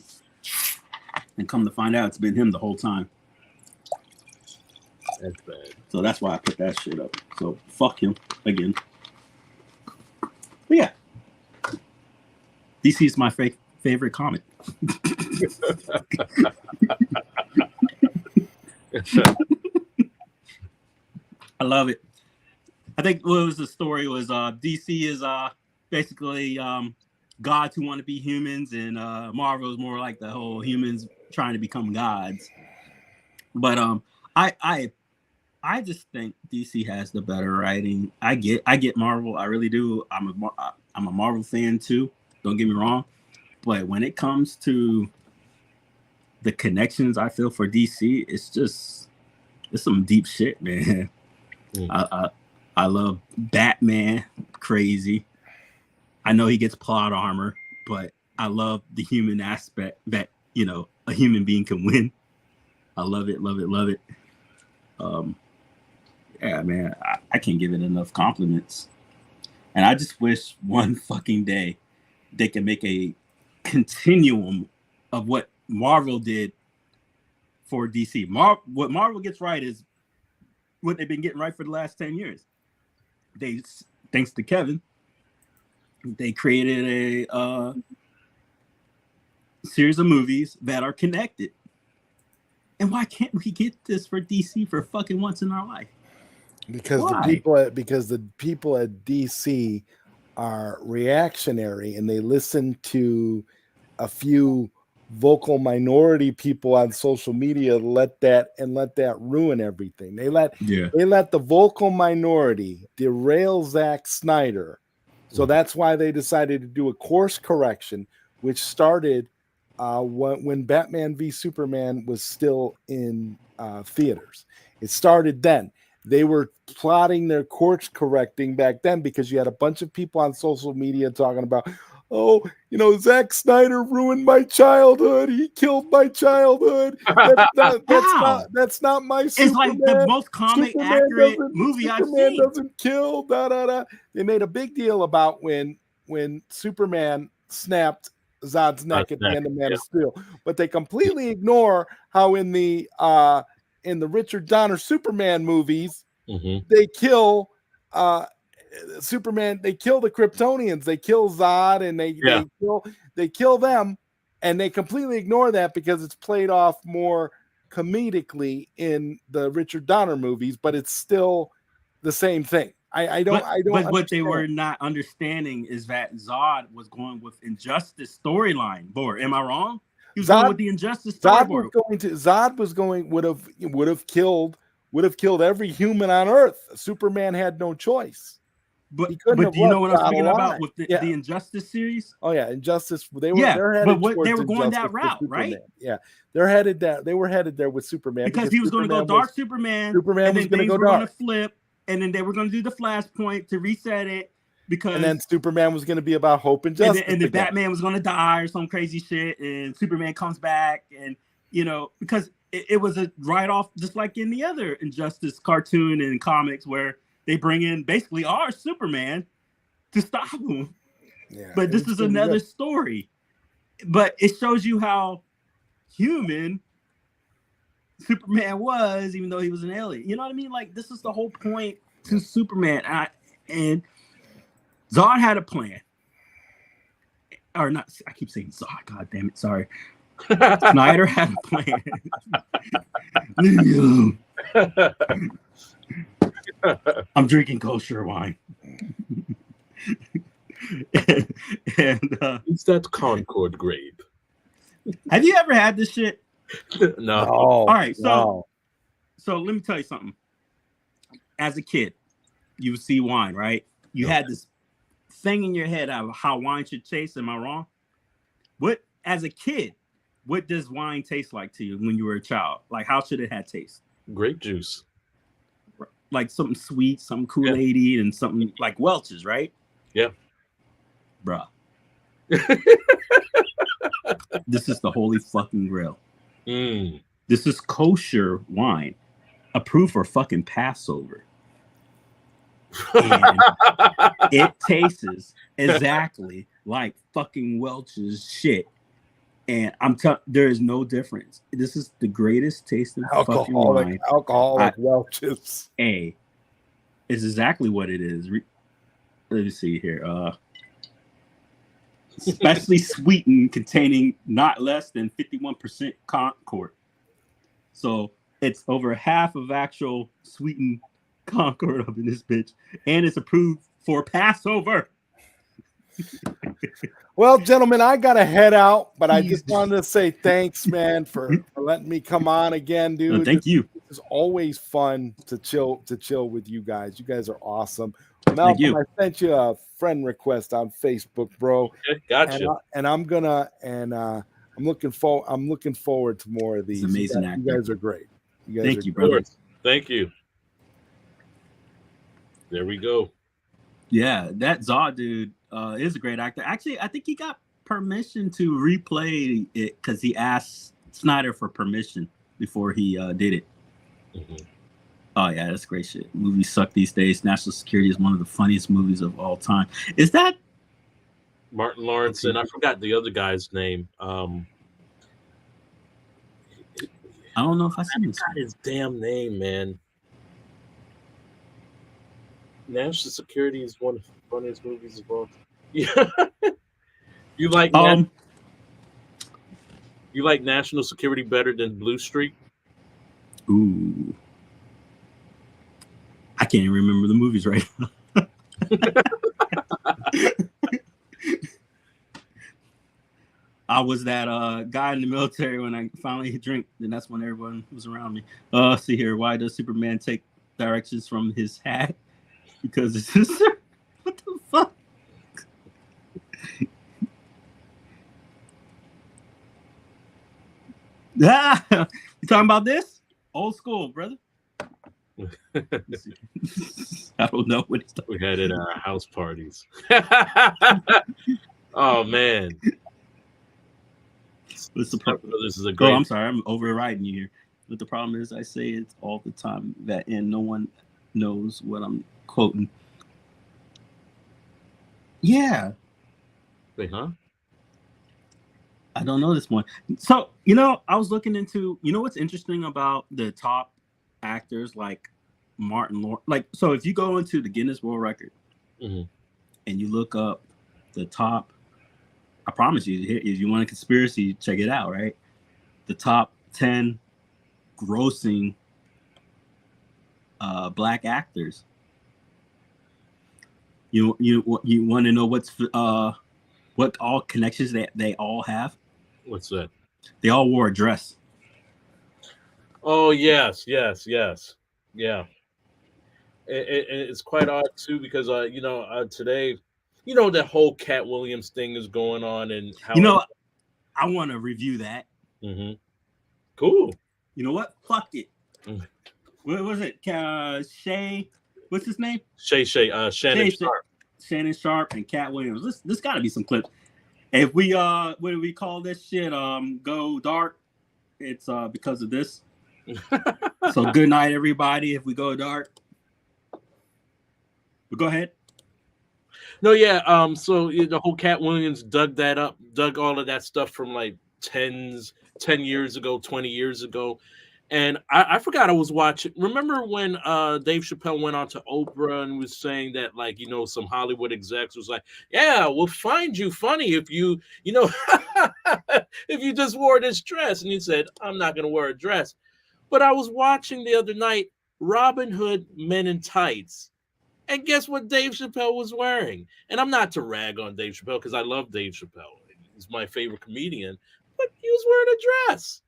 And come to find out, it's been him the whole time. That's bad. So that's why I put that shit up. So fuck him again. But yeah. DC is my favorite comic. I love it. I think what was the story was DC is basically gods who want to be humans, and Marvel is more like the whole humans trying to become gods. But I just think DC has the better writing. I get Marvel. I really do. I'm a Marvel fan too. Don't get me wrong. But when it comes to the connections I feel for DC, it's some deep shit, man. I love Batman, crazy. I know he gets plot armor, but I love the human aspect that, you know, a human being can win. I love it, love it, love it. Yeah, man, I can't give it enough compliments. And I just wish one fucking day they can make a continuum of what Marvel did for DC. What Marvel gets right is what they've been getting right for the last 10 years. They, thanks to Kevin, they created a series of movies that are connected. And why can't we get this for DC for fucking once in our life? Because the people at DC are reactionary and they listen to a few vocal minority people on social media let that ruin everything. They let the vocal minority derail Zack Snyder. So that's why they decided to do a course correction, which started when Batman v Superman was still in theaters. It started then. They were plotting their course correcting back then because you had a bunch of people on social media talking about, oh, you know, Zack Snyder ruined my childhood. He killed my childhood. That's not my Superman. It's like the most comic accurate movie I've seen. Doesn't kill. They made a big deal about when Superman snapped Zod's neck at the end of Man of Steel, but they completely ignore how in the Richard Donner Superman movies, they kill Superman. They kill the Kryptonians. They kill Zod, and they kill them, and they completely ignore that because it's played off more comedically in the Richard Donner movies, but it's still the same thing. I don't. But what they were not understanding is that Zod was going with Injustice storyline board. Am I wrong? He was going with the Injustice storyboard. Would have killed every human on Earth. Superman had no choice. But do you know what I'm speaking about with the Injustice series? Oh yeah, Injustice. They were going that route, right? Yeah, they were headed there with Superman because he was going to go dark. Superman was going to go dark. Going to flip, and then they were going to do the Flashpoint to reset it. And then Superman was going to be about hope and justice. And then Batman was going to die or some crazy shit. And Superman comes back. And, you know, because it was a write-off just like in the other Injustice cartoon and comics where they bring in basically our Superman to stop him. Yeah, but this is another story. But it shows you how human Superman was, even though he was an alien. You know what I mean? Like, this is the whole point to Superman. And Zod had a plan. Or not, I keep saying Zod, god damn it, sorry. Snyder had a plan. I'm drinking kosher wine. and it's that Concord grape. Have you ever had this shit? No. All right, so let me tell you something. As a kid, you would see wine, right? You had this thing in your head of how wine should taste. Am I wrong? As a kid, what does wine taste like to you when you were a child? Like, how should it have taste? Grape juice. Like something sweet, something Kool-Aid, and something like Welch's, right? Yeah. Bruh. This is the holy fucking grail. This is kosher wine, approved for fucking Passover. And it tastes exactly like fucking Welch's shit. And I'm telling there is no difference. This is the greatest tasting fucking wine. Alcoholic Welch's. It's exactly what it is. Let me see here. Especially sweetened, containing not less than 51% Concord. So it's over half of actual sweetened Concord up in this bitch, and it's approved for Passover. Well, gentlemen, I gotta head out, but I just wanted to say thanks, man, for letting me come on again, dude. Thank you. It's always fun to chill with you guys. You guys are awesome. Thank Malcolm, you. I sent you a friend request on Facebook, bro. Okay, gotcha. I'm looking forward to more of these. It's amazing You acting. guys are great. You guys Thank are you, great. brother. Thank you. There we go. Yeah, that Zod dude is a great actor. Actually, I think he got permission to replay it because he asked Snyder for permission before he did it. Mm-hmm. Oh yeah, that's great shit. Movies suck these days. National Security is one of the funniest movies of all time. Is that Martin Lawrence, and I forgot the other guy's name. I don't know if I seen this. His damn name, man. National Security is one of the funniest movies of all time. Yeah. You like National Security better than Blue Streak? Ooh. I can't even remember the movies right now. I was that guy in the military when I finally drink, and that's when everyone was around me. See here, why does Superman take directions from his hat? Because it's just what the fuck? Ah, you talking about this? Old school, brother. I don't know what he's talking. We had it at our house parties. Oh man. What's the problem? This is a great. Oh, I'm sorry, I'm overriding you here. But the problem is, I say it all the time that, and no one knows what I'm quoting. Yeah. Wait, huh? I don't know this one. So, you know, I was looking into, you know, what's interesting about the top actors like Martin Lawrence. Like, so if you go into the Guinness World Record mm-hmm. and you look up the top, I promise you, if you want a conspiracy, check it out, right? The top 10 grossing black actors. You want to know what all connections that they all have? What's that? They all wore a dress. Oh yes. Yeah. It's quite odd too because today, you know, that whole Cat Williams thing is going on, and how I want to review that. Mm-hmm. Cool. You know what? Fuck it. What was it? Shay. What's his name? Shannon Sharp. Shannon Sharp and Cat Williams. This got to be some clips. If we what do we call this shit? Go dark. It's because of this. So good night, everybody. If we go dark, but go ahead. No, yeah. So the whole Cat Williams dug all of that stuff from like 10 years ago, 20 years ago. And I forgot I was watching. Remember when Dave Chappelle went on to Oprah and was saying that, like, you know, some Hollywood execs was like, yeah, we'll find you funny if you if you just wore this dress. And he said, I'm not going to wear a dress. But I was watching the other night Robin Hood Men in Tights. And guess what Dave Chappelle was wearing? And I'm not to rag on Dave Chappelle because I love Dave Chappelle. He's my favorite comedian. But he was wearing a dress.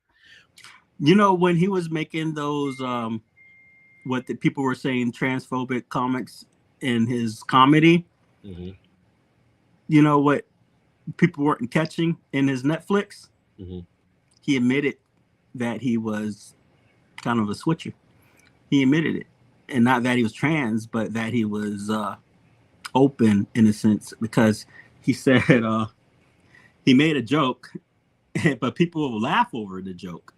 You know, when he was making those, what the people were saying, transphobic comics in his comedy, mm-hmm. You know what people weren't catching in his Netflix? Mm-hmm. He admitted that he was kind of a switcher. He admitted it. And not that he was trans, but that he was open in a sense, because he said he made a joke, but people will laugh over the joke.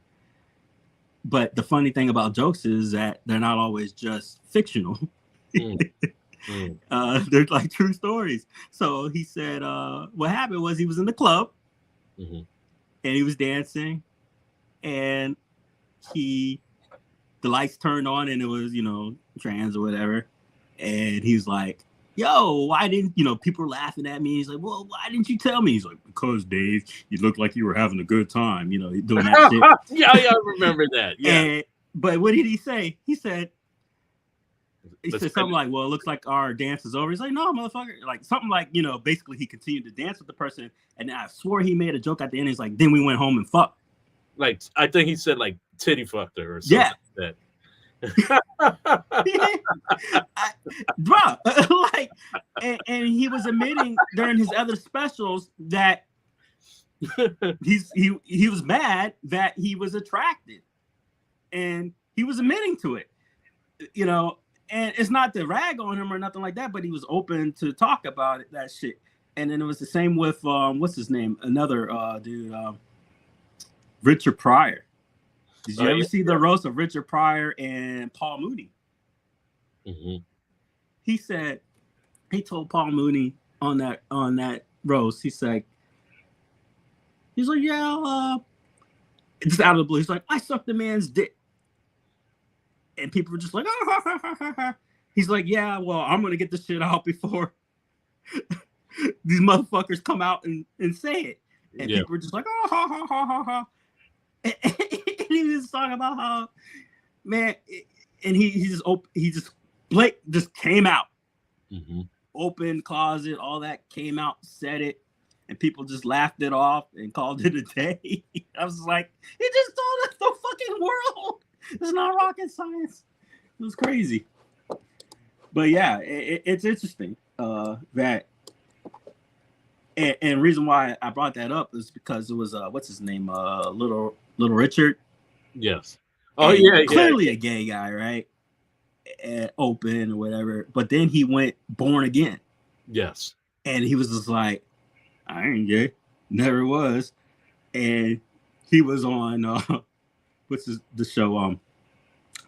But the funny thing about jokes is that they're not always just fictional. They're like true stories. So he said what happened was he was in the club mm-hmm. and he was dancing and the lights turned on and it was, you know, trans or whatever. And he's like, yo, why didn't, you know, people were laughing at me. He's like, well, why didn't you tell me? He's like, because Dave, you look like you were having a good time, you know, doing that shit. Yeah, I remember that. Yeah. But what did he say? He said something like, well, it looks like our dance is over. He's like, no, motherfucker. Like something like, you know, basically he continued to dance with the person. And I swore he made a joke at the end. He's like, then we went home and fucked. Like, I think he said like titty fucked her or something like that. Bro, like, and he was admitting during his other specials that he was mad that he was attracted, and he was admitting to it, you know. And it's not to rag on him or nothing like that, but he was open to talk about it, that shit. And then it was the same with what's his name, another dude, Richard Pryor. Did you ever see the roast of Richard Pryor and Paul Mooney? Mm-hmm. He said, he told Paul Mooney on that roast, he's like, yeah, just out of the blue, he's like, I sucked the man's dick. And people were just like, oh. He's like, yeah, well, I'm going to get this shit out before these motherfuckers come out and say it. And people were just like, oh, ha, ha, ha, ha, ha. And he was talking about how, man, and he just came out. Mm-hmm. Open closet, all that came out, said it, and people just laughed it off and called it a day. I was like, he just told us the fucking world. It's not rocket science. It was crazy. But yeah, it's interesting that, and reason why I brought that up is because it was what's his name, Little Richard. Yes. Oh yeah, clearly a gay guy, right? Open or whatever. But then he went born again. Yes. And he was just like, I ain't gay, never was. And he was on what's the show?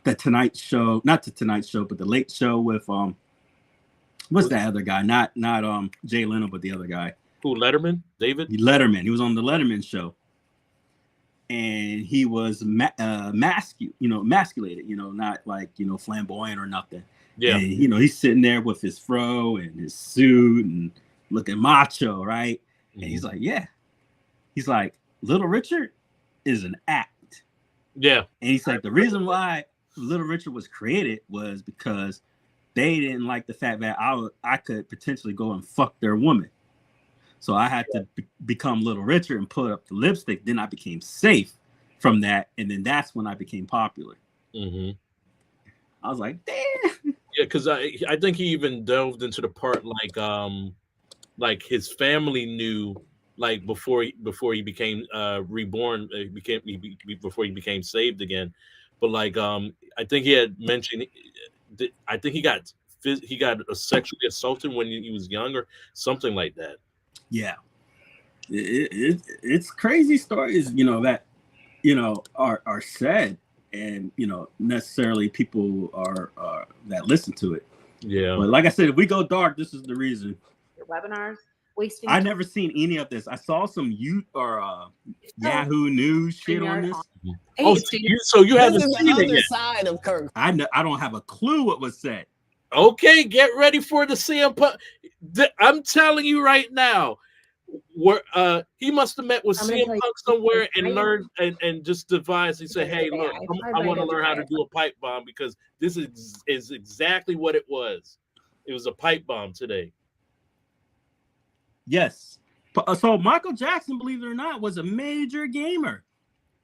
The Tonight Show, not the Tonight Show, but the Late Show with what's that other guy? Not Jay Leno, but the other guy. Who, Letterman? David? Letterman. He was on the Letterman show. And he was emasculated, not like, flamboyant or nothing. Yeah. And, he's sitting there with his fro and his suit and looking macho, right? Mm-hmm. And he's like, yeah. He's like, Little Richard is an act. Yeah. And he's like, the reason why Little Richard was created was because they didn't like the fact that I could potentially go and fuck their woman. So I had to become Little Richard and put up the lipstick. Then I became safe from that. And then that's when I became popular. Mm-hmm. I was like, damn. Yeah, because I think he even delved into the part like his family knew, like before he became reborn, before he became saved again. But like I think he had mentioned, I think he got sexually assaulted when he was younger, something like that. Yeah, it's crazy stories, that are said, and necessarily people are that listen to it. Yeah, but like I said, if we go dark, this is the reason. Your webinars wasting. I never seen any of this. I saw some Yahoo News shit on this. Oh, so you haven't seen it yet? Side of Kirk. I don't have a clue what was said. Okay, get ready for the CM Punk. I'm telling you right now, where he must have met with CM Punk somewhere and learned and just devised. He said, "Hey, look, I want to learn how to do a pipe bomb because this is exactly what it was. It was a pipe bomb today." Yes. So Michael Jackson, believe it or not, was a major gamer,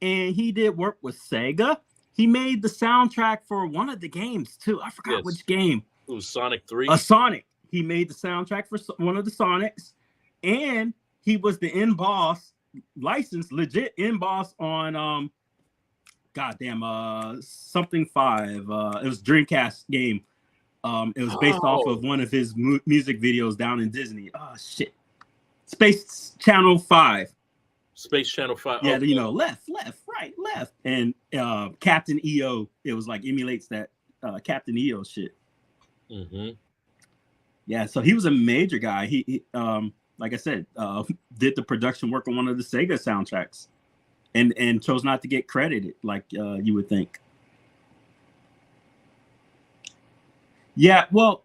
and he did work with Sega. He made the soundtrack for one of the games too. I forgot which game. It was Sonic 3. Sonic. He made the soundtrack for one of the Sonics, and he was the end boss, licensed legit end boss on something 5. It was Dreamcast game. It was based off of one of his music videos down in Disney. Oh shit. Space Channel 5. Space Channel 5. Yeah, left, right, left. And Captain EO, it was like emulates that Captain EO shit. Mm-hmm. Yeah, so he was a major guy. He like I said, did the production work on one of the Sega soundtracks and chose not to get credited like you would think. Yeah, well,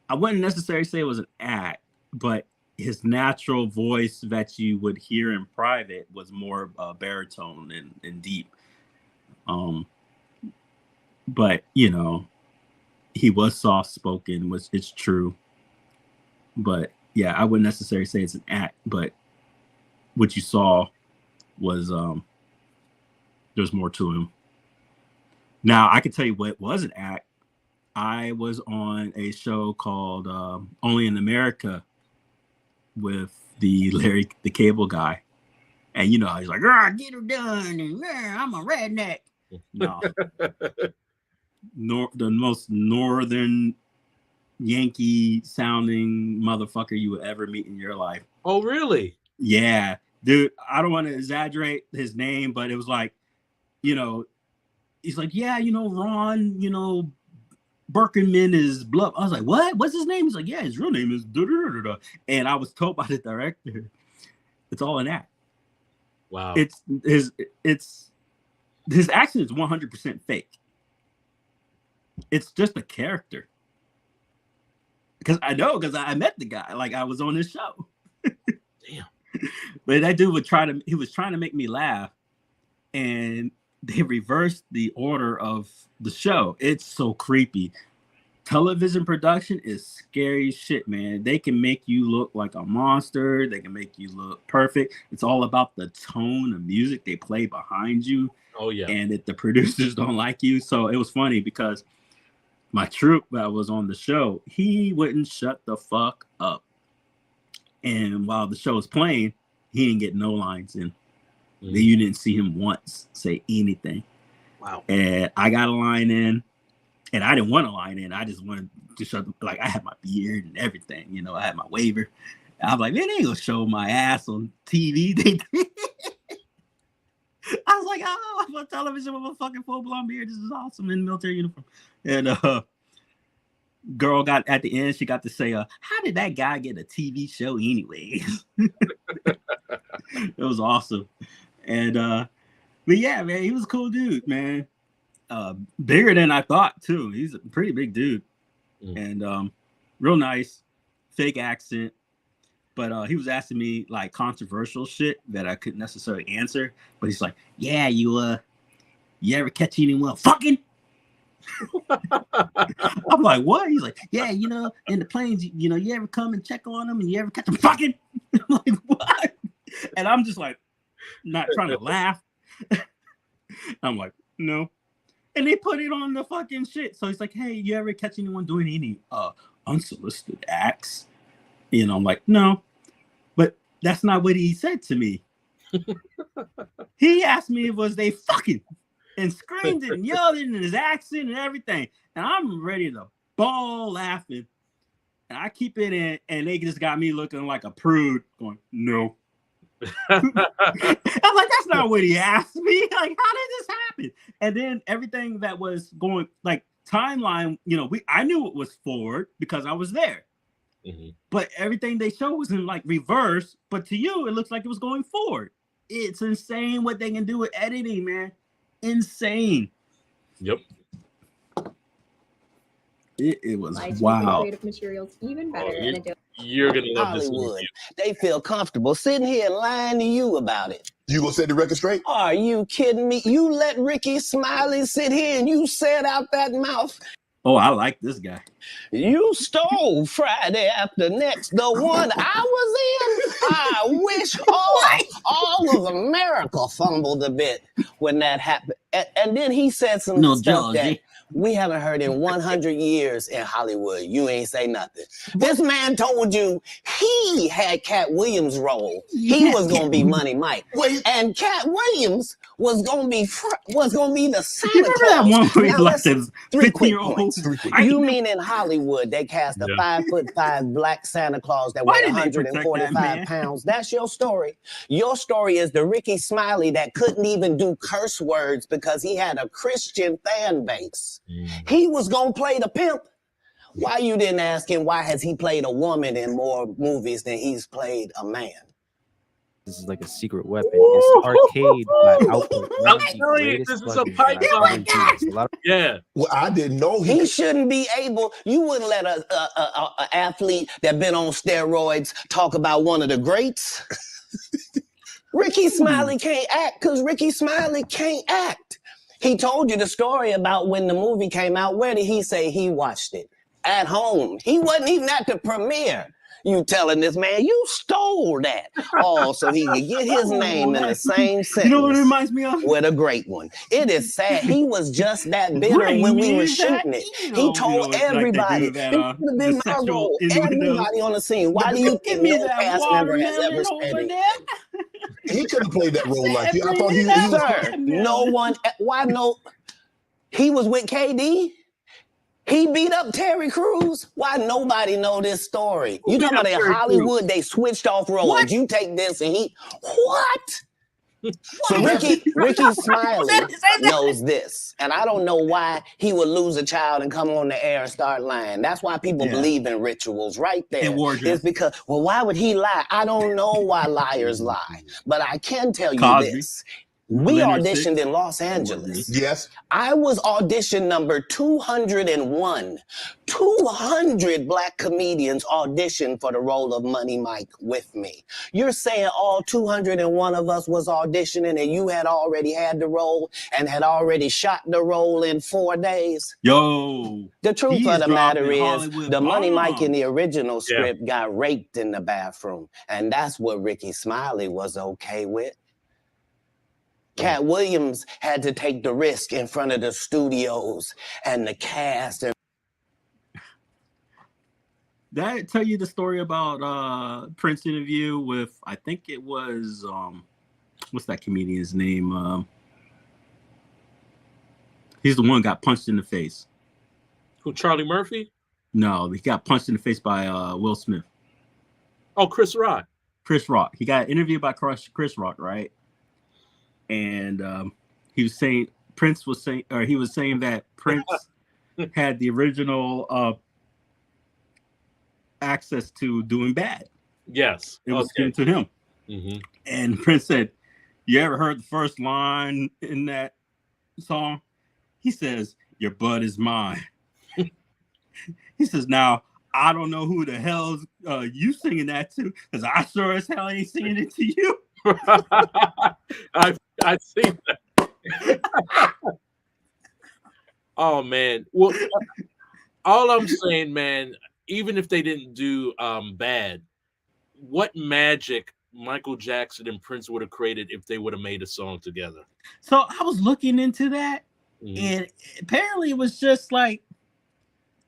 I wouldn't necessarily say it was an act, but his natural voice that you would hear in private was more baritone and deep. But he was soft spoken, which is true. But yeah, I wouldn't necessarily say it's an act, but what you saw was there's more to him Now I can tell you what was an act. I was on a show called Only in America with the Larry the Cable Guy, and you know he's like, "Get her done," and I'm a redneck. No, the most northern Yankee sounding motherfucker you would ever meet in your life. Oh, really? Yeah, dude. I don't want to exaggerate his name, but it was like, you know, he's like, yeah, you know, Ron, you know, Berkerman is bluff. I was like, what? What's his name? He's like, yeah, his real name is da-da-da-da-da. And I was told by the director, it's all an act. Wow. It's his accent is 100% fake. It's just a character. Because I met the guy. Like I was on his show. Damn. But that dude was trying to make me laugh. And they reversed the order of the show. It's so creepy. Television production is scary shit, man. They can make you look like a monster. They can make you look perfect. It's all about the tone of music they play behind you. Oh, yeah. And if the producers don't like you. So it was funny because my troupe that was on the show, he wouldn't shut the fuck up. And while the show was playing, he didn't get no lines in. You didn't see him once say anything. Wow. And I got a line in, and I didn't want a line in. I just wanted to show, like, I had my beard and everything. You know, I had my waiver. I was like, man, they ain't gonna show my ass on TV. I was like, oh, I'm on television with a fucking full blonde beard. This is awesome in military uniform. And girl got at the end, she got to say, how did that guy get a TV show anyway? It was awesome. And but yeah, man, he was a cool dude, man. Bigger than I thought too. He's a pretty big dude. And real nice, fake accent. But he was asking me like controversial shit that I couldn't necessarily answer. But he's like, yeah, you ever catch anyone fucking? I'm like, what? He's like, yeah, you know, in the planes, you know, you ever come and check on them and you ever catch them fucking? I'm like, what? And I'm just like, not trying to laugh. I'm like, no. And they put it on the fucking shit. So he's like, hey, you ever catch anyone doing any unsolicited acts? You know, I'm like, no. But that's not what he said to me. He asked me was they fucking and screamed it and yelled it in his accent and everything. And I'm ready to bawl laughing. And I keep it in, and they just got me looking like a prude, going, no. I'm like, that's not what he asked me. Like, how did this happen? And then everything that was going, like, timeline, you know, I knew it was forward because I was there. But everything they showed was in, like, reverse. But to you, it looks like it was going forward. It's insane what they can do with editing, man. Insane. Yep. It was wild. Creative materials even better. You're gonna love this Hollywood. They feel comfortable sitting here lying to you about it. You gonna set the record straight? Are you kidding me? You let Ricky Smiley sit here and you said out that mouth. Oh, I like this guy. You stole Friday After Next, the one I was in. I wish all of America fumbled a bit when that happened. And then he said some stuff that we haven't heard in 100 years in Hollywood. You ain't say nothing. This man told you he had Cat Williams' role. He was gonna be Money Mike, and Cat Williams was gonna be the Santa Claus. Now listen, 3 quick points. You mean in Hollywood they cast a 5'5" black Santa Claus that weighed 145 pounds? That's your story. Your story is the Ricky Smiley that couldn't even do curse words because he had a Christian fan base. He was gonna play the pimp. Why you didn't ask him why has he played a woman in more movies than he's played a man? This is like a secret weapon. It's arcade by output. I'm telling you, this is a pipeline. Yeah. Well, I didn't know he shouldn't be able. You wouldn't let a athlete that been on steroids talk about one of the greats. Ricky Smiley can't act because Ricky Smiley can't act. He told you the story about when the movie came out. Where did he say he watched it? At home. He wasn't even at the premiere. You telling this man you stole that. Oh, so he could get his name in the same sentence. You know what it reminds me of? With a great one. It is sad. He was just that bitter Bring when we me were that shooting it. eel. He told like they everybody, do that, it could have the been my sexual role. innuendos. Everybody on the scene. Why do you Give think me no that cast member has ever watermelon said over it? there. He could have played that role like you. I Bring thought me he that was. Sir, no one, why no? He was with KD. He beat up Terry Crews. Why nobody know this story? You talking about in Hollywood, they switched off roles. What? You take this and he, what? So Ricky Smiley knows this. And I don't know why he would lose a child and come on the air and start lying. That's why people believe in rituals right there. And wardrobe. It's because, well, why would he lie? I don't know why liars lie. But I can tell you Cosby. this. We Leonard auditioned Six. in Los Angeles. Yes. I was audition number 201. 200 black comedians auditioned for the role of Money Mike with me. You're saying all 201 of us was auditioning and you had already had the role and had already shot the role in 4 days? Yo. The truth he of the matter dropping is, Hollywood the Money Mike in bombs. the original script got raped in the bathroom. And that's what Ricky Smiley was okay with. Cat Williams had to take the risk in front of the studios and the cast. And Did I tell you the story about Prince interview with, I think it was, what's that comedian's name? He's the one who got punched in the face. Who, Charlie Murphy? No, he got punched in the face by Will Smith. Oh, Chris Rock. Chris Rock. He got interviewed by Chris Rock, right? And he was saying he was saying that Prince had the original access to doing bad. Yes, it was given to him. Mm-hmm. And Prince said, "You ever heard the first line in that song?" He says, "Your butt is mine." He says, "Now I don't know who the hell's you singing that to, because I sure as hell ain't singing it to you." I've seen that. Oh man. Well, all I'm saying, man, even if they didn't do bad, what magic Michael Jackson and Prince would have created if they would have made a song together. So I was looking into that, and apparently it was just like,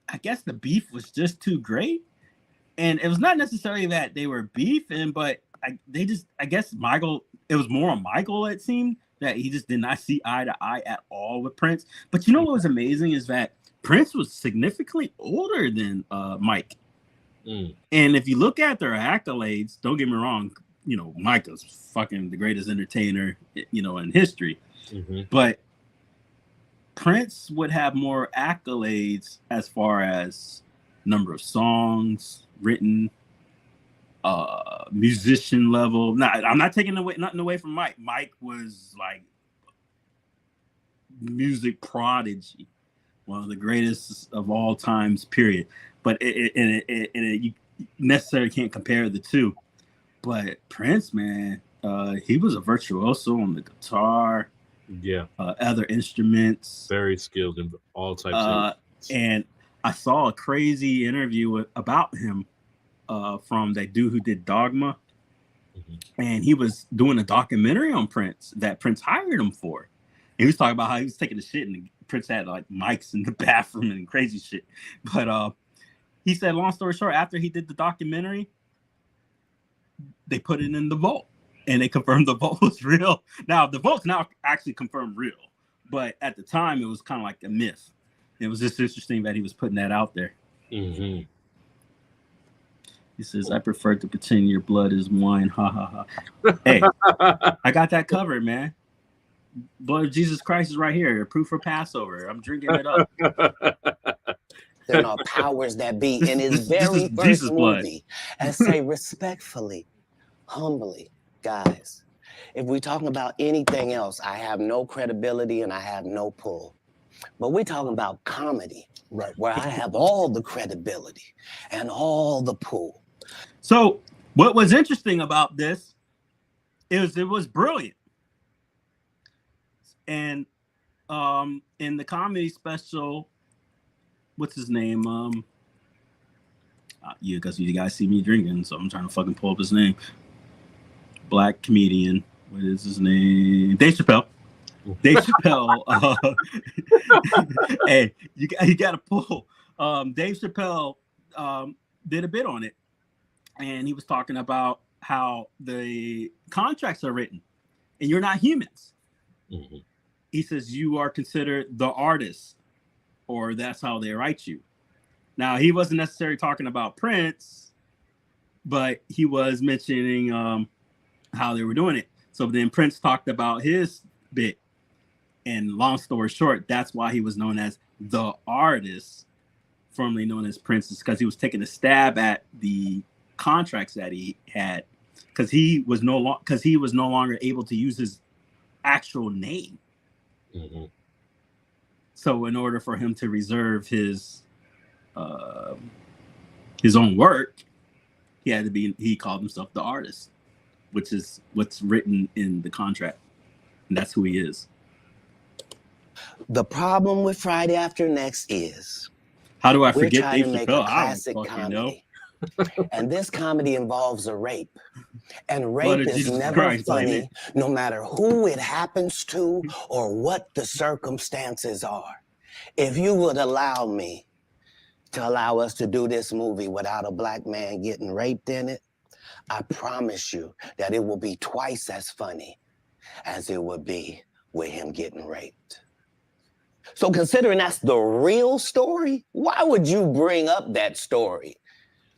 I guess the beef was just too great. And it was not necessarily that they were beefing, but I guess Michael, it was more on Michael, it seemed, that he just did not see eye to eye at all with Prince. But you know what was amazing is that Prince was significantly older than Mike. And if you look at their accolades, don't get me wrong, you know, Mike is fucking the greatest entertainer, you know, in history. But Prince would have more accolades as far as number of songs written, musician level. Now, I'm not taking nothing away from Mike. Mike was like music prodigy, one of the greatest of all times, period. But you necessarily can't compare the two. But Prince, man, he was a virtuoso on the guitar. Yeah. Other instruments. Very skilled in all types of and I saw a crazy interview about him from that dude who did Dogma. And he was doing a documentary on Prince that Prince hired him for. And he was talking about how he was taking the shit and Prince had like mics in the bathroom and crazy shit. But he said, long story short, after he did the documentary, they put it in the vault and they confirmed the vault was real. Now, the vault's now actually confirmed real. But at the time, it was kind of like a myth. It was just interesting that he was putting that out there. He says, "I prefer to pretend your blood is wine." Ha ha ha. Hey, I got that covered, man. Blood of Jesus Christ is right here. Proof for Passover. I'm drinking it up. There are powers that be in his very first movie. And say respectfully, humbly, guys, if we're talking about anything else, I have no credibility and I have no pull. But we're talking about comedy, right? Where I have all the credibility and all the pull. So what was interesting about this is it was brilliant. And in the comedy special, what's his name? Yeah, because you guys see me drinking, so I'm trying to fucking pull up his name. Black comedian. What is his name? Dave Chappelle. Dave Chappelle. Hey, you got to pull. Dave Chappelle did a bit on it, and he was talking about how the contracts are written, and you're not humans. Mm-hmm. He says you are considered the artist, or that's how they write you. Now, he wasn't necessarily talking about Prince, but he was mentioning how they were doing it. So then Prince talked about his bit. And long story short, that's why he was known as the artist, formerly known as Prince, because he was taking a stab at the contracts that he had, because he was no longer able to use his actual name. Mm-hmm. So in order for him to reserve his own work, he called himself the artist, which is what's written in the contract, and that's who he is. The problem with Friday After Next is, how do I we're forget trying Dave to make Chappelle? a classic comedy, and this comedy involves a rape. And rape is Jesus never Christ, funny, no matter who it happens to or what the circumstances are. If you would allow me to allow us to do this movie without a black man getting raped in it, I promise you that it will be twice as funny as it would be with him getting raped. So considering that's the real story, why would you bring up that story?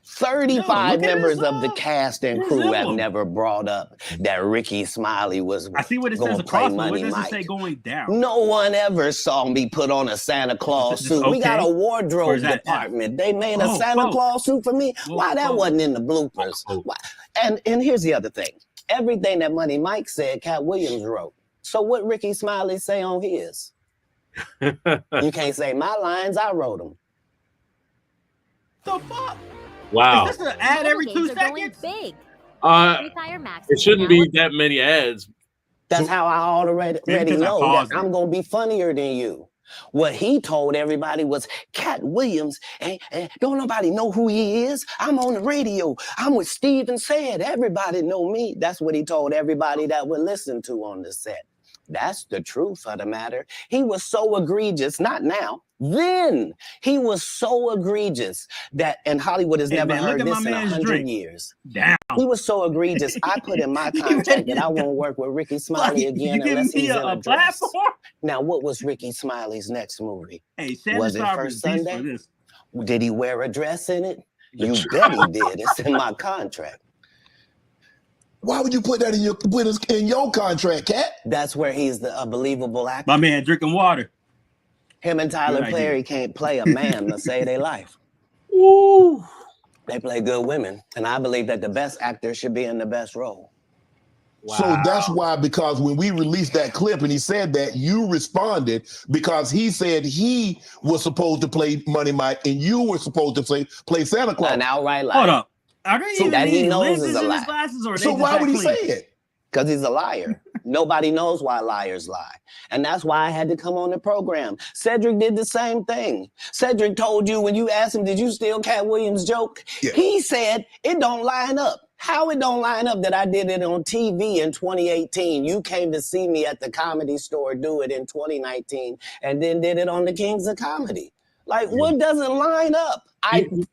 35 members of the cast and crew have never brought up that Ricky Smiley was I see what it says across, but what does it say going down? No one ever saw me put on a Santa Claus suit. We got a wardrobe department. They made a Santa Claus suit for me. Why that wasn't in the bloopers? Why? And here's the other thing. Everything that Money Mike said, Cat Williams wrote. So what Ricky Smiley say on his? You can't say my lines, I wrote them. The fuck? Wow. Is this an ad every 2 seconds? Big. It shouldn't be that many ads. That's how I already know that I'm going to be funnier than you. What he told everybody was, Cat Williams, and don't nobody know who he is. I'm on the radio. I'm with Steven Said. Everybody know me. That's what he told everybody that would listen to on the set. That's the truth of the matter. He was so egregious, not now, then he was so egregious that, and Hollywood has never heard this in 100 years. Damn. He was so egregious, I put in my contract that I won't work with Ricky Smiley again unless he's in a dress. Now, what was Ricky Smiley's next movie? Was it First Sunday? Did he wear a dress in it? You bet he did. It's in my contract. Why would you put that in your contract, Cat? That's where he's a believable actor. My man drinking water. Him and Tyler Perry can't play a man to save their life. Woo. They play good women, and I believe that the best actor should be in the best role. Wow. So that's why, because when we released that clip and he said that, you responded because he said he was supposed to play Money Mike and you were supposed to play Santa Claus. An outright lie. Hold up. Are there So that he knows is a lie. So why would he say it? Because he's a liar. Nobody knows why liars lie. And that's why I had to come on the program. Cedric did the same thing. Cedric told you when you asked him, did you steal Cat Williams' joke? Yeah. He said, it don't line up. How it don't line up that I did it on TV in 2018? You came to see me at the Comedy Store do it in 2019 and then did it on the Kings of Comedy. Like, what doesn't line up?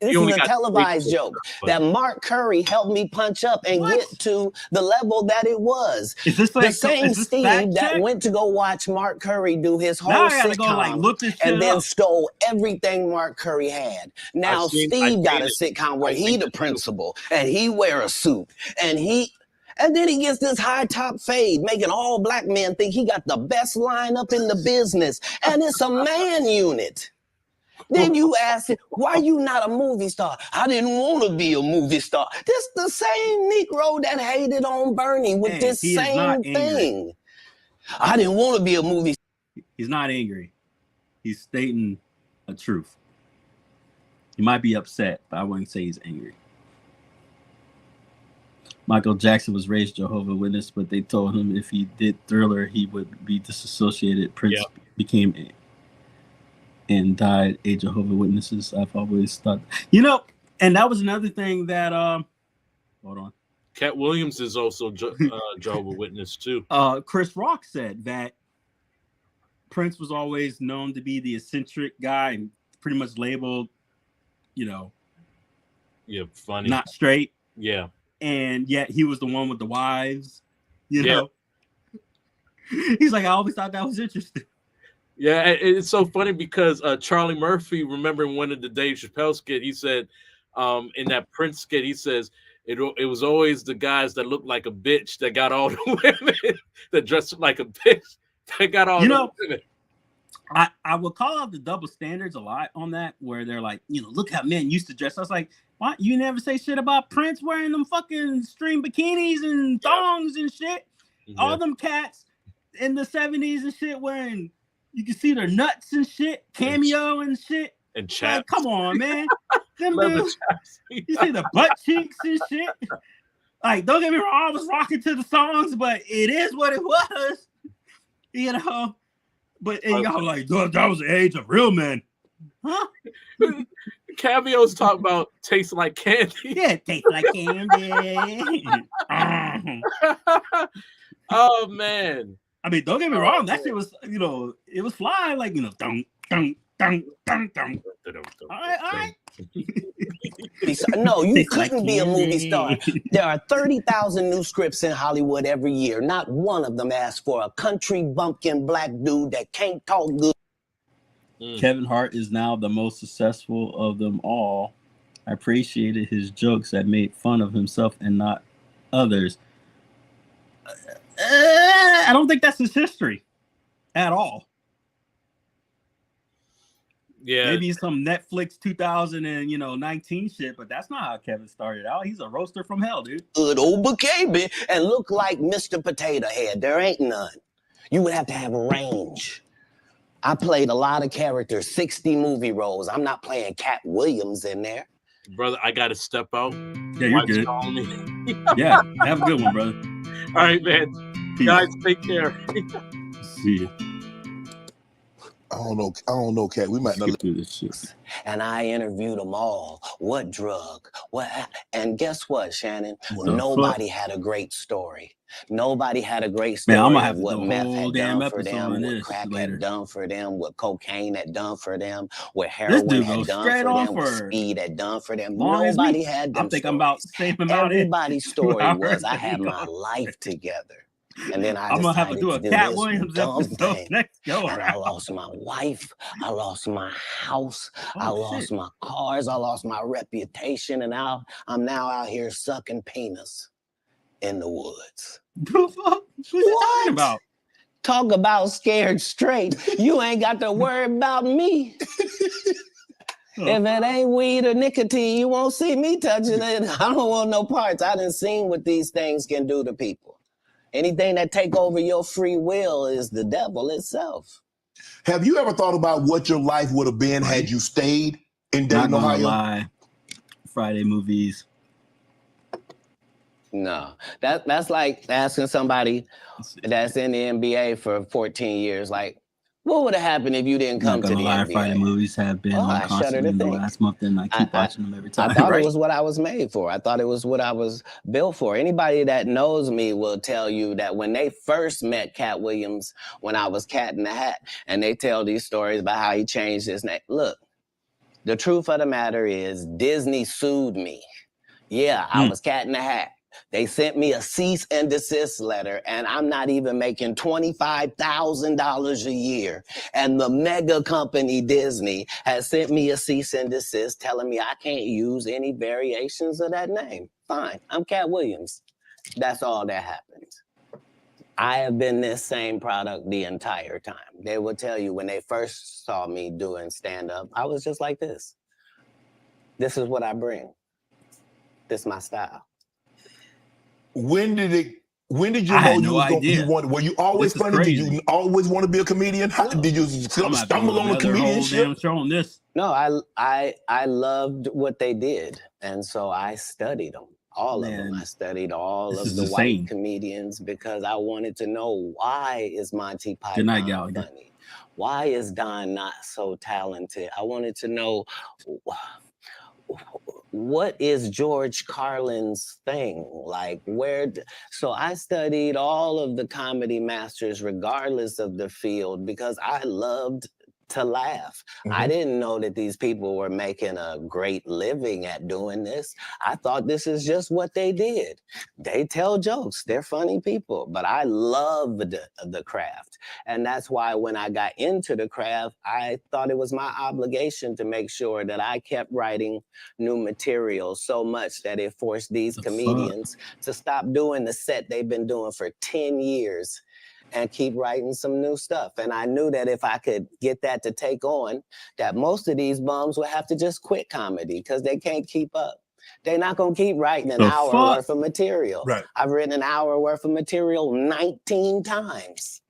This is a televised joke that Mark Curry helped me punch up and get to the level that it was. Is this like, the same Steve that went to go watch Mark Curry do his whole sitcom and then stole everything Mark Curry had. Now Steve got a sitcom where he the principal and he wear a suit and then he gets this high top fade, making all black men think he got the best lineup in the business. And it's a man unit. Then you ask it, why you not a movie star? I didn't want to be a movie star. This the same Negro that hated on Bernie with this same thing. I didn't want to be a movie star. He's not angry. He's stating a truth. He might be upset, but I wouldn't say he's angry. Michael Jackson was raised Jehovah's Witness, but they told him if he did Thriller, he would be disassociated. Prince became and died a Jehovah's Witnesses. I've always thought, And that was another thing that hold on. Cat Williams is also Jehovah's Witness too. Chris Rock said that Prince was always known to be the eccentric guy and pretty much labeled, funny, not straight. Yeah. And yet he was the one with the wives, you know. He's like, I always thought that was interesting. Yeah, it's so funny because Charlie Murphy, remember in one of the Dave Chappelle skit, he said, in that Prince skit, he says, it was always the guys that looked like a bitch that got all the women, that dressed like a bitch that got all the women. I would call out the double standards a lot on that, where they're like, look how men used to dress. I was like, why you never say shit about Prince wearing them fucking string bikinis and thongs and shit? Yeah. All them cats in the 70s and shit wearing, you can see their nuts and shit, cameo and shit. And chaps. Like, come on, man. Them dudes, you see the butt cheeks and shit. Like, don't get me wrong, I was rocking to the songs, but it is what it was. But y'all like, that was the age of real men. Huh? Cameos talk about taste like candy. Yeah, taste like candy. Oh man. I mean, don't get me wrong, that shit was, it was fly, like, dun, dun, dun, dun, dun. All right. No, you couldn't be a movie star. There are 30,000 new scripts in Hollywood every year. Not one of them asks for a country bumpkin black dude that can't talk good. Kevin Hart is now the most successful of them all. I appreciated his jokes that made fun of himself and not others. I don't think that's his history at all. Yeah, maybe some Netflix 2019 shit, but that's not how Kevin started out. He's a roaster from hell, dude. Good old baby and look like Mr. Potato Head. There ain't none. You would have to have a range. I played a lot of characters, 60 movie roles. I'm not playing Cat Williams in there. Brother, I got to step out. Yeah, you're good. Yeah, have a good one, brother. All right, man. Peace. Guys, take care. See you. I don't know, Cat. We might not do this shit. And I interviewed them all. What drug? What? And guess what, Shannon? Nobody had a great story. Nobody had a great story of what meth had done for them, what crack had done for them, what cocaine had done for them, what heroin had done for them, what speed had done for them. Nobody had them. I'm thinking about the same amount. Everybody's story was, I had my life together. And then I'm gonna have to do a Cat Williams episode next go. And I lost my wife, I lost my house, I lost my cars, I lost my reputation, and I'm now out here sucking penis in the woods. What are you talking about? Talk about scared straight. You ain't got to worry about me. If it ain't weed or nicotine, you won't see me touching it. I don't want no parts. I done seen what these things can do to people. Anything that take over your free will is the devil itself. Have you ever thought about what your life would have been had you stayed in Dayton, Ohio? Lie. Friday movies. No, that's like asking somebody that's in the NBA for 14 years, like, what would have happened if you didn't come to the NBA? Friday movies have been on constantly in the last month, and I keep watching them every time. I thought it was what I was made for. I thought it was what I was built for. Anybody that knows me will tell you that when they first met Cat Williams, when I was Cat in the Hat, and they tell these stories about how he changed his name. Look, the truth of the matter is Disney sued me. Yeah, I was Cat in the Hat. They sent me a cease and desist letter, and I'm not even making $25,000 a year. And the mega company Disney has sent me a cease and desist telling me I can't use any variations of that name. Fine, I'm Cat Williams. That's all that happened. I have been this same product the entire time. They will tell you when they first saw me doing stand-up, I was just like this. This is what I bring. This is my style. When did you know you wanted? Were you always funny? Crazy. Did you always want to be a comedian? Did you stumble on a comedianship? Show on this. No, I loved what they did, and so I studied them. All of them. I studied all of the white comedians because I wanted to know, why is Monty Python funny? Why is Don not so talented? I wanted to know what is George Carlin's thing? Like, so I studied all of the comedy masters, regardless of the field, because I loved to laugh. I didn't know that these people were making a great living at doing this. I thought this is just what they did. They tell jokes. They're funny people, but I loved the craft. And that's why when I got into the craft, I thought it was my obligation to make sure that I kept writing new material so much that it forced these comedians to stop doing the set they've been doing for 10 years and keep writing some new stuff. And I knew that if I could get that to take on, that most of these bums would have to just quit comedy because they can't keep up. They're not gonna keep writing an hour worth of material. Right. I've written an hour worth of material 19 times.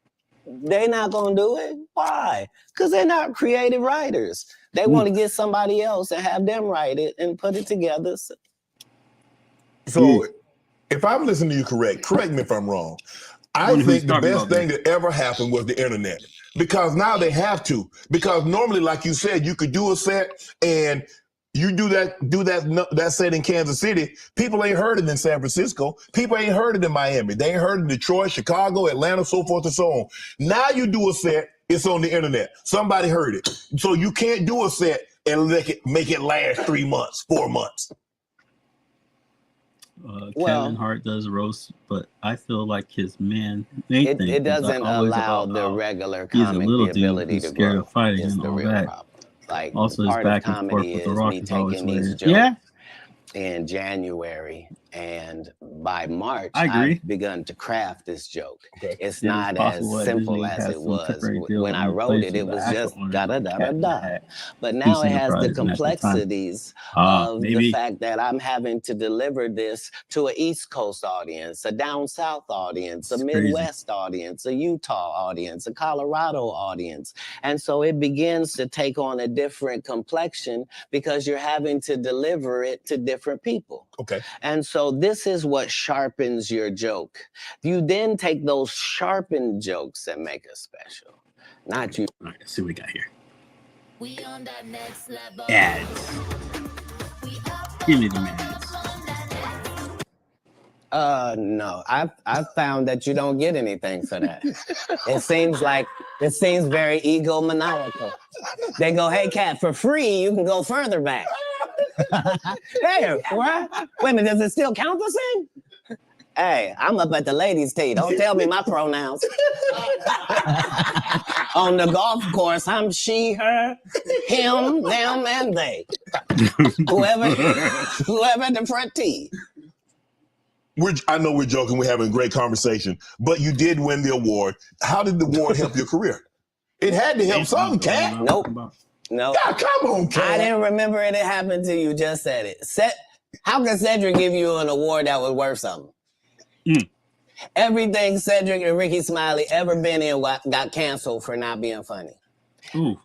They're not gonna do it. Why? Because they're not creative writers. They want to get somebody else and have them write it and put it together. So if I'm listening to you correct me if I'm wrong. I think the best thing that ever happened was the internet, because now they have to. Because normally, like you said, you could do a set and you do that set in Kansas City. People ain't heard it in San Francisco. People ain't heard it in Miami. They ain't heard it in Detroit, Chicago, Atlanta, so forth and so on. Now you do a set, it's on the internet. Somebody heard it. So you can't do a set and make it last 3 months, 4 months. Kevin Hart does roast, but I feel like his main it thing doesn't allow the regular comic the ability to grow. Of fighting is and the all real that. problem. Like, also, his part back of and forth comedy with The is Rock me is always taking these weird. jokes in January, and by March, I've begun to craft this joke. It's not as simple as it was when I wrote it. It was just da-da-da-da-da. But now it has the complexities of the fact that I'm having to deliver this to an East Coast audience, a down South audience, a Midwest audience, a Utah audience, a Colorado audience. And so it begins to take on a different complexion because you're having to deliver it to different people. Okay. And so this is what sharpens your joke. You then take those sharpened jokes and make it special. Not you. All right, let's see what we got here. We on that next level. Ads. Give me the ads. No. I've found that you don't get anything for that. It seems very egomaniacal. They go, hey, Cat, for free, you can go further back. Hey, what? Wait a minute, does it still count the same? Hey, I'm up at the ladies' tee. Don't tell me my pronouns. On the golf course, I'm she, her, him, them, and they. Whoever at the front tee. I know we're joking. We're having a great conversation, but you did win the award. How did the award help your career? It had to help some, Cat. Nope. No. God, come on, Cat. I didn't remember it happened to you. Just said it. How can Cedric give you an award that was worth something? Everything Cedric and Ricky Smiley ever been in got canceled for not being funny. Ooh.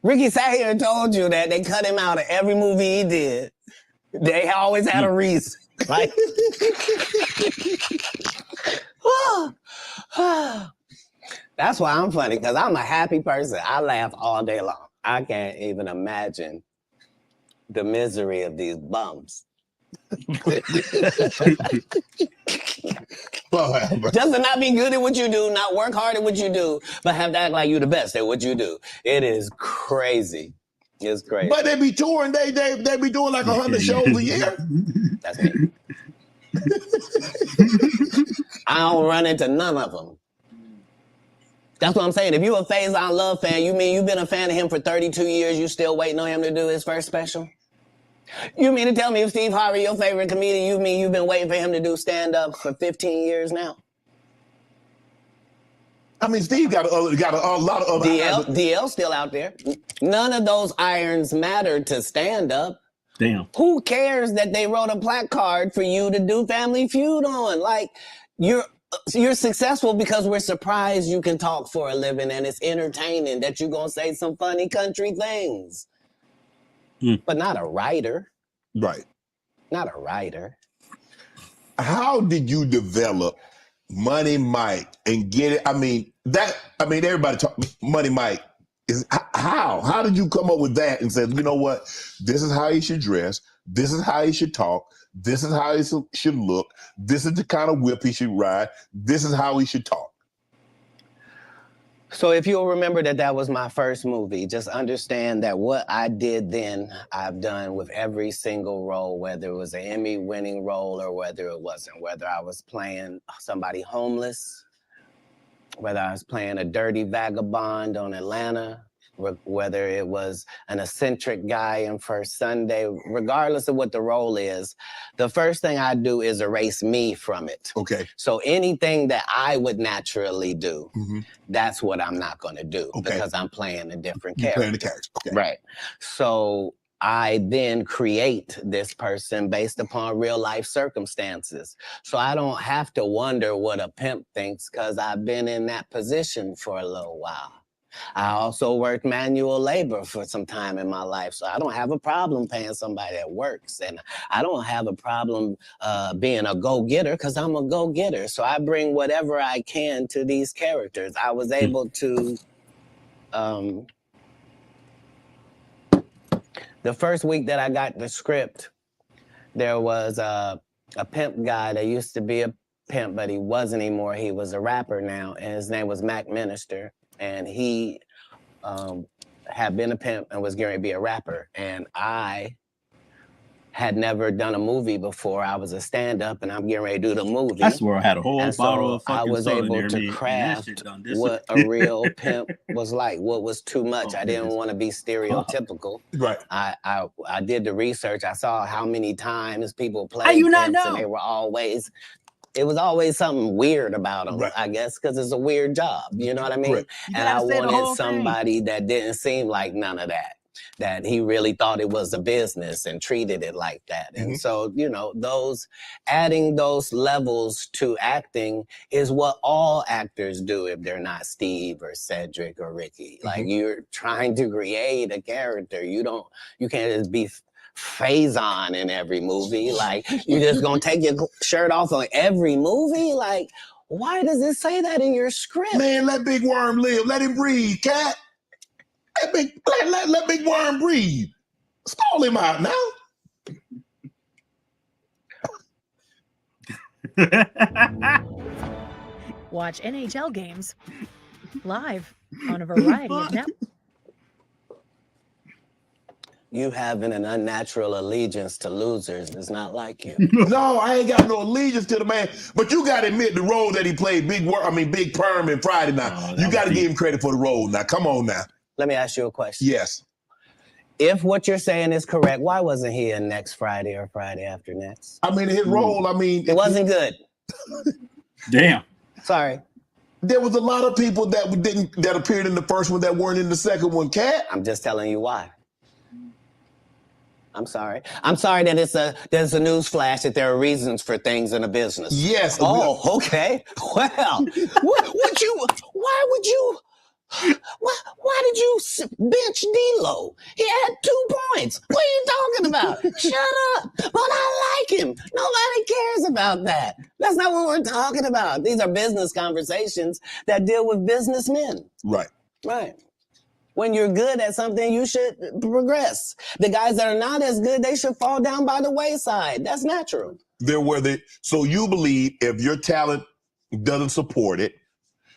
Ricky sat here and told you that they cut him out of every movie he did. They always had a reason. Like, that's why I'm funny, because I'm a happy person. I laugh all day long. I can't even imagine the misery of these bums. Just to not be good at what you do, not work hard at what you do, but have to act like you're the best at what you do. It is crazy. It's crazy. But they be touring, they be doing like 100 shows a year. That's me. I don't run into none of them. That's what I'm saying. If you're a Faison Love fan, you mean you've been a fan of him for 32 years, you still waiting on him to do his first special? You mean to tell me if Steve Harvey, your favorite comedian, you mean you've been waiting for him to do stand-up for 15 years now? I mean, Steve got a lot of other... DL's still out there. None of those irons matter to stand-up. Damn. Who cares that they wrote a placard for you to do Family Feud on? Like, you're successful because we're surprised you can talk for a living and it's entertaining that you're going to say some funny country things. But not a writer. Right. Not a writer. How did you develop Money Mike and get it? Everybody talk Money Mike. How did you come up with that and said, you know what, this is how he should dress, This is how he should talk. This is how he should look. This is the kind of whip he should ride. This is how he should talk. So if you'll remember that was my first movie, just understand that what I did then, I've done with every single role, whether it was an Emmy-winning role or whether it wasn't, whether I was playing somebody homeless, whether I was playing a dirty vagabond on Atlanta, whether it was an eccentric guy in First Sunday, regardless of what the role is, the first thing I do is erase me from it. Okay. So anything that I would naturally do, that's what I'm not going to do because I'm playing a different character. Playing the character. Okay. Right. So I then create this person based upon real life circumstances. So I don't have to wonder what a pimp thinks because I've been in that position for a little while. I also worked manual labor for some time in my life, so I don't have a problem paying somebody that works. And I don't have a problem being a go-getter because I'm a go-getter. So I bring whatever I can to these characters. I was able to... the first week that I got the script, there was a pimp guy that used to be a pimp, but he wasn't anymore. He was a rapper now, and his name was Mac Minister. And he had been a pimp and was going to be a rapper. And I had never done a movie before. I was a stand-up, and I'm getting ready to do the movie. I swear I had a whole bottle of fucking I was soda able near to me, craft and that shit done this. what a real pimp was like, what was too much. I didn't want to be stereotypical. Right. I did the research. I saw how many times people played How you not pimps, know? and they were always... It was always something weird about them, I guess, because it's a weird job. You know what I mean? And I wanted somebody that didn't seem like none of that, that he really thought it was a business and treated it like that. And so, you know, adding those levels to acting is what all actors do if they're not Steve or Cedric or Ricky. Like, you're trying to create a character. You can't just be Faison in every movie. Like, you just gonna take your shirt off on every movie? Like, why does it say that in your script? Man, let Big Worm live. Let him breathe, cat. Let Big Worm breathe. Stall him out now. Watch NHL games live on a variety of networks. You having an unnatural allegiance to losers is not like you. No, I ain't got no allegiance to the man. But you got to admit the role that he played, Big Perm in Friday Night. You got to give him credit for the role. Now, come on now. Let me ask you a question. Yes. If what you're saying is correct, why wasn't he in next Friday or Friday after next? I mean, his role, it wasn't good. Damn. Sorry. There was a lot of people that appeared in the first one that weren't in the second one, Cat. I'm just telling you why. I'm sorry. I'm sorry that there's a news flash that there are reasons for things in a business. Yes. Oh, okay. Well, why did you bench D-Lo? He had 2 points. What are you talking about? Shut up. But I like him. Nobody cares about that. That's not what we're talking about. These are business conversations that deal with businessmen. Right. Right. When you're good at something, you should progress. The guys that are not as good, they should fall down by the wayside. That's natural. So you believe if your talent doesn't support it,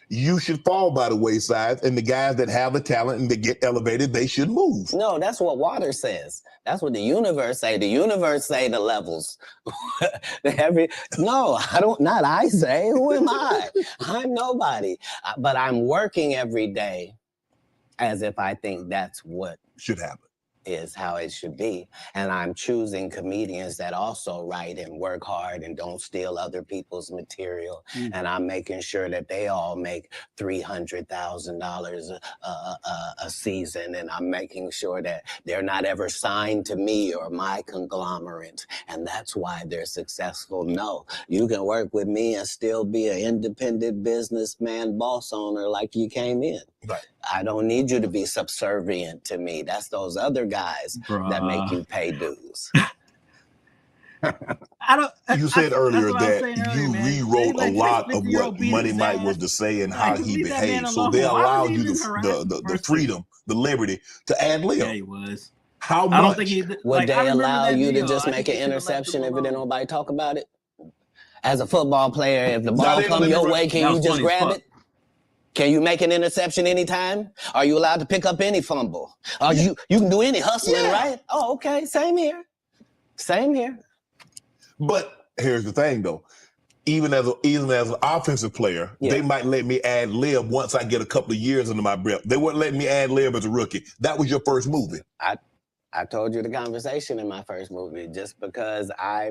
you should fall by the wayside, and the guys that have the talent and they get elevated, they should move. No, that's what water says. That's what the universe say. The universe say the levels. No, not I say. Who am I? I'm nobody. But I'm working every day as if I think that's what should happen. Is how it should be. And I'm choosing comedians that also write and work hard and don't steal other people's material. And I'm making sure that they all make $300,000 a season. And I'm making sure that they're not ever signed to me or my conglomerate. And that's why they're successful. No, you can work with me and still be an independent businessman, boss owner like you came in. Right. I don't need you to be subservient to me. That's those other guys that make you pay dues. You said earlier that you rewrote a lot of what Money Mike was to say and how he behaved. So they allowed you the freedom, the liberty to ad lib. Yeah, he was. How much? I don't think he Would like, they I remember allow that you to deal. just I make think an they should've left interception him if didn't alone. nobody talk about it? As a football player, if the Nah, ball they gonna come let me your run. way, can That you was just funny as grab fuck. it? Can you make an interception anytime? Are you allowed to pick up any fumble? You can do any hustling, right? Oh, okay. Same here. Same here. But here's the thing, though. Even as an offensive player, they might let me ad lib once I get a couple of years under my belt. They wouldn't let me ad lib as a rookie. That was your first movie. I told you the conversation in my first movie, just because I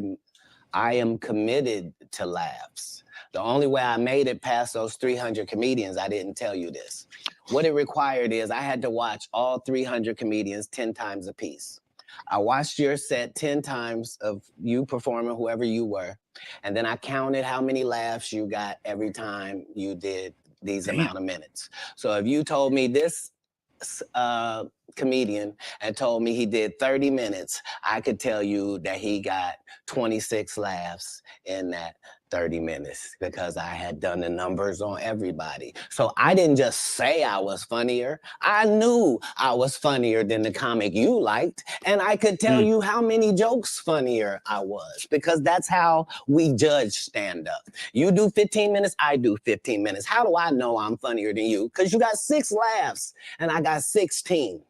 am committed to laughs. The only way I made it past those 300 comedians, I didn't tell you this. What it required is I had to watch all 300 comedians 10 times a piece. I watched your set 10 times of you performing, whoever you were, and then I counted how many laughs you got every time you did these amount of minutes. So if you told me this comedian and told me he did 30 minutes, I could tell you that he got 26 laughs in that 30 minutes because I had done the numbers on everybody. So I didn't just say I was funnier. I knew I was funnier than the comic you liked, and I could tell you how many jokes funnier I was, because that's how we judge stand-up. You do 15 minutes, I do 15 minutes. How do I know I'm funnier than you? Because you got 6 laughs and I got 16.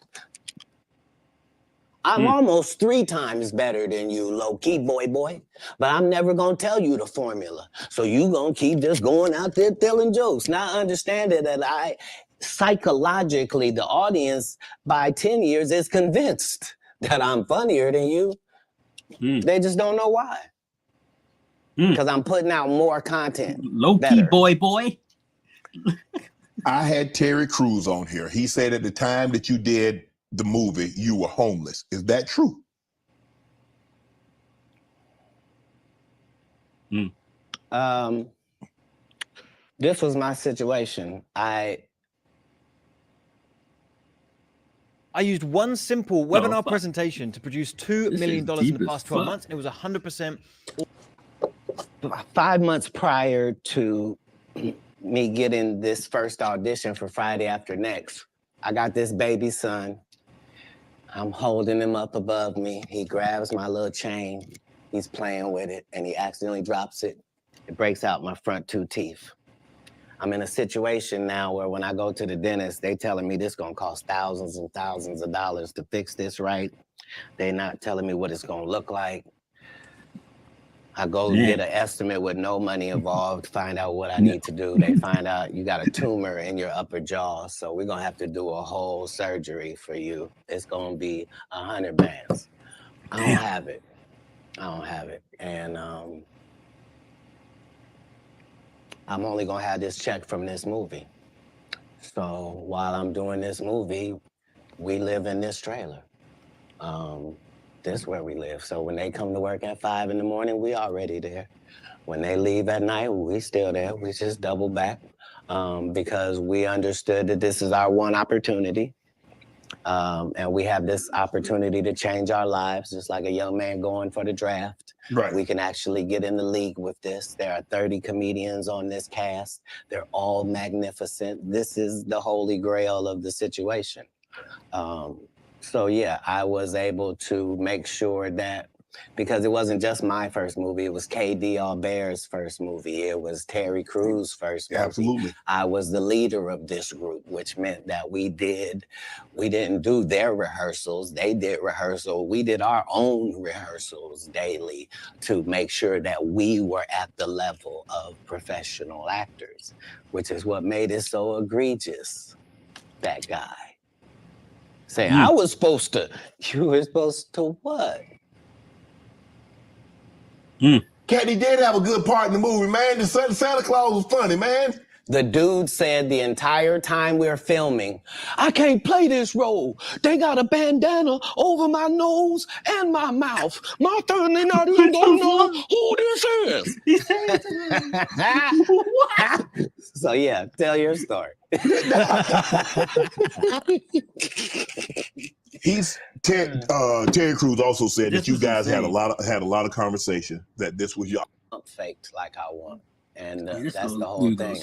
I'm almost 3 times better than you, low-key boy. But I'm never gonna tell you the formula. So you gonna keep just going out there telling jokes, not understanding that I, psychologically, the audience by 10 years is convinced that I'm funnier than you. They just don't know why. Because I'm putting out more content. Low-key boy. I had Terry Crews on here. He said at the time that you did the movie, you were homeless. Is that true? This was my situation. I used one simple webinar presentation to produce $2 million in the past 12 months, and it was 100%. 5 months prior to me getting this first audition for Friday After Next, I got this baby son. I'm holding him up above me. He grabs my little chain. He's playing with it, and he accidentally drops it. It breaks out my front 2 teeth. I'm in a situation now where when I go to the dentist, they telling me this gonna cost thousands and thousands of dollars to fix this right. They not telling me what it's gonna look like. I go get an estimate with no money involved, find out what I need to do. They find out you got a tumor in your upper jaw, so we're gonna have to do a whole surgery for you. It's gonna be 100 bands. I don't have it. And I'm only gonna have this check from this movie. So while I'm doing this movie, we live in this trailer. This is where we live. So when they come to work at 5 in the morning, we already there. When they leave at night, we still there. We just double back because we understood that this is our one opportunity. And we have this opportunity to change our lives, just like a young man going for the draft. Right. We can actually get in the league with this. There are 30 comedians on this cast. They're all magnificent. This is the holy grail of the situation. So yeah, I was able to make sure that, because it wasn't just my first movie, it was KD Albert's first movie. It was Terry Crews' first movie. Absolutely. I was the leader of this group, which meant that we didn't do their rehearsals. They did rehearsal. We did our own rehearsals daily to make sure that we were at the level of professional actors, which is what made it so egregious. That guy saying, I was supposed to, you were supposed to what? Caddy did have a good part in the movie, man. The Santa Claus was funny, man. The dude said the entire time we were filming, I can't play this role. They got a bandana over my nose and my mouth. My family not even gonna know who this is. He said what? So yeah, tell your story. Terry Crews also said that you guys had a lot of conversation, that this was y'all. Faked like I want. And Man, that's the whole thing.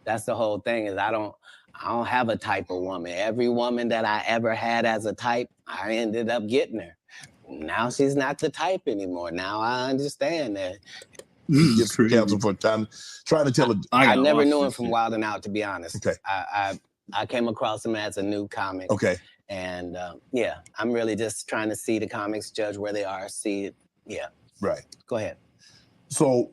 That's the whole thing is I don't I don't have a type of woman. Every woman that I ever had as a type, I ended up getting her. Now she's not the type anymore. Now I understand that. Gets canceled for trying to tell her. I never knew him from Wild 'N Out, to be honest. Okay. I came across him as a new comic. Okay. And yeah, I'm really just trying to see the comics, judge where they are, see it. Yeah. Right. Go ahead. So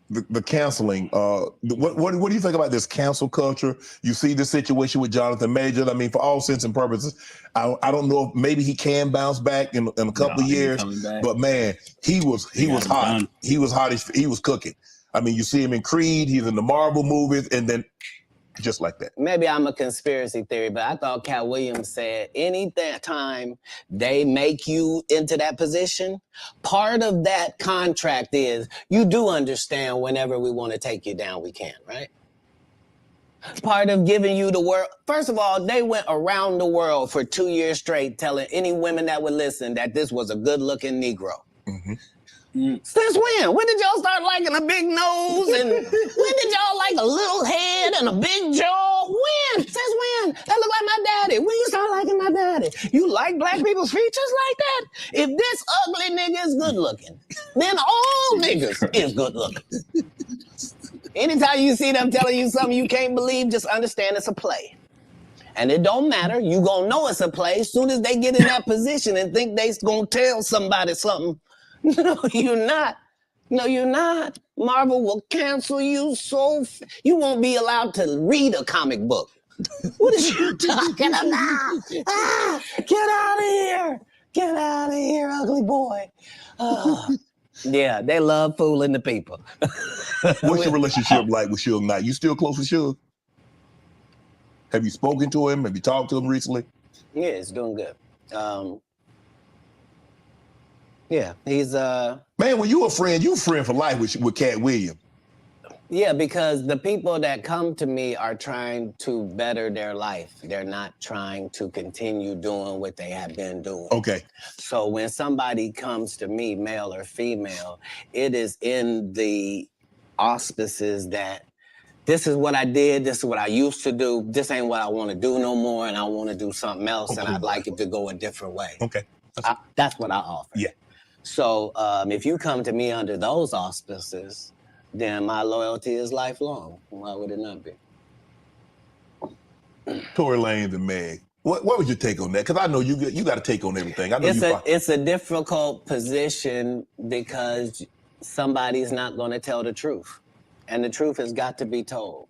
the canceling, what do you think about this cancel culture? You see the situation with Jonathan Major. I mean, for all intents and purposes, I don't know if maybe he can bounce back in a couple of years, but man, he was hot. He was hot. He was cooking. I mean, you see him in Creed. He's in the Marvel movies, and then just like that. Maybe I'm a conspiracy theory, but I thought Cat Williams said any time they make you into that position, part of that contract is you do understand whenever we want to take you down, we can, right? Part of giving you the world. First of all, they went around the world for 2 years straight telling any women that would listen that this was a good-looking Negro. Mm-hmm. Since when? When did y'all start liking a big nose? And when did y'all like a little head and a big jaw? When? Since when? That look like my daddy. When you start liking my daddy? You like black people's features like that? If this ugly nigga is good looking, then all niggas is good looking. Anytime you see them telling you something you can't believe, just understand it's a play. And it don't matter. You gonna know it's a play as soon as they get in that position and think they gonna tell somebody something. No, you're not. No, you're not. Marvel will cancel you you won't be allowed to read a comic book. What is you talking about? Get out of here. Get out of here, ugly boy. Yeah, they love fooling the people. What's your relationship like with Suge Knight? You still close with Suge? Have you spoken to him? Have you talked to him recently? Yeah, it's doing good. Yeah, he's man, when you a friend for life with Cat Williams. Yeah, because the people that come to me are trying to better their life. They're not trying to continue doing what they have been doing. Okay. So when somebody comes to me, male or female, it is in the auspices that this is what I did, this is what I used to do, this ain't what I want to do no more, and I want to do something else, and I'd like it to go a different way. Okay. That's what I offer. Yeah. So if you come to me under those auspices, then my loyalty is lifelong. Why would it not be? Tory Lanez and Meg. What was your take on that? Because I know you got to take on everything. I know it's a difficult position because somebody's not going to tell the truth. And the truth has got to be told.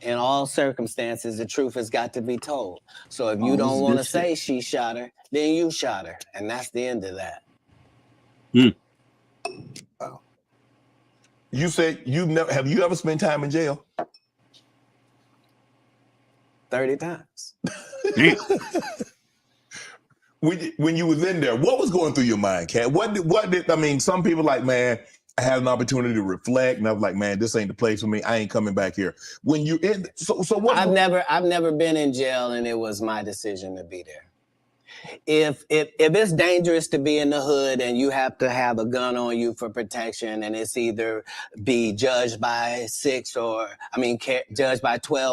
In all circumstances, the truth has got to be told. So if you don't want to say she shot her, then you shot her. And that's the end of that. Wow. You said have you ever spent time in jail? 30 times. When you was in there, what was going through your mind, Cat? What did I mean, some people like, man, I had an opportunity to reflect, and I was like, man, this ain't the place for me. I ain't coming back here. When you in, so what? I've never been in jail, and it was my decision to be there. If it's dangerous to be in the hood and you have to have a gun on you for protection, and it's either be judged by 12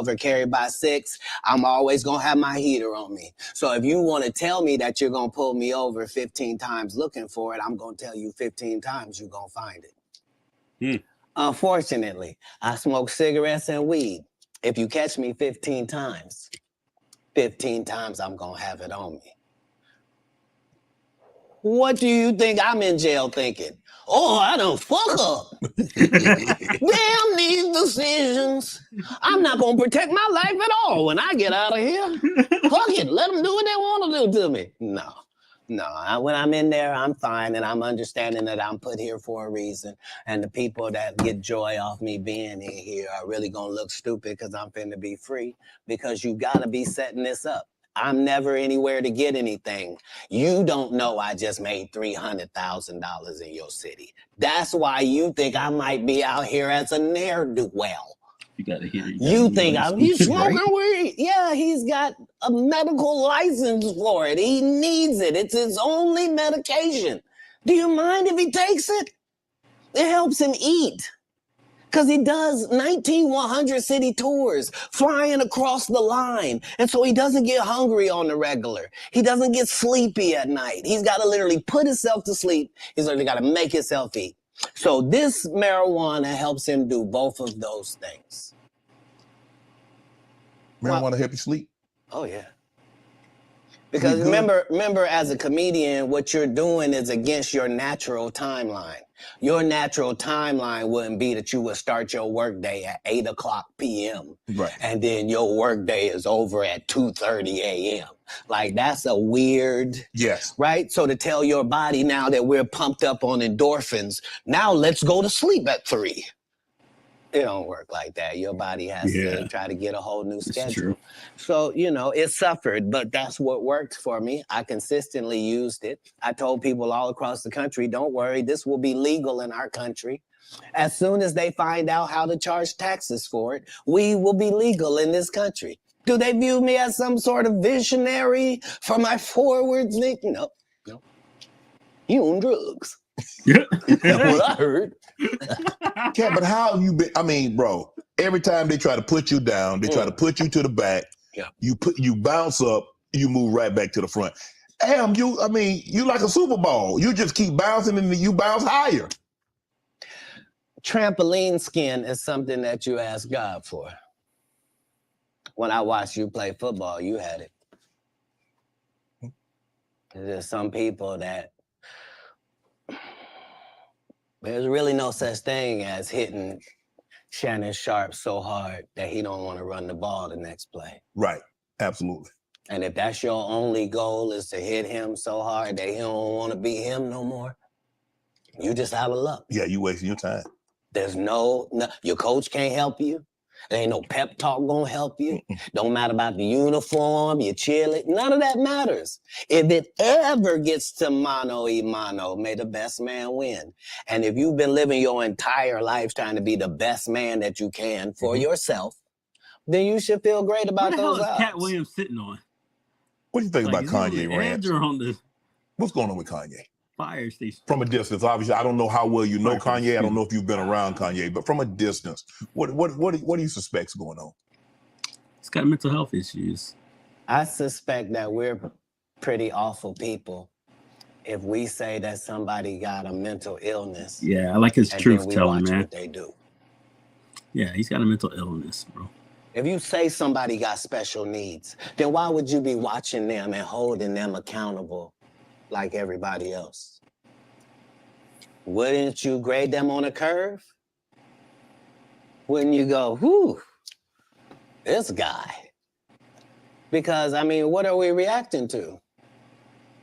or carried by 6, I'm always gonna have my heater on me. So if you want to tell me that you're gonna pull me over 15 times looking for it, I'm gonna tell you 15 times you're gonna find it. Unfortunately, I smoke cigarettes and weed. If you catch me 15 times, 15 times I'm gonna have it on me. What do you think I'm in jail thinking? Oh, I done fuck up. Damn these decisions. I'm not gonna protect my life at all when I get out of here. Fuck it, let them do what they want to do to me. No, when I'm in there, I'm fine, and I'm understanding that I'm put here for a reason. And the people that get joy off me being in here are really gonna look stupid because I'm finna be free, because you gotta be setting this up. I'm never anywhere to get anything. You don't know I just made $300,000 in your city. That's why you think I might be out here as a ne'er-do-well. You gotta hear it. You think he's smoking weed? Yeah, he's got a medical license for it. He needs it. It's his only medication. Do you mind if he takes it? It helps him eat. Because he does 19 100 city tours, flying across the line. And so he doesn't get hungry on the regular. He doesn't get sleepy at night. He's got to literally put himself to sleep. He's literally got to make himself eat. So this marijuana helps him do both of those things. Marijuana help you sleep? Oh, yeah. Because remember, as a comedian, what you're doing is against your natural timeline. Your natural timeline wouldn't be that you would start your workday at 8 o'clock p.m. Right. And then your workday is over at 2:30 a.m. Like, that's a weird... Yes. Right? So to tell your body now that we're pumped up on endorphins, now let's go to sleep at 3. It don't work like that. Your body has to try to get a whole new schedule. True. So, it suffered, but that's what worked for me. I consistently used it. I told people all across the country, don't worry, this will be legal in our country. As soon as they find out how to charge taxes for it, we will be legal in this country. Do they view me as some sort of visionary for my forward think? No. You on drugs. Yeah. That's what I heard. Yeah, but how have you been? I mean, bro, every time they try to put you down, they try to put you to the back. Yeah. You bounce up, you move right back to the front. Damn, you like a Super Bowl. You just keep bouncing and you bounce higher. Trampoline skin is something that you ask God for. When I watched you play football, you had it. There's some people that there's really no such thing as hitting Shannon Sharp so hard that he don't want to run the ball the next play. Right. Absolutely. And if that's your only goal is to hit him so hard that he don't want to be him no more, you just out of luck. Yeah, you wasting your time. There's no, your coach can't help you. There ain't no pep talk gonna help you. Don't matter about the uniform, your cheerlead, none of that matters. If it ever gets to mano-a-mano, may the best man win. And if you've been living your entire life trying to be the best man that you can for yourself, then you should feel great about those odds. What the hell is Cat Williams sitting on? What do you think about Is he on Kanye the rants? edge or on the What's going on with Kanye? fire station? From a distance, obviously, I don't know how well you know Kanye. I don't know if you've been around Kanye, but from a distance, what do you suspect's going on? He's got mental health issues. I suspect that we're pretty awful people if we say that somebody got a mental illness. Yeah, I like his and truth then we telling, watch man. what they do. Yeah, he's got a mental illness, bro. If you say somebody got special needs, then why would you be watching them and holding them accountable like everybody else? Wouldn't you grade them on a curve? Wouldn't you go, whew, this guy? Because, I mean, what are we reacting to?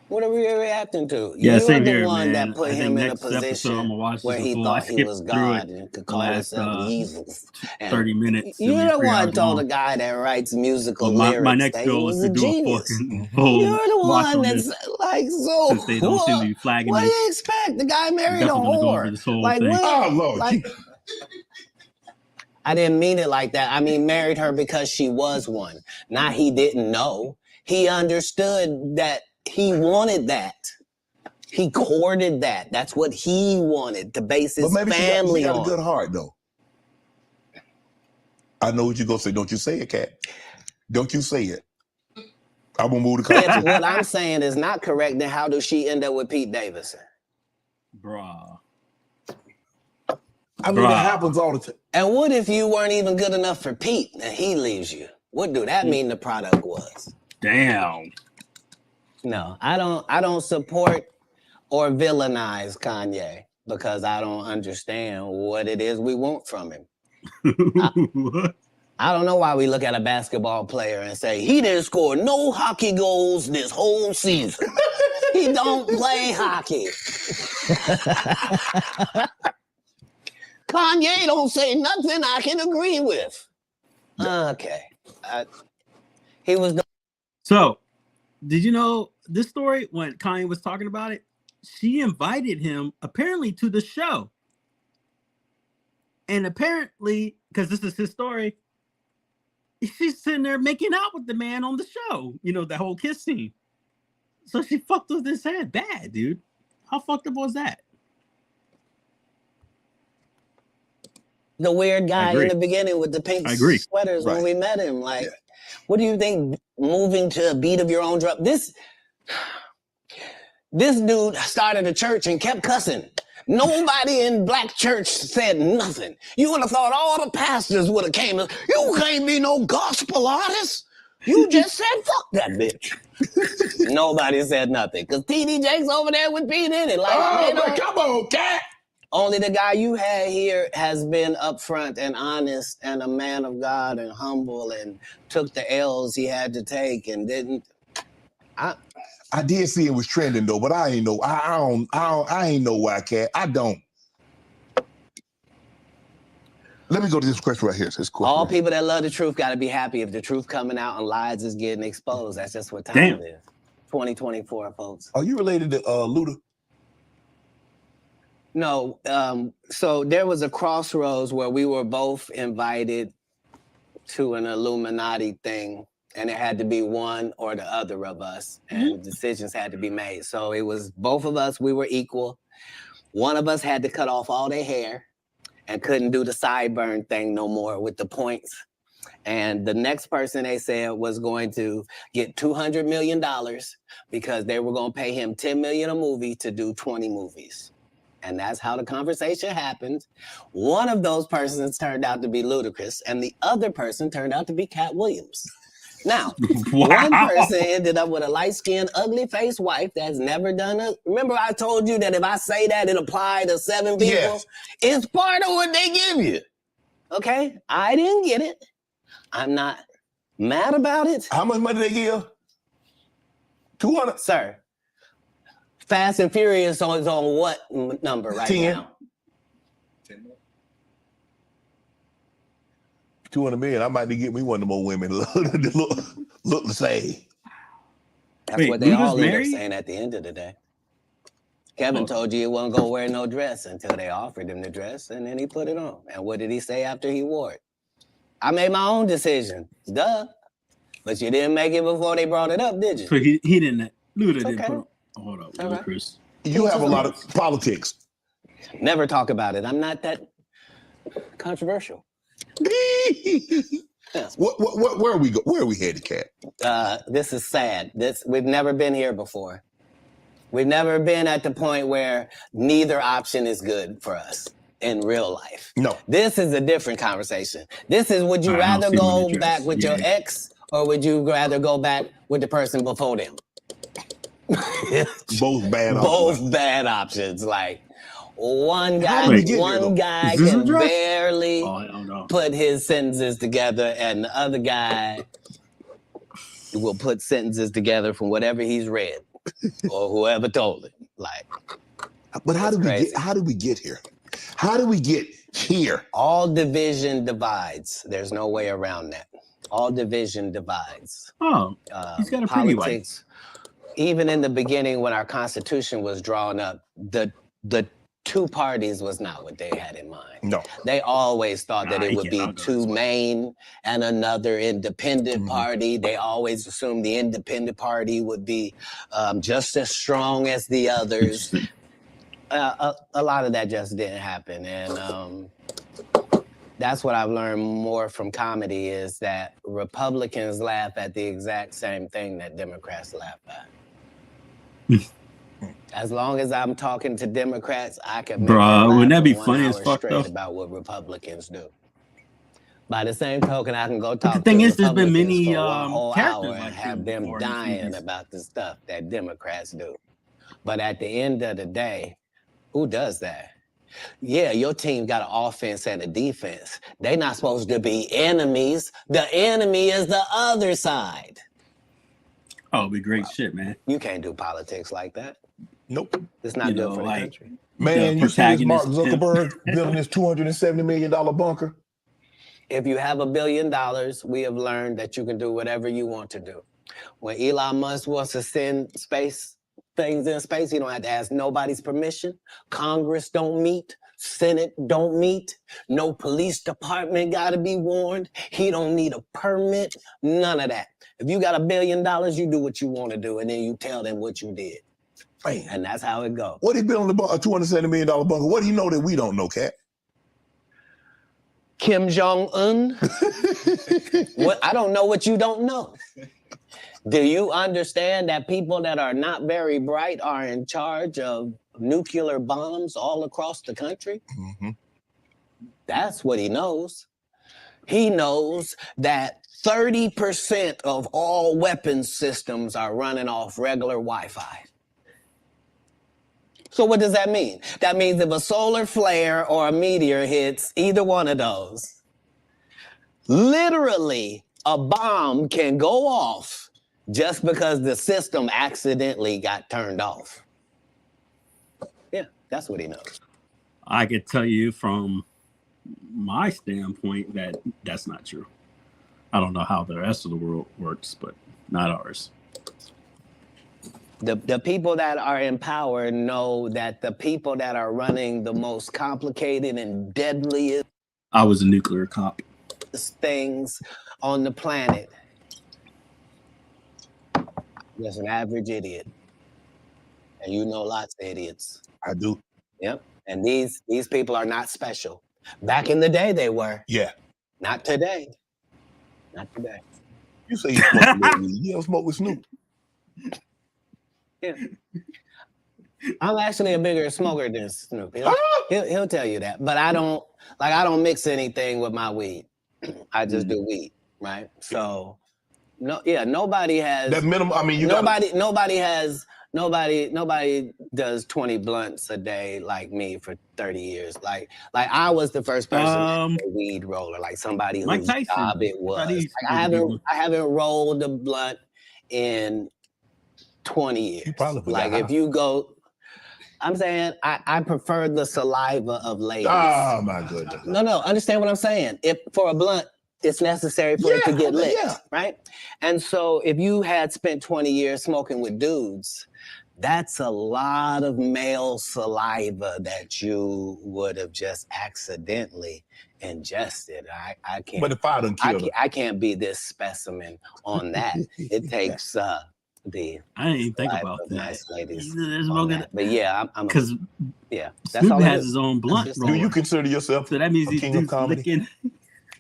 What are we reacting to? Yeah, You're same the here, one man. that put I him think in a next episode I'm position gonna watch where this he before I thought he skip was through God it and could the call last, himself Jesus. 30 minutes. You're the 3 one hours told long. the guy that writes musical Well, lyrics my next that he goal was is a to do a genius. fucking full You're the watch one on that's this like, so since they don't seem to be flagging what do me. you expect? The guy I'm married a definitely gonna go over whore. this whole Like, thing. what? Oh, Lord. Like, I didn't mean it like that. I mean, married her because she was one. Not he didn't know. He understood that he wanted that. He courted that. That's what he wanted to base his But maybe family she got on. a good heart, though. I know what you're going to say. Don't you say it, Cat. Don't you say it. I'm going to move the If conversation. what I'm saying is not correct, then how does she end up with Pete Davidson? Bruh. I mean, that happens all the time. And what if you weren't even good enough for Pete and he leaves you? What do that mean the product was? Damn. No, I don't support or villainize Kanye because I don't understand what it is we want from him. I don't know why we look at a basketball player and say, he didn't score no hockey goals this whole season. He don't play hockey. Kanye don't say nothing I can agree with. Okay. He was... So, did you know this story when Kanye was talking about it? She invited him apparently to the show. And apparently, because this is his story, she's sitting there making out with the man on the show. You know, the whole kiss scene. So she fucked with his head bad, dude. How fucked up was that? The weird guy in the beginning with the pink sweaters when we met him. Like, what do you think moving to a beat of your own drum? This dude started a church and kept cussing. Nobody in black church said nothing. You would have thought all the pastors would have came. You can't be no gospel artist. You just said fuck that bitch. Nobody said nothing because TD Jakes over there with P Diddy. Like, come on, cat. Only the guy you had here has been upfront and honest and a man of God and humble and took the L's he had to take and didn't. I did see it was trending though, but I ain't know. I ain't know why, cat. I don't. Let me go to this question right here. This question. All people that love the truth got to be happy if the truth coming out and lies is getting exposed. That's just what time it is. 2024, folks. Are you related to Luda? No. So there was a crossroads where we were both invited to an Illuminati thing, and it had to be one or the other of us, and decisions had to be made. So it was both of us. We were equal. One of us had to cut off all their hair and couldn't do the sideburn thing no more with the points. And the next person they said was going to get $200 million because they were going to pay him $10 million a movie to do 20 movies. And that's how the conversation happened. One of those persons turned out to be Ludacris, and the other person turned out to be Cat Williams. Now, one person ended up with a light-skinned, ugly-faced wife that's never done it. Remember I told you that if I say that, it applied to 7 people? Yes. It's part of what they give you. Okay? I didn't get it. I'm not mad about it. How much money they give? 200? Sir, Fast and Furious is on what number right 10. now? 200 million. I might need to get me one of the more women look the same. That's what they all end up saying at the end of the day. Kevin told you he wasn't going to wear no dress until they offered him the dress, and then he put it on. And what did he say after he wore it? I made my own decision. Duh. But you didn't make it before they brought it up, did you? So he didn't. Luda didn't put it. Hold up, Chris. You have a lot of politics. Never talk about it. I'm not that controversial. Where are we go? Where are we headed, Cat? This is sad. We've never been here before. We've never been at the point where neither option is good for us in real life. No. This is a different conversation. This is, would you rather go back with your ex, or would you rather go back with the person before them? Both bad options. Both bad options. Like, one guy can barely put his sentences together, and the other guy will put sentences together from whatever he's read or whoever told him. Like, but how did we get here? How do we get here? All division divides. There's no way around that. All division divides. Oh, he's got a pretty politics. Even in the beginning, when our Constitution was drawn up, the two parties was not what they had in mind. No. They always thought that it would be two main and another independent party. They always assumed the independent party would be just as strong as the others. A lot of that just didn't happen. And that's what I've learned more from comedy, is that Republicans laugh at the exact same thing that Democrats laugh at. As long as I'm talking to Democrats, I can make wouldn't that be funny as fuck though? About what Republicans do. By the same token, I can go talk. The thing to is, there's been many for a whole characters hour like and have them dying about the stuff that Democrats do. But at the end of the day, who does that? Yeah, your team got an offense and a defense. They're not supposed to be enemies. The enemy is the other side. Oh, it'd be great shit, man. You can't do politics like that. Nope. It's not good for the country. Man, you see this Mark Zuckerberg building this $270 million bunker? If you have $1 billion, we have learned that you can do whatever you want to do. When Elon Musk wants to send things in space, he don't have to ask nobody's permission. Congress don't meet. Senate don't meet. No police department got to be warned. He don't need a permit. None of that. If you got $1 billion, you do what you want to do, and then you tell them what you did. Man. And that's how it goes. What he building a $270 million bunker? What do you know that we don't know, Cat? Kim Jong-un? What? I don't know what you don't know. Do you understand that people that are not very bright are in charge of nuclear bombs all across the country? Mm-hmm. That's what he knows. He knows that 30% of all weapons systems are running off regular Wi-Fi. So what does that mean? That means if a solar flare or a meteor hits either one of those, literally a bomb can go off just because the system accidentally got turned off. Yeah, that's what he knows. I could tell you from my standpoint that that's not true. I don't know how the rest of the world works, but not ours. The people that are in power know that the people that are running the most complicated and deadliest I was a nuclear cop. things on the planet, just an average idiot. And you know lots of idiots. I do. Yep. And these people are not special. Back in the day they were. Yeah. Not today. Not today. You say you smoke with weed. You don't smoke with Snoop. Yeah. I'm actually a bigger smoker than Snoop. He'll tell you that. But I don't mix anything with my weed. I just do weed, right? So nobody has that minimum. I mean, nobody does 20 blunts a day like me for 30 years. Like I was the first person to be a weed roller, like somebody whose job it was. Like, I haven't rolled a blunt in 20 years. Like if you go, I'm saying I prefer the saliva of ladies. Oh my goodness. No, understand what I'm saying. If for a blunt, it's necessary for it to get lit, right? And so if you had spent 20 years smoking with dudes, that's a lot of male saliva that you would have just accidentally ingested. I can't. But if I can't be this specimen on that. It takes the. I didn't even think about that. Nice ladies. But yeah, I'm because that's Snoop all has his own blunt. Do you consider yourself so that means a king of comedy? Licking.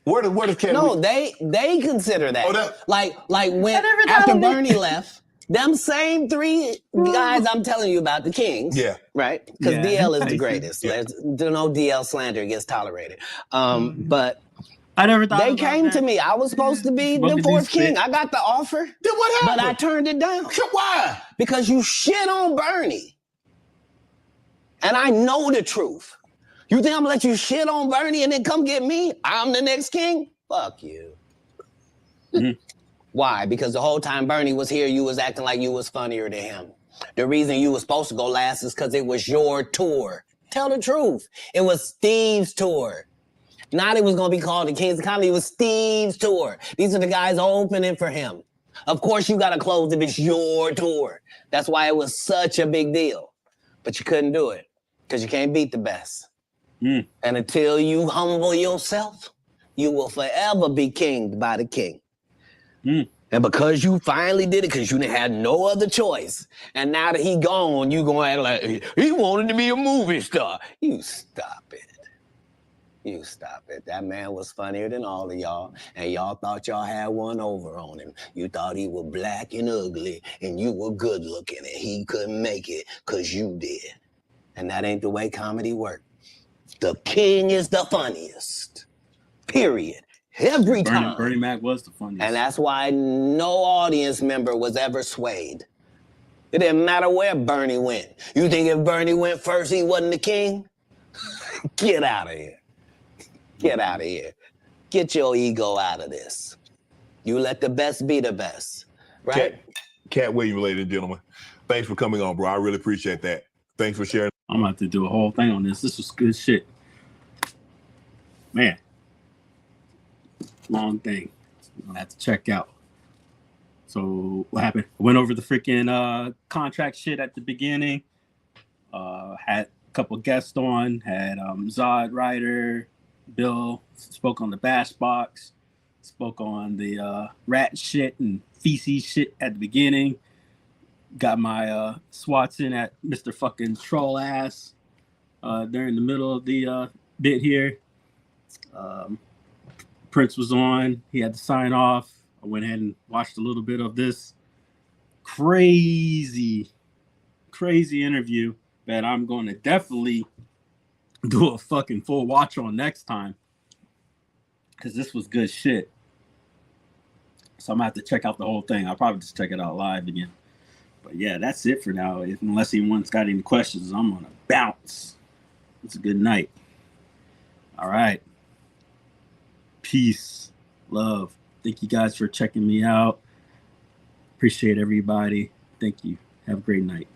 Where does Ken? No, they consider that. Like when after Bernie left, them same three guys I'm telling you about, the Kings. Yeah. Right? Because DL is the greatest. Yeah. No DL slander gets tolerated. But I never thought they came to me. I was supposed to be the fourth king. I got the offer. Then what happened? But I turned it down. Why? Because you shit on Bernie. And I know the truth. You think I'm gonna let you shit on Bernie and then come get me? I'm the next king? Fuck you. Mm-hmm. Why? Because the whole time Bernie was here, you was acting like you was funnier than him. The reason you was supposed to go last is because it was your tour. Tell the truth. It was Steve's tour. Not it was gonna be called the Kings of Comedy, it was Steve's tour. These are the guys opening for him. Of course you gotta close if it's your tour. That's why it was such a big deal. But you couldn't do it because you can't beat the best. And until you humble yourself, you will forever be kinged by the king. And because you finally did it, because you didn't have no other choice, and now that he gone, you gonna act like he wanted to be a movie star. You stop it. You stop it. That man was funnier than all of y'all, and y'all thought y'all had one over on him. You thought he was black and ugly, and you were good looking, and he couldn't make it because you did. And that ain't the way comedy works. The king is the funniest. Period. Every time. Bernie Mac was the funniest. And that's why no audience member was ever swayed. It didn't matter where Bernie went. You think if Bernie went first, he wasn't the king? Get out of here. Get out of here. Get your ego out of this. You let the best be the best. Right? Cat Williams, ladies and gentlemen. Thanks for coming on, bro. I really appreciate that. Thanks for sharing. I'm about to do a whole thing on this. This was good shit. Man. Long thing. I have to check out. So what happened? I went over the freaking contract shit at the beginning. Had a couple guests on. Had Zod Ryder, Bill spoke on the Bash Box. Spoke on the rat shit and feces shit at the beginning. Got my swats in at Mr. fucking Troll Ass during the middle of the bit here. Prince was on. He had to sign off. I went ahead and watched a little bit of this crazy interview that I'm going to definitely do a fucking full watch on next time, because this was good shit. So I'm gonna have to check out the whole thing. I'll probably just check it out live again. But yeah, that's it for now. Unless anyone's got any questions, I'm gonna bounce. It's a good night. All right. Peace, love. Thank you guys for checking me out. Appreciate everybody. Thank you. Have a great night.